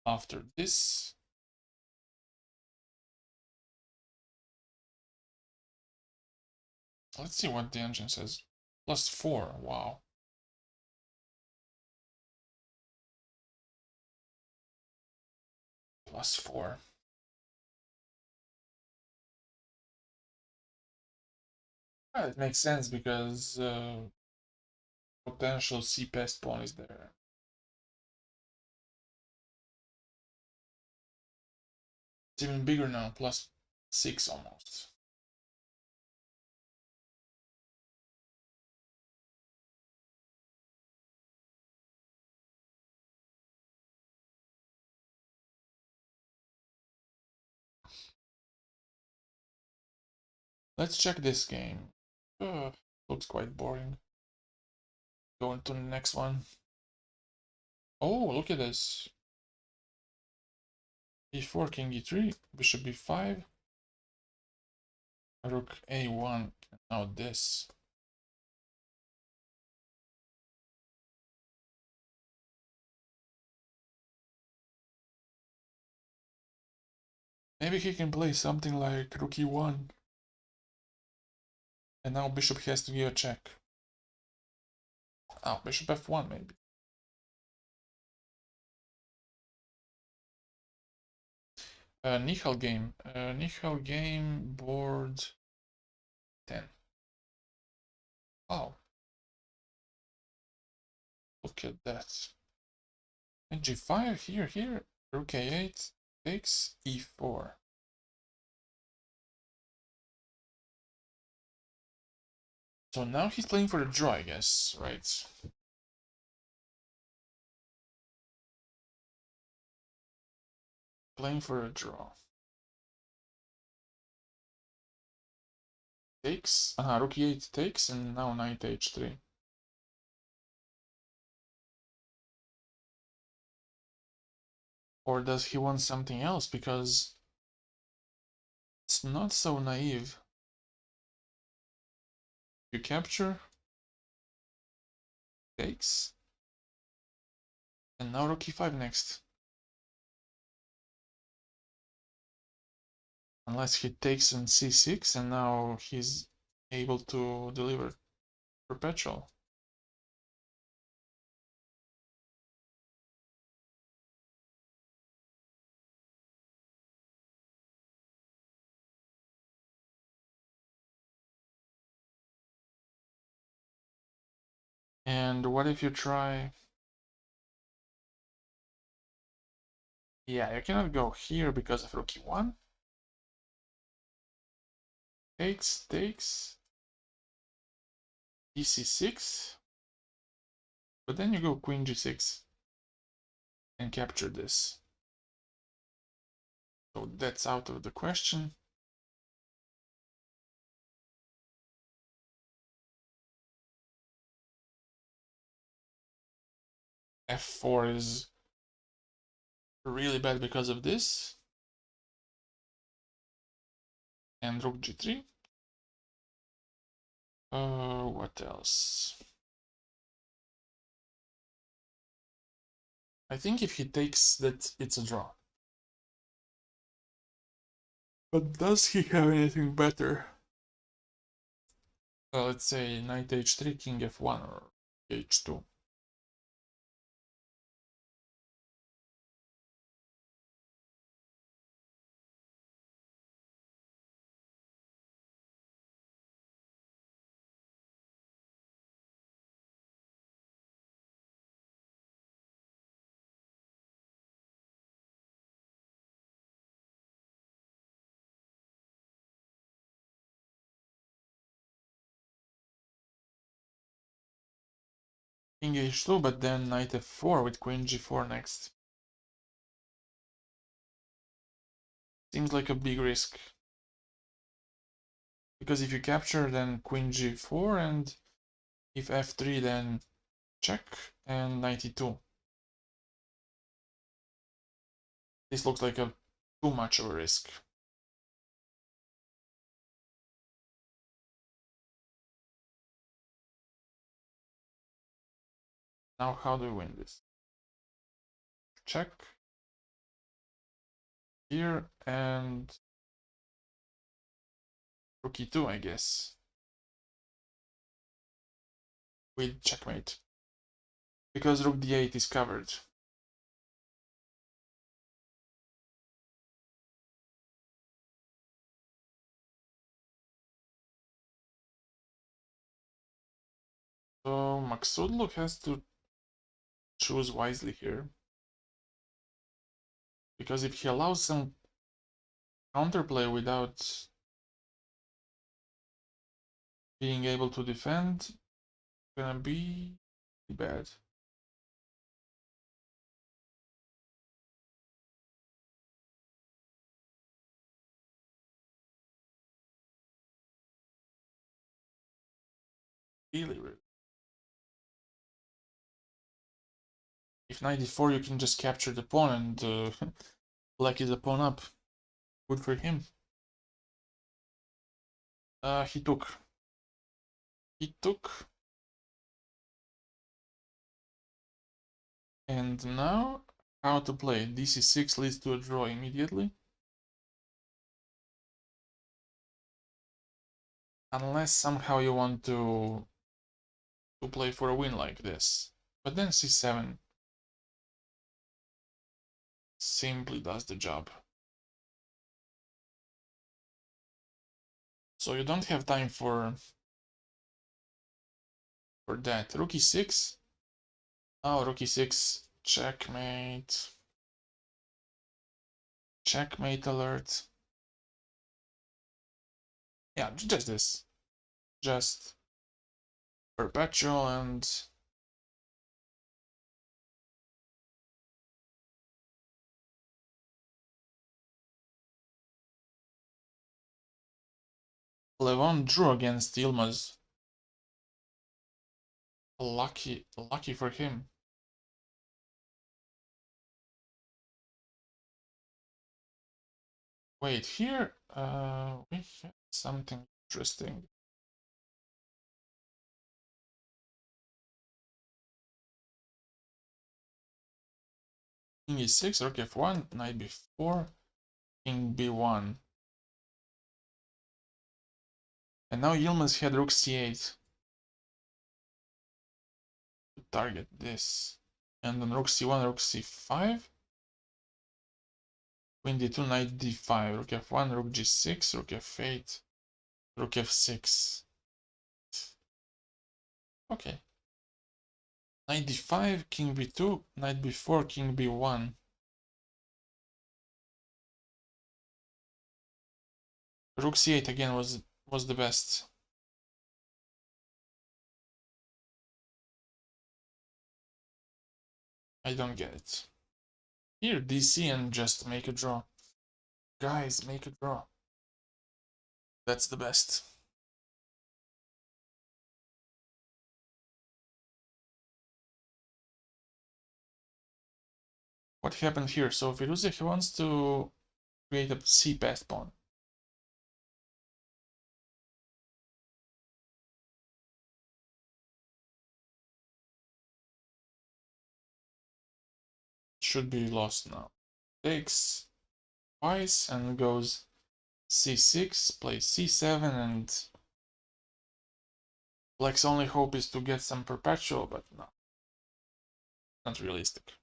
after this, let's see what the engine says. +4, wow. +4. I Well, it makes sense because potential c-pass pawn is there. It's even bigger now, +6 almost. Let's check this game. Looks quite boring. Going to the next one. Oh, look at this. e4, king e3, bishop b5, rook a1, and now this. Maybe he can play something like rook e1. And now bishop has to give a check. Oh, bishop f1 maybe. Nihal game. Nihal game, board 10. Oh, look at that. And g5 here. Rook a8 takes e4. So now he's playing for a draw, I guess, right? Playing for a draw. Takes, rook e8 takes, and now knight h3. Or does he want something else? Because it's not so naive. You capture, takes, and now rook e5 next. Unless he takes on c6 and now he's able to deliver perpetual. And what if you try... Yeah, you cannot go here because of rook e1. Takes, ec6. But then you go queen g6 and capture this. So that's out of the question. f4 is really bad because of this. And rook g3. What else? I think if he takes that, it's a draw. But does he have anything better? Let's say knight h3, king f1, or h2. King h2, but then knight f4 with queen g4 next. Seems like a big risk. Because if you capture, then queen g4, and if f3, then check, and knight e2. This looks like too much of a risk. Now how do we win this? Check. Here, and rook e2, I guess. With checkmate. Because rook d8 is covered. Maksudlu has to choose wisely here. Because if he allows some counterplay without being able to defend, it's gonna be bad. Really. If knight d4, you can just capture the pawn and black is a pawn up. Good for him. He took. He took. And now, how to play? dc6 leads to a draw immediately. Unless somehow you want to play for a win like this. But then c7 simply does the job. So you don't have time for that. Rook e6. Oh, rook e6. Checkmate. Checkmate alert. Yeah, just this. Just perpetual and Levon drew against Yilmaz. Lucky for him. Wait, here we have something interesting. King e6, rook f1, knight b4, king b1. And now Yilmaz had rook c8 to target this. And then rook c1, rook c5. Queen d2, knight d5, rook f1, rook g6, rook f8, rook f6. Okay. Knight d5, king b2, knight b4, king b1. Rook c8 again was the best. I don't get it. Here, DC and just make a draw. Guys, make a draw. That's the best. What happened here? So Firuze, he wants to create a c-pass pawn. Should be lost now. Takes twice and goes c6, plays c7, and Black's only hope is to get some perpetual, but no. Not realistic.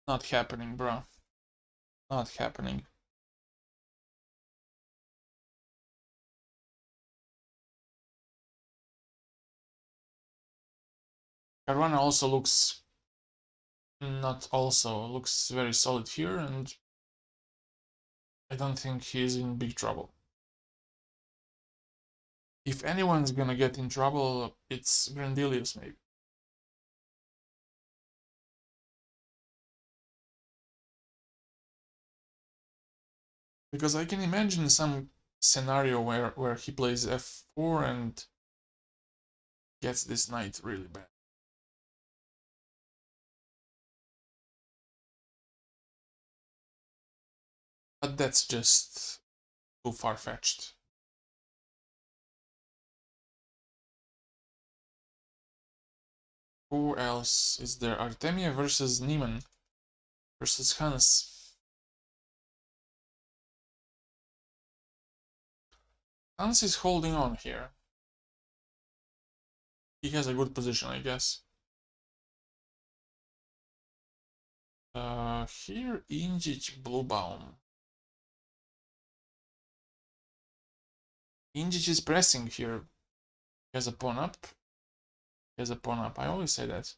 Not happening, bro. Not happening. Caruana also looks looks very solid here, and I don't think he's in big trouble. If anyone's gonna get in trouble, it's Grandelius, maybe. Because I can imagine some scenario where he plays f4 and gets this knight really bad. But that's just too far-fetched. Who else is there? Artemia versus Niemann versus Hans. Hans is holding on here. He has a good position, I guess. Here, Injic, Bluebaum. Injic is pressing here. He has a pawn up. He has a pawn up. I always say that.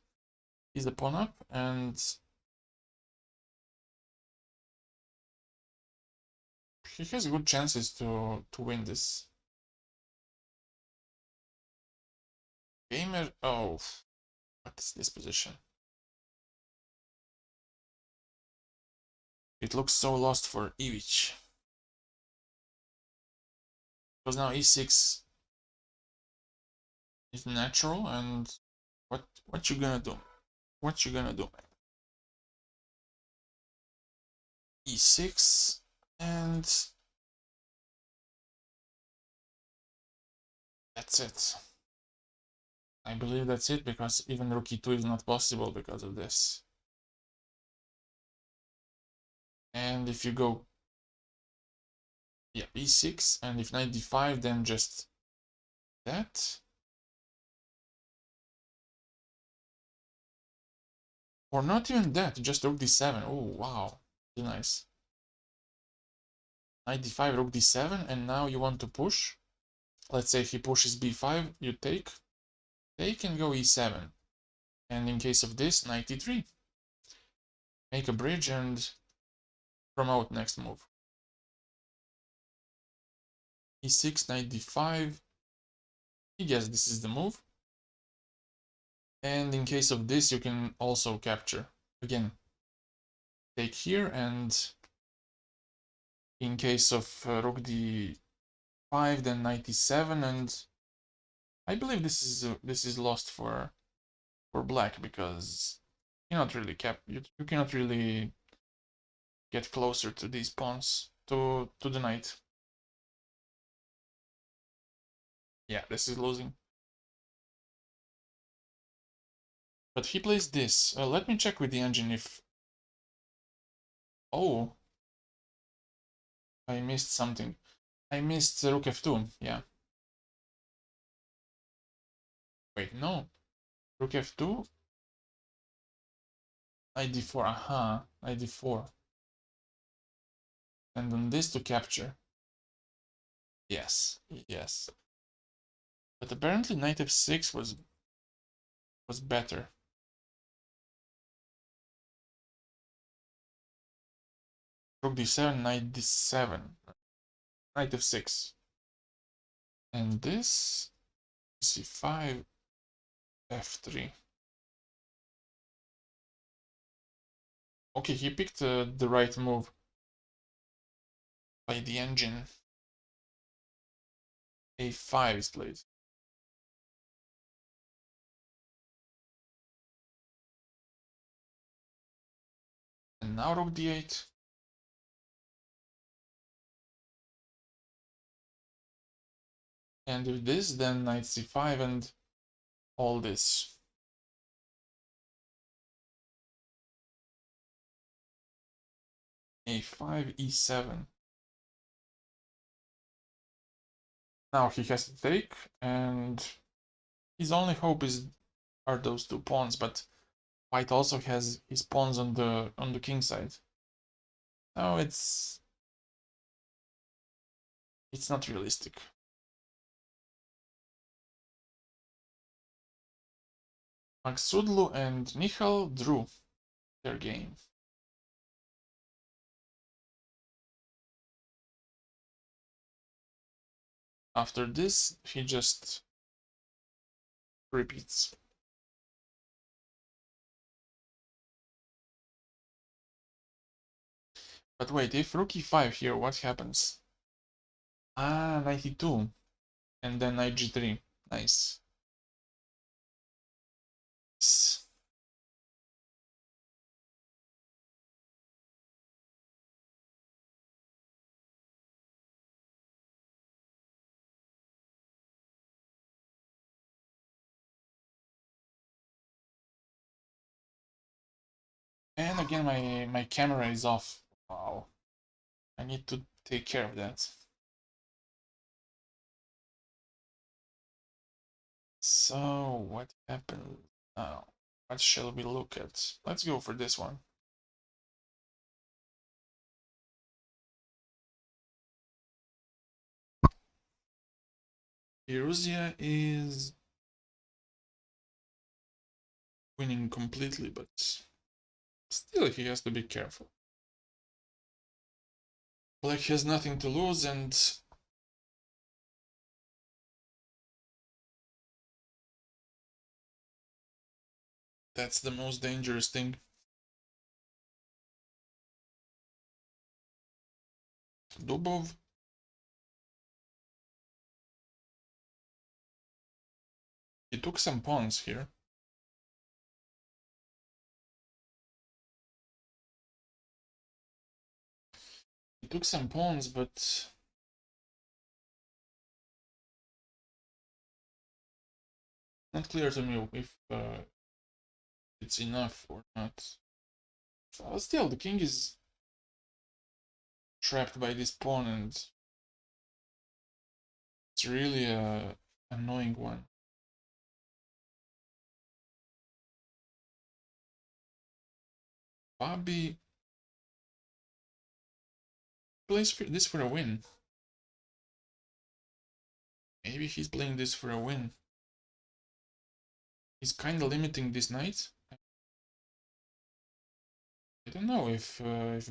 He's a pawn up, and he has good chances to win this. Gamer, oh, what is this position? It looks so lost for Ivic. Because now e6 is natural, and what you gonna do? What you gonna do, man? E6, and that's it. I believe that's it, because even rook e2 is not possible because of this. And if you go, yeah, e6, and if knight d5, then just that. Or not even that, just rook d7. Oh, wow, nice. Knight d5, rook d7, and now you want to push. Let's say if he pushes b5, you take and go e7. And in case of this, knight e3. Make a bridge and promote next move. e6, knight d5. He guessed this is the move. And in case of this, you can also capture. Again, take here, and in case of rook d5, then knight e7, and I believe this is lost for black, because you cannot really you cannot really get closer to these pawns to the knight. Yeah, this is losing. But he plays this. Let me check with the engine if... Oh, I missed something. I missed rook f2, yeah. Wait, no. Rook f2. Knight d4, aha, knight d4. And on this to capture. Yes, yes. But apparently knight f6 was better. Rook d7, knight d7. Knight f6. And this c5, f3. Okay, he picked the right move by the engine. a5 is played. And now rook d8. And with this, then knight c5 and all this. a5, e7. Now he has to take, and his only hope are those two pawns, but white also has his pawns on the king side. No, it's not realistic. Maksudlu and Michal drew their game. After this, he just repeats. But wait, if rook e5 here, what happens? Ah, 92. And then knight g3. Nice. And again, my camera is off. Wow. I need to take care of that. So, what happened now? What shall we look at? Let's go for this one. Iruzia is winning completely, but still he has to be careful. Black has nothing to lose, and that's the most dangerous thing. Dubov. He took some pawns here. He took some pawns, but not clear to me if it's enough or not. Still, the king is trapped by this pawn, and it's really a annoying one. Bobby plays this for a win. Maybe he's playing this for a win. He's kind of limiting this knight. I don't know if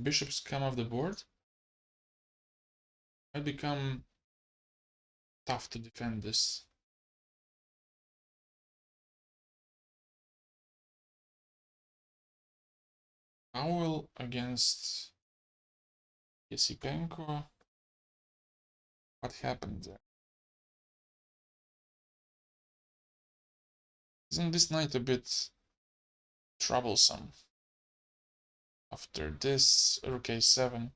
bishops come off the board, it might become tough to defend this. Powell against Yasipenko. What happened there? Isn't this knight a bit troublesome? After this, rook a7.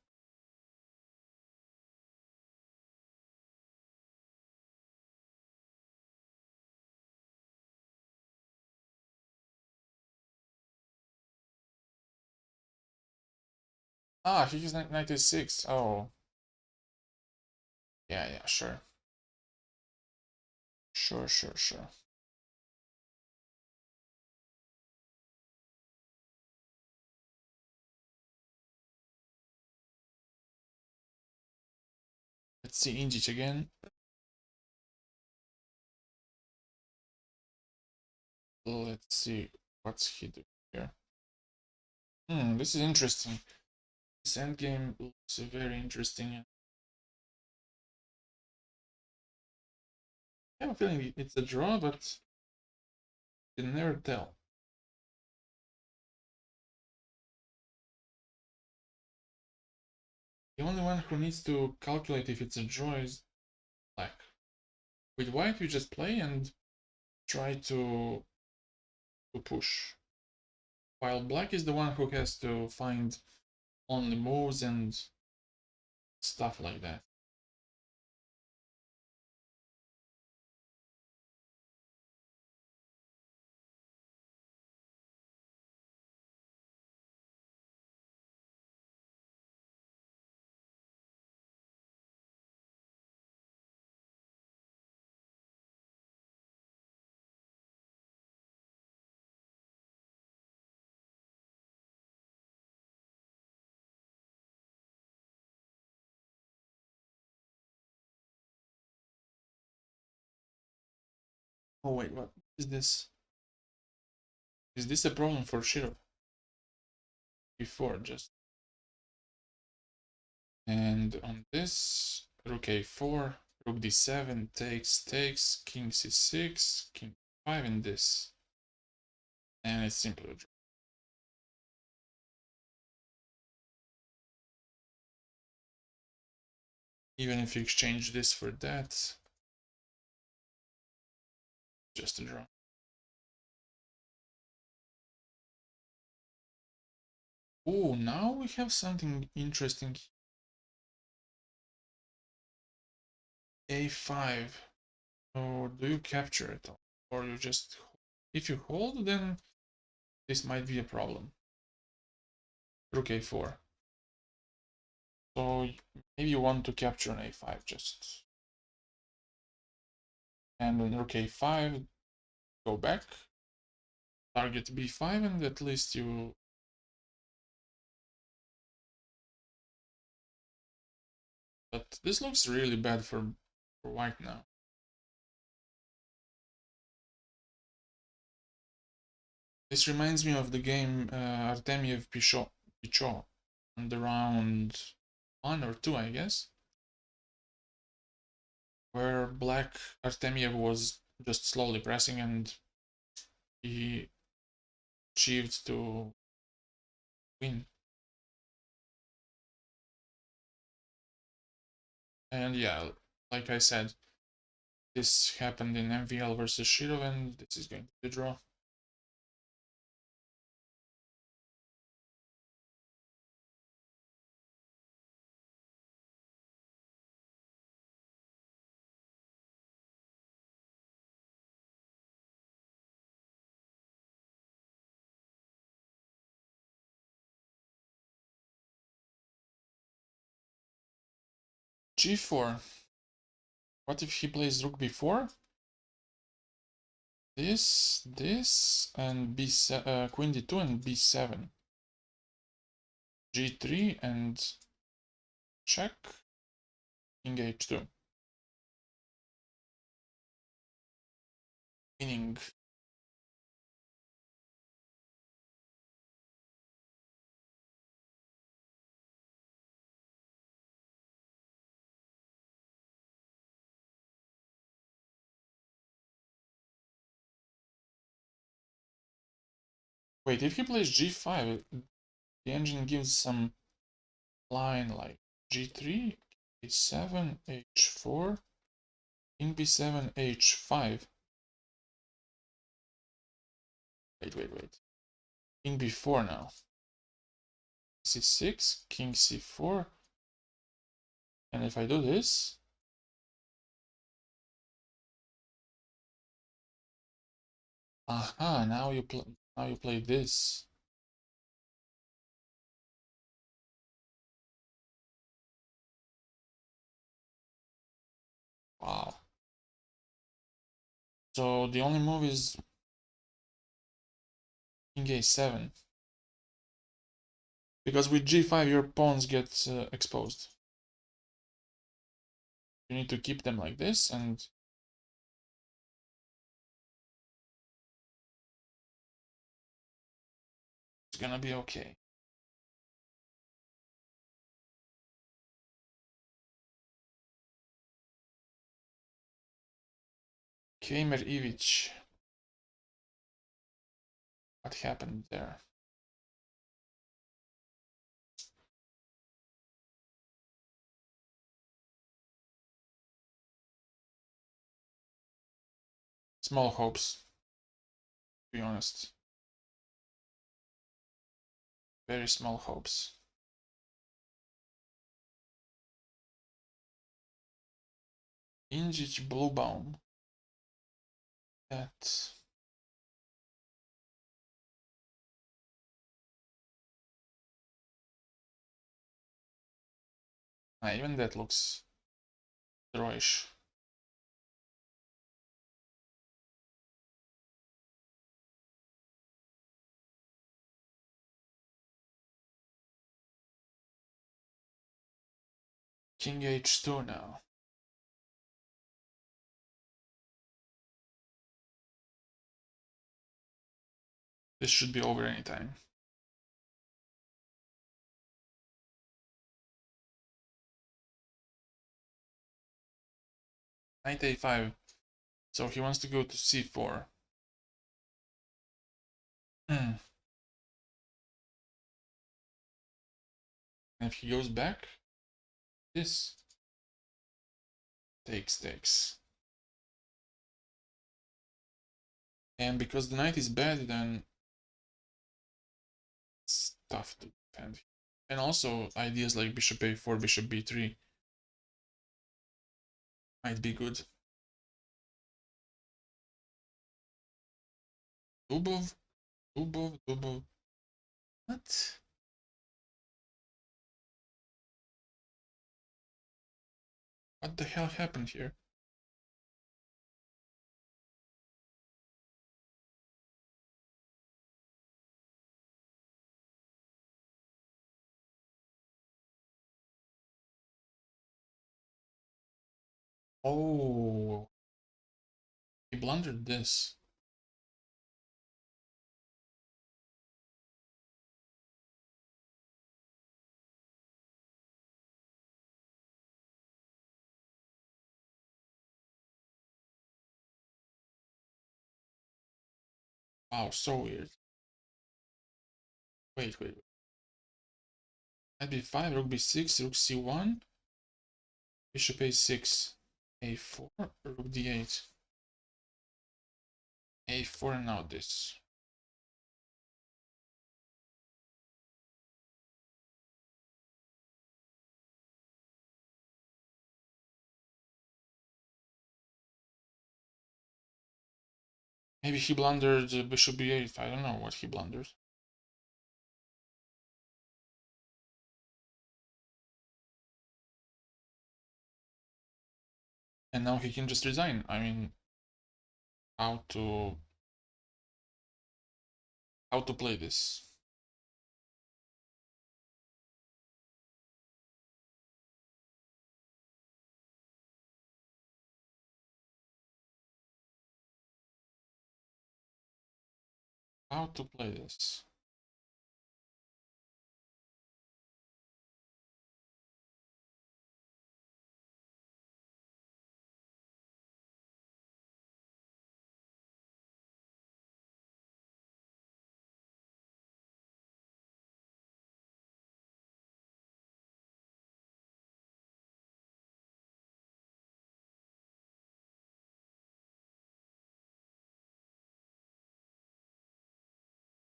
Ah, he used knight a6. Oh. Yeah, sure. Sure. Let's see Indich again. Let's see what's he doing here. This is interesting. This endgame looks very interesting. I have a feeling it's a draw, but you can never tell. The only one who needs to calculate if it's a draw is black. With white, you just play and try to push. While black is the one who has to find only moves and stuff like that. Oh wait, what is this? Is this a problem for Shiro? Before just. And on this, rook a4, rook d7, takes, king c6, king 5 in this. And it's simply a draw. Even if you exchange this for that, just a draw. Oh, now we have something interesting. a5. Or do you capture it? Or you just... If you hold, then this might be a problem. Rook a4. So maybe you want to capture an a5 just. And on rook a5, go back. Target b5, and at least you... But this looks really bad for white now. This reminds me of the game Artemiev Pichot on the round 1 or 2, I guess, where black Artemiev was just slowly pressing and he achieved to win. And yeah, like I said, this happened in MVL versus Shirov, and this is going to be a draw. G4. What if he plays rook b4? This, and b7, queen d2 and b7. G3 and check, king h2. Winning. Wait, if he plays g5, the engine gives some line like g3, a7, h4, king b7, h5. Wait. King b4 now. c6, king c4. And if I do this, aha, now you play this. Wow. So the only move is king a7. Because with g5 your pawns get exposed. You need to keep them like this, and it's gonna be okay. Kramer Ivic. What happened there? Small hopes, to be honest. Very small hopes. Injic Bluebaum. That. Even that looks drawish. King h2 now. This should be over anytime. Knight a5. So he wants to go to c4. And if he goes back, this takes. And because the knight is bad, then it's tough to defend. And also ideas like bishop a4, bishop b3 might be good. Dubov. What? What the hell happened here? Oh, he blundered this. Wow, so weird. Wait. Knight b5, rook b6, rook c1, bishop a6, a4, rook d8, a4, and now this. Maybe he blundered bishop b8. I don't know what he blundered. And now he can just resign. I mean, how to play this? How to play this?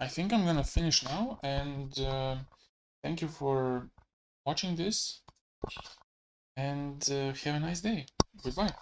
I think I'm gonna finish now, and thank you for watching this, and have a nice day. Goodbye.